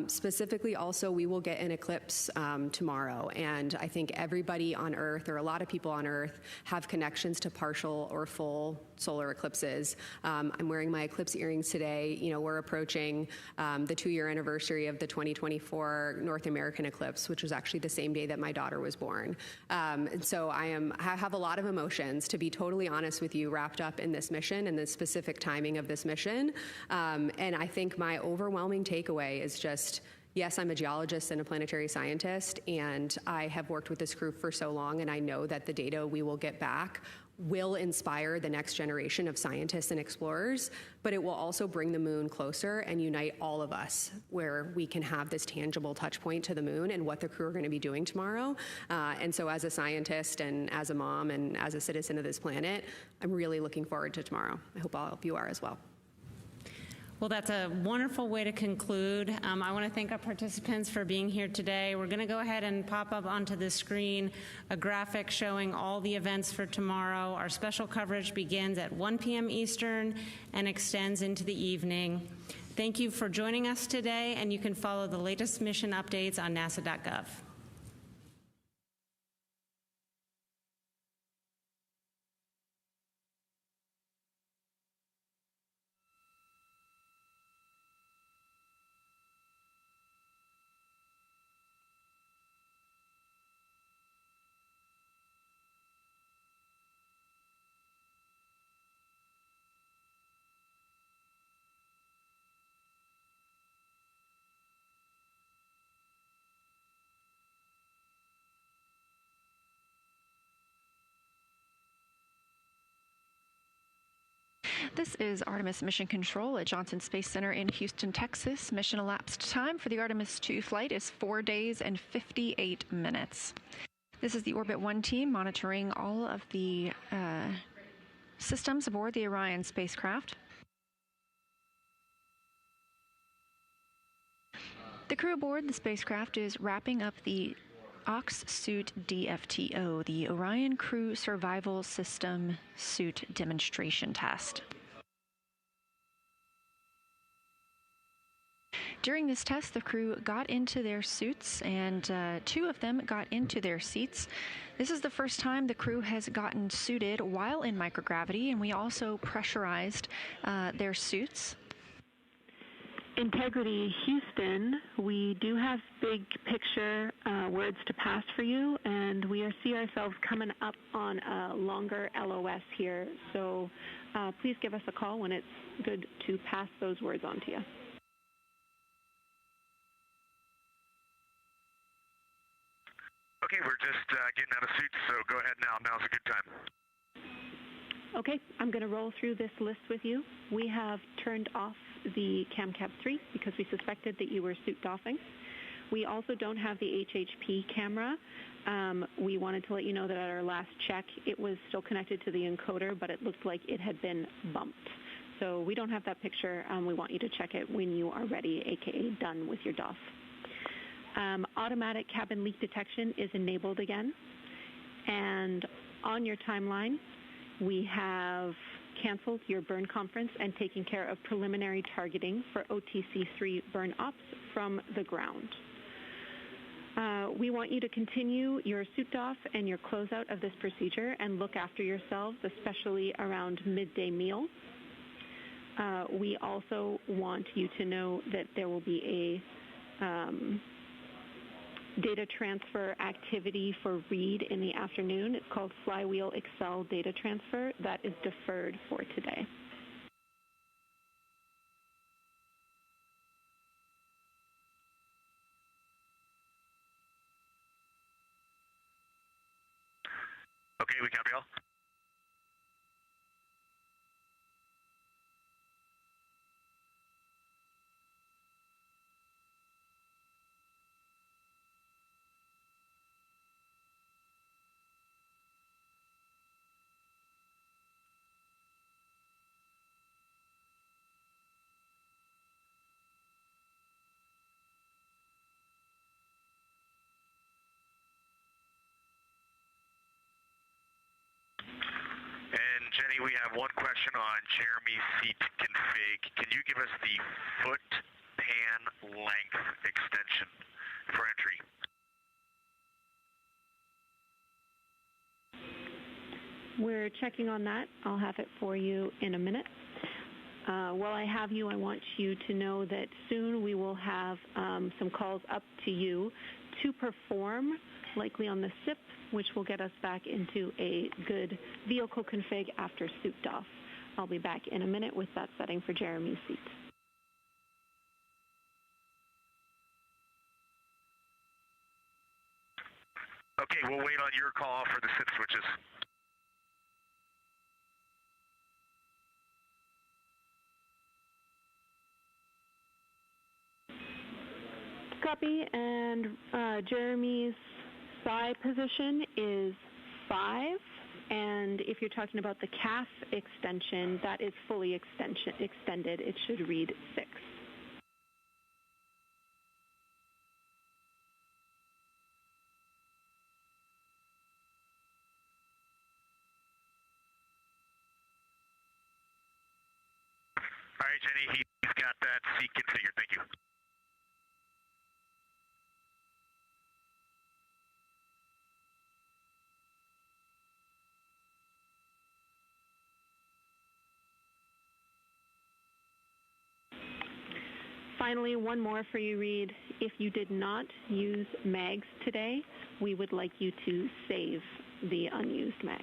Specifically, also, we will get an eclipse tomorrow, and I think everybody on Earth, or a lot of people on Earth, have connections to partial or full solar eclipses. I'm wearing my eclipse earrings today. You know, we're approaching the 2-year anniversary of the 2024 North American eclipse, which was actually the same day that my daughter was born. And so I have a lot of emotions, to be totally honest with you, wrapped up in this mission and the specific timing of this mission. And I think my overwhelming takeaway is just, yes, I'm a geologist and a planetary scientist, and I have worked with this crew for so long, and I know that the data we will get back will inspire the next generation of scientists and explorers, but it will also bring the moon closer and unite all of us, where we can have this tangible touch point to the moon and what the crew are going to be doing tomorrow. And so as a scientist and as a mom and as a citizen of this planet, I'm really looking forward to tomorrow. I hope all of you are as well. Well, that's a wonderful way to conclude. I want to thank our participants for being here today. We're going to go ahead and pop up onto the screen a graphic showing all the events for tomorrow. Our special coverage begins at 1 p.m. Eastern and extends into the evening. Thank you for joining us today, and you can follow the latest mission updates on nasa.gov. This is Artemis Mission Control at Johnson Space Center in Houston, Texas. Mission elapsed time for the Artemis 2 flight is 4 days and 58 minutes. This is the Orbit 1 team monitoring all of the systems aboard the Orion spacecraft. The crew aboard the spacecraft is wrapping up the OX suit DFTO, the Orion Crew Survival System Suit Demonstration Test. During this test, the crew got into their suits, and 2 of them got into their seats. This is the first time the crew has gotten suited while in microgravity, and we also pressurized their suits. Integrity Houston, we do have big picture words to pass for you, and we see ourselves coming up on a longer LOS here. So please give us a call when it's good to pass those words on to you. Okay, we're just getting out of suits, so go ahead now. Now's a good time. Okay, I'm going to roll through this list with you. We have turned off the CamCap 3 because we suspected that you were suit doffing. We also don't have the HHP camera. We wanted to let you know that at our last check, it was still connected to the encoder, but it looked like it had been bumped. So we don't have that picture. We want you to check it when you are ready, aka done with your doff. Automatic cabin leak detection is enabled again. And on your timeline, we have canceled your burn conference and taken care of preliminary targeting for OTC-3 burn ops from the ground. We want you to continue your suit doff and your closeout of this procedure and look after yourselves, especially around midday meal. We also want you to know that there will be a data transfer activity for Reed in the afternoon. It's called Flywheel Excel Data Transfer. That is deferred for today. Okay, we copy all. Jenny, we have one question on Jeremy's seat config. Can you give us the foot pan length extension for entry? We're checking on that. I'll have it for you in a minute. While I have you, I want you to know that soon we will have some calls up to you to perform, likely on the SIP, which will get us back into a good vehicle config after suit doff. I'll be back in a minute with that setting for Jeremy's seat. Okay, we'll wait on your call for the SIP switches. Copy, and Jeremy's psi position is 5, and if you're talking about the CAF extension, that is fully extended. It should read 6. All right, Jenny, he's got that seat configured. Thank you. Finally, one more for you, Reed. If you did not use mags today, we would like you to save the unused mags.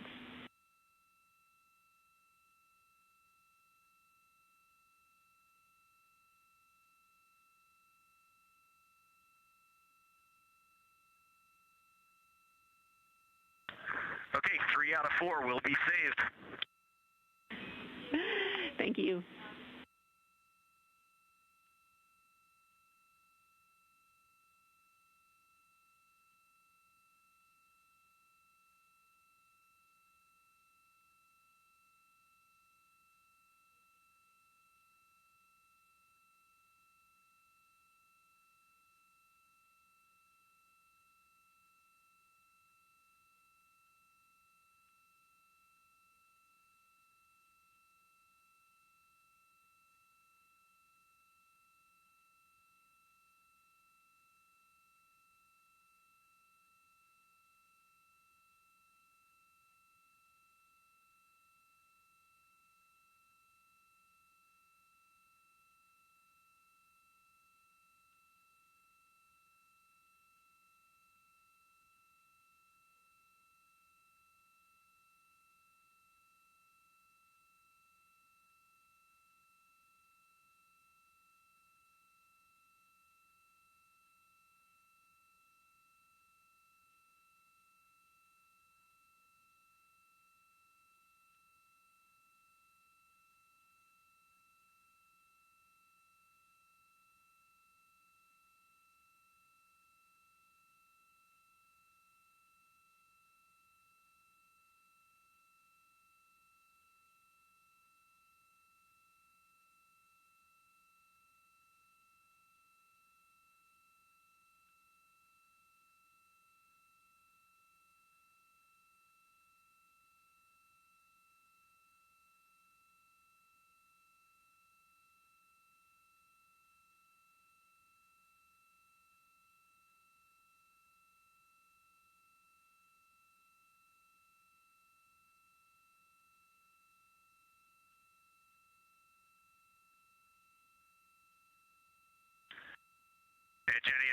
Okay, 3 out of 4 will be saved. Thank you.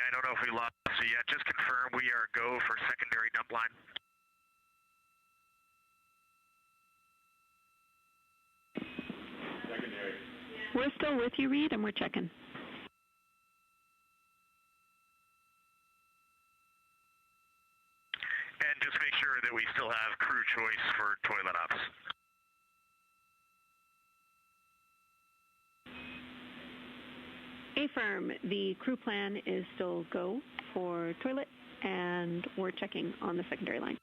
I don't know if we lost you yet. Just confirm we are go for secondary dump line. Secondary. We're still with you, Reed, and we're checking. And just make sure that we still have crew choice for toilet ops. Affirm, the crew plan is still go for toilet, and we're checking on the secondary line.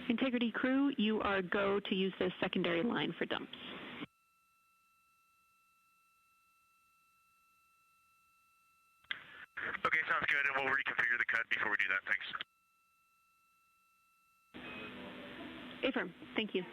Integrity crew, you are go to use the secondary line for dumps. Okay, sounds good, and we'll reconfigure the cut before we do that. Thanks. Affirm, thank you.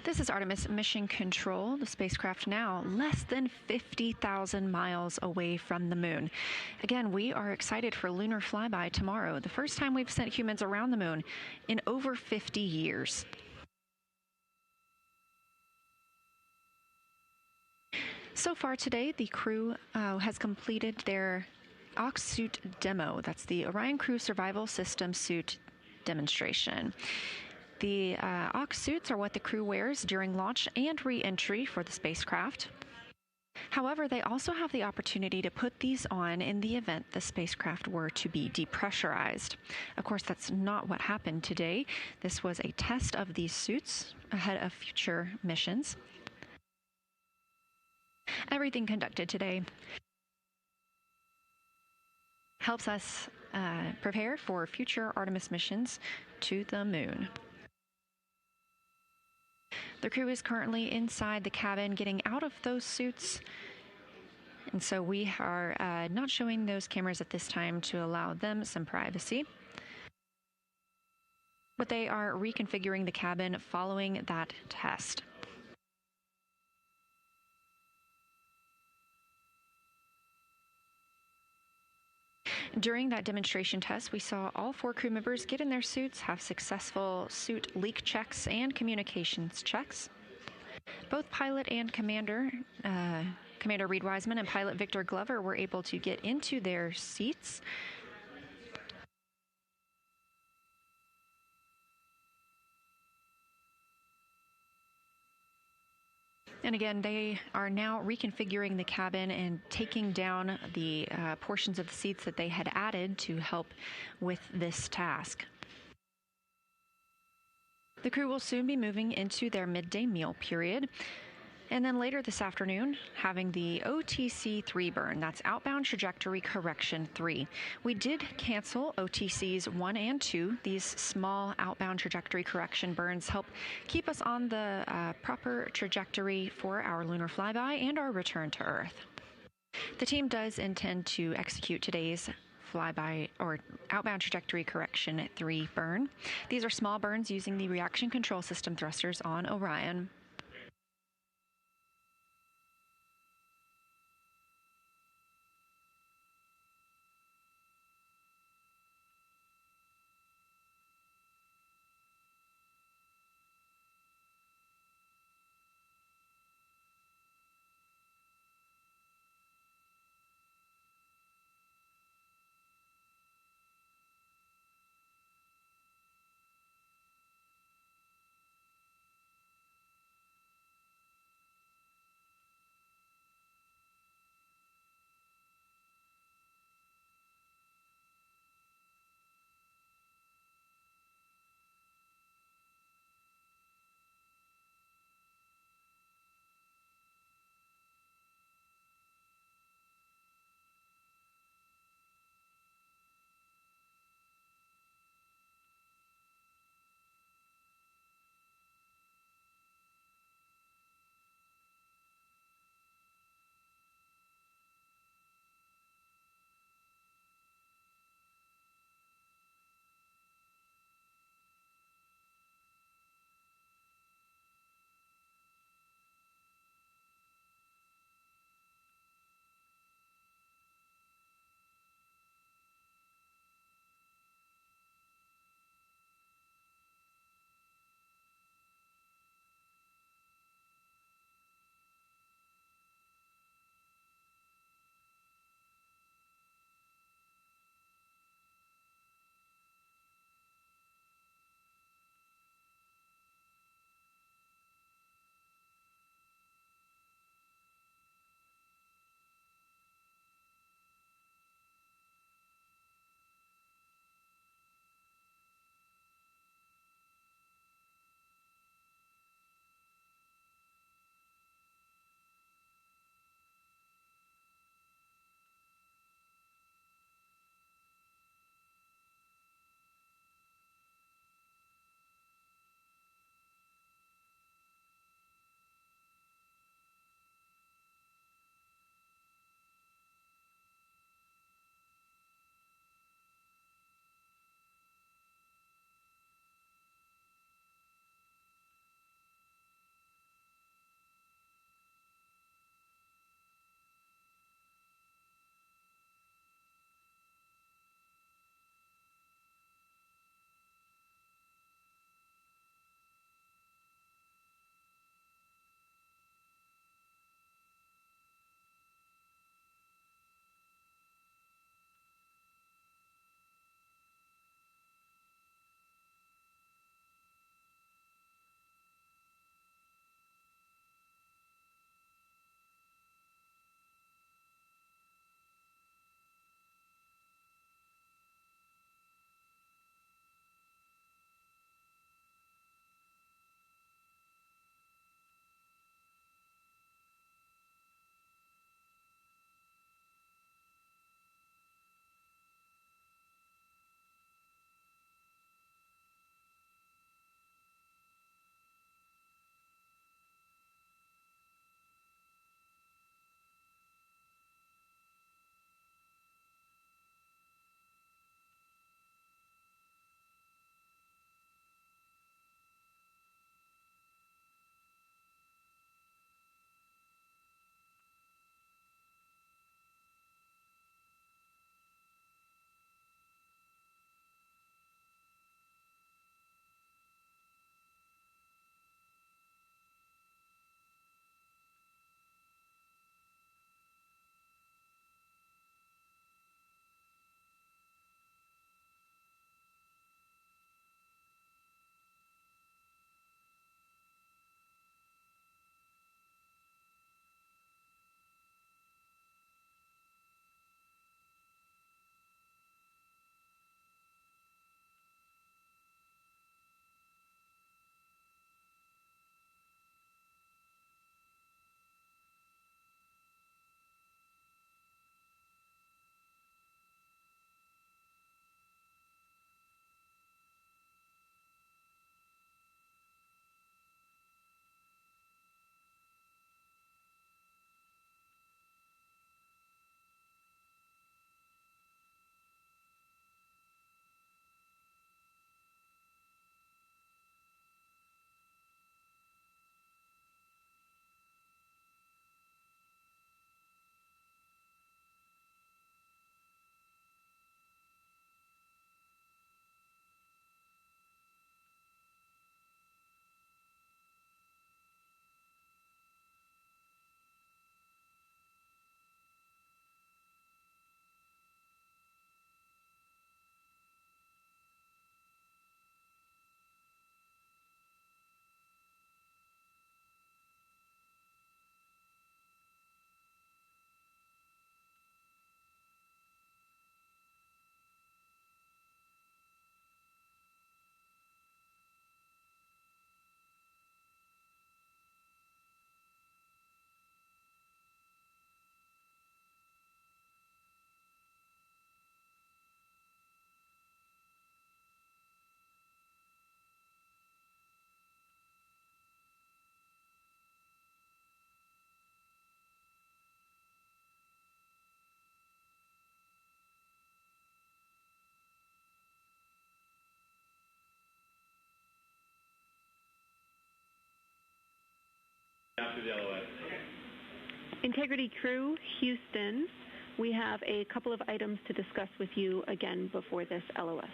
This is Artemis Mission Control, the spacecraft now less than 50,000 miles away from the moon. Again, we are excited for lunar flyby tomorrow, the first time we've sent humans around the moon in over 50 years. So far today, the crew has completed their Ox suit demo. That's the Orion Crew Survival System suit demonstration. The Ox suits are what the crew wears during launch and re-entry for the spacecraft. However, they also have the opportunity to put these on in the event the spacecraft were to be depressurized. Of course, that's not what happened today. This was a test of these suits ahead of future missions. Everything conducted today helps us prepare for future Artemis missions to the moon. The crew is currently inside the cabin getting out of those suits, and so we are not showing those cameras at this time to allow them some privacy. But they are reconfiguring the cabin following that test. During that demonstration test, we saw all 4 crew members get in their suits, have successful suit leak checks and communications checks. Both pilot and Commander Reed Wiseman and pilot Victor Glover were able to get into their seats. And again, they are now reconfiguring the cabin and taking down the portions of the seats that they had added to help with this task. The crew will soon be moving into their midday meal period. And then later this afternoon, having the OTC 3 burn, that's outbound trajectory correction 3. We did cancel OTCs 1 and 2. These small outbound trajectory correction burns help keep us on the proper trajectory for our lunar flyby and our return to Earth. The team does intend to execute today's flyby or outbound trajectory correction 3 burn. These are small burns using the reaction control system thrusters on Orion. after the LOS. Integrity crew, Houston, we have a couple of items to discuss with you again before this LOS.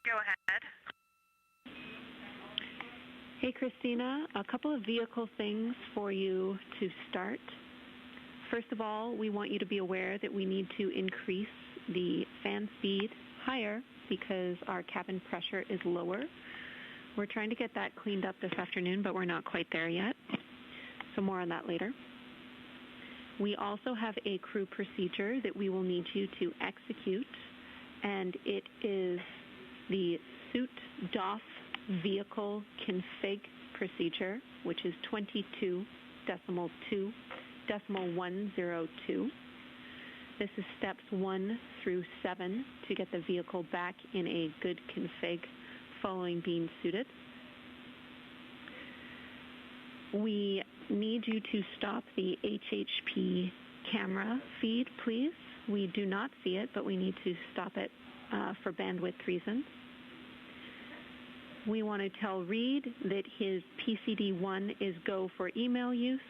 Go ahead. Hey, Christina, a couple of vehicle things for you to start. First of all, we want you to be aware that we need to increase the fan speed higher because our cabin pressure is lower. We're trying to get that cleaned up this afternoon, but we're not quite there yet. So more on that later. We also have a crew procedure that we will need you to execute, and it is the suit DOF vehicle config procedure, which is 22.2.102. This is steps 1 through 7 to get the vehicle back in a good config following being suited. We need you to stop the HHP camera feed, please. We do not see it, but we need to stop it for bandwidth reasons. We want to tell Reed that his PCD-1 is go for email use.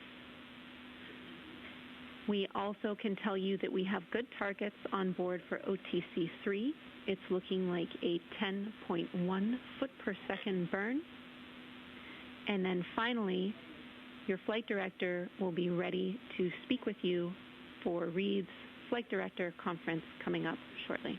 We also can tell you that we have good targets on board for OTC-3. It's looking like a 10.1 foot per second burn. And then finally, your flight director will be ready to speak with you for Reed's flight director conference coming up shortly.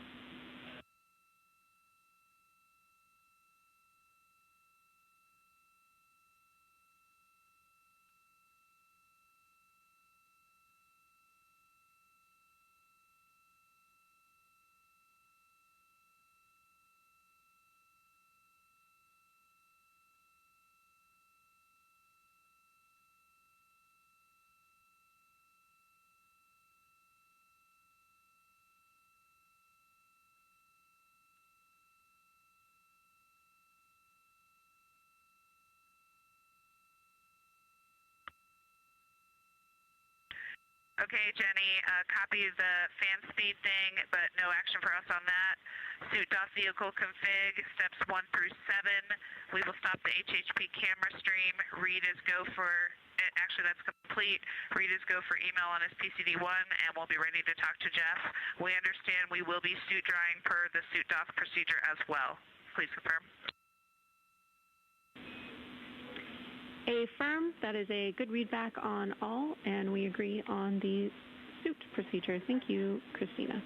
Okay, Jenny, copy the fan speed thing, but no action for us on that. Suit DOF vehicle config, steps 1 through 7. We will stop the HHP camera stream. Reed is go for, actually that's complete. Reed is go for email on his PCD-1, and we'll be ready to talk to Jeff. We understand we will be suit drying per the suit DOF procedure as well. Please confirm. Affirm, that is a good readback on all, and we agree on the suit procedure. Thank you, Christina.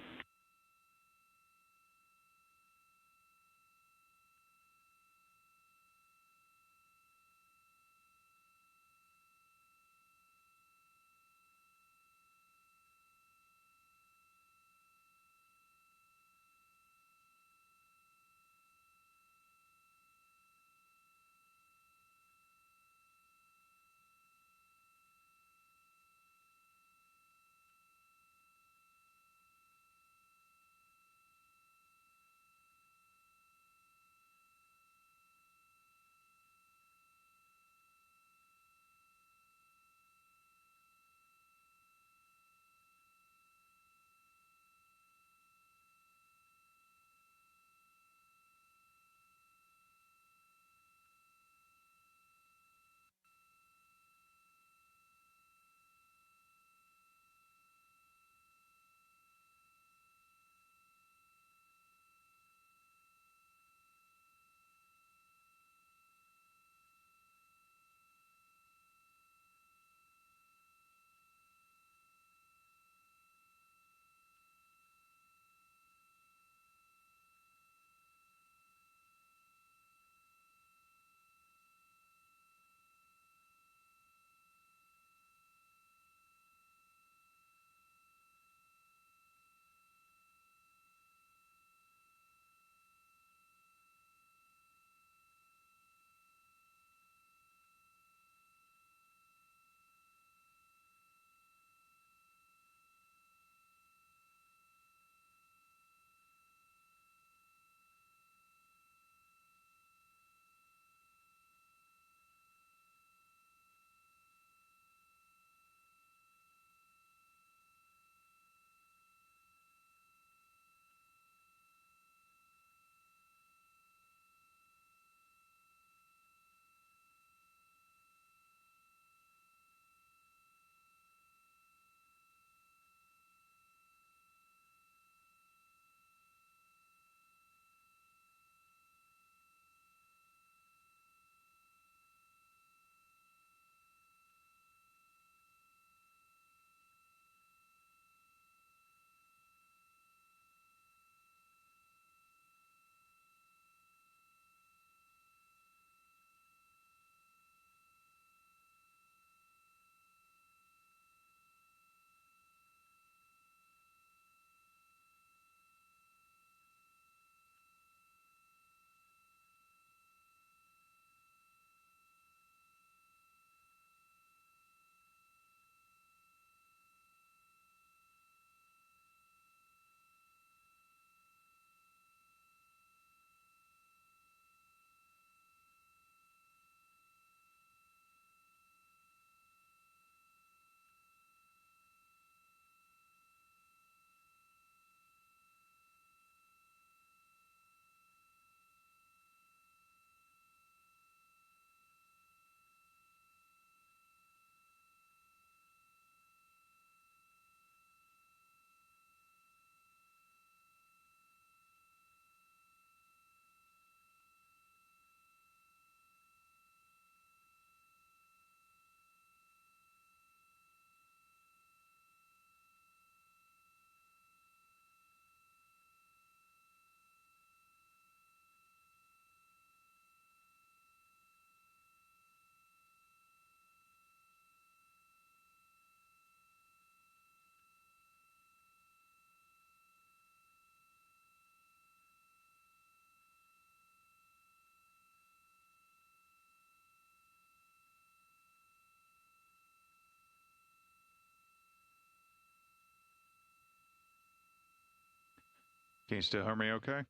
Can you still hear me okay?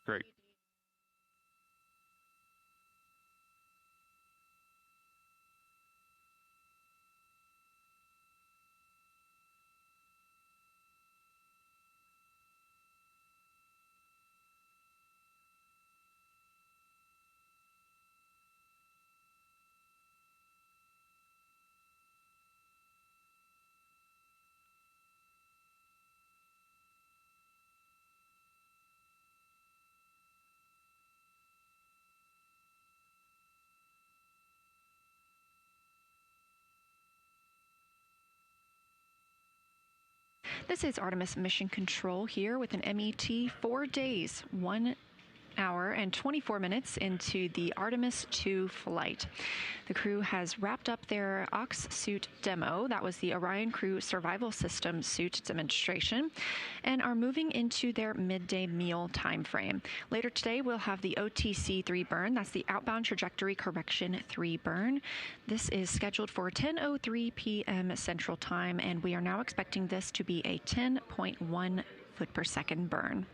Great. This is Artemis Mission Control here with an MET 4 days, 1 hour and 24 minutes into the Artemis 2 flight. The crew has wrapped up their Ox suit demo, that was the Orion Crew Survival System suit demonstration, and are moving into their midday meal time frame. Later today, we'll have the OTC 3 burn, that's the Outbound Trajectory Correction 3 burn. This is scheduled for 10:03 p.m. Central Time, and we are now expecting this to be a 10.1 foot per second burn.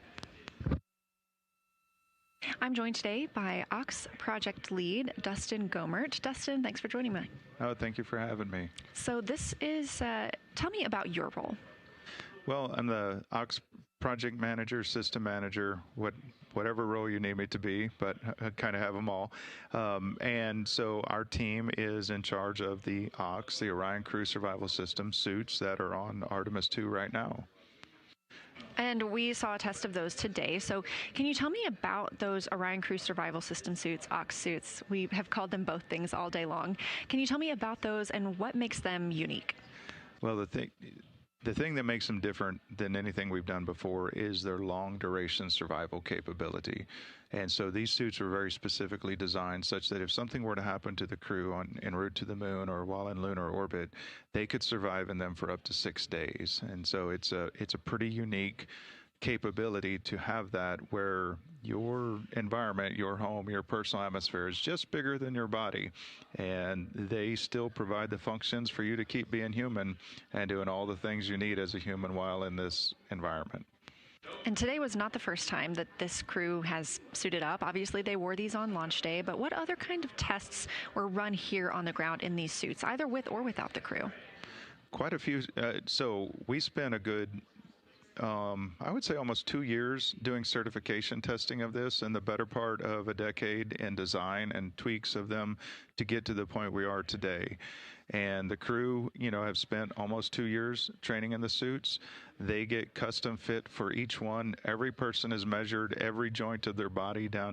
I'm joined today by Ox project lead Dustin Gomert. Dustin, thanks for joining me. Oh, thank you for having me. So this is, tell me about your role. Well, I'm the Ox project manager, system manager, whatever role you need me to be, but I kind of have them all. And so our team is in charge of the Ox, the Orion Crew Survival System suits that are on Artemis 2 right now. And we saw a test of those today. So can you tell me about those Orion Crew Survival System suits, Ox suits? We have called them both things all day long. Can you tell me about those and what makes them unique? Well, the thing that makes them different than anything we've done before is their long duration survival capability. And so these suits are very specifically designed such that if something were to happen to the crew en route to the moon or while in lunar orbit, they could survive in them for up to 6 days. And so it's a pretty unique capability to have that where your environment, your home, your personal atmosphere is just bigger than your body, and they still provide the functions for you to keep being human and doing all the things you need as a human while in this environment. And today was not the first time that this crew has suited up. Obviously, they wore these on launch day, but what other kind of tests were run here on the ground in these suits, either with or without the crew? Quite a few. So we spent a good I would say almost 2 years doing certification testing of this, and the better part of a decade in design and tweaks of them to get to the point we are today. And the crew, have spent almost 2 years training in the suits. They get custom fit for each one. Every person is measured, every joint of their body down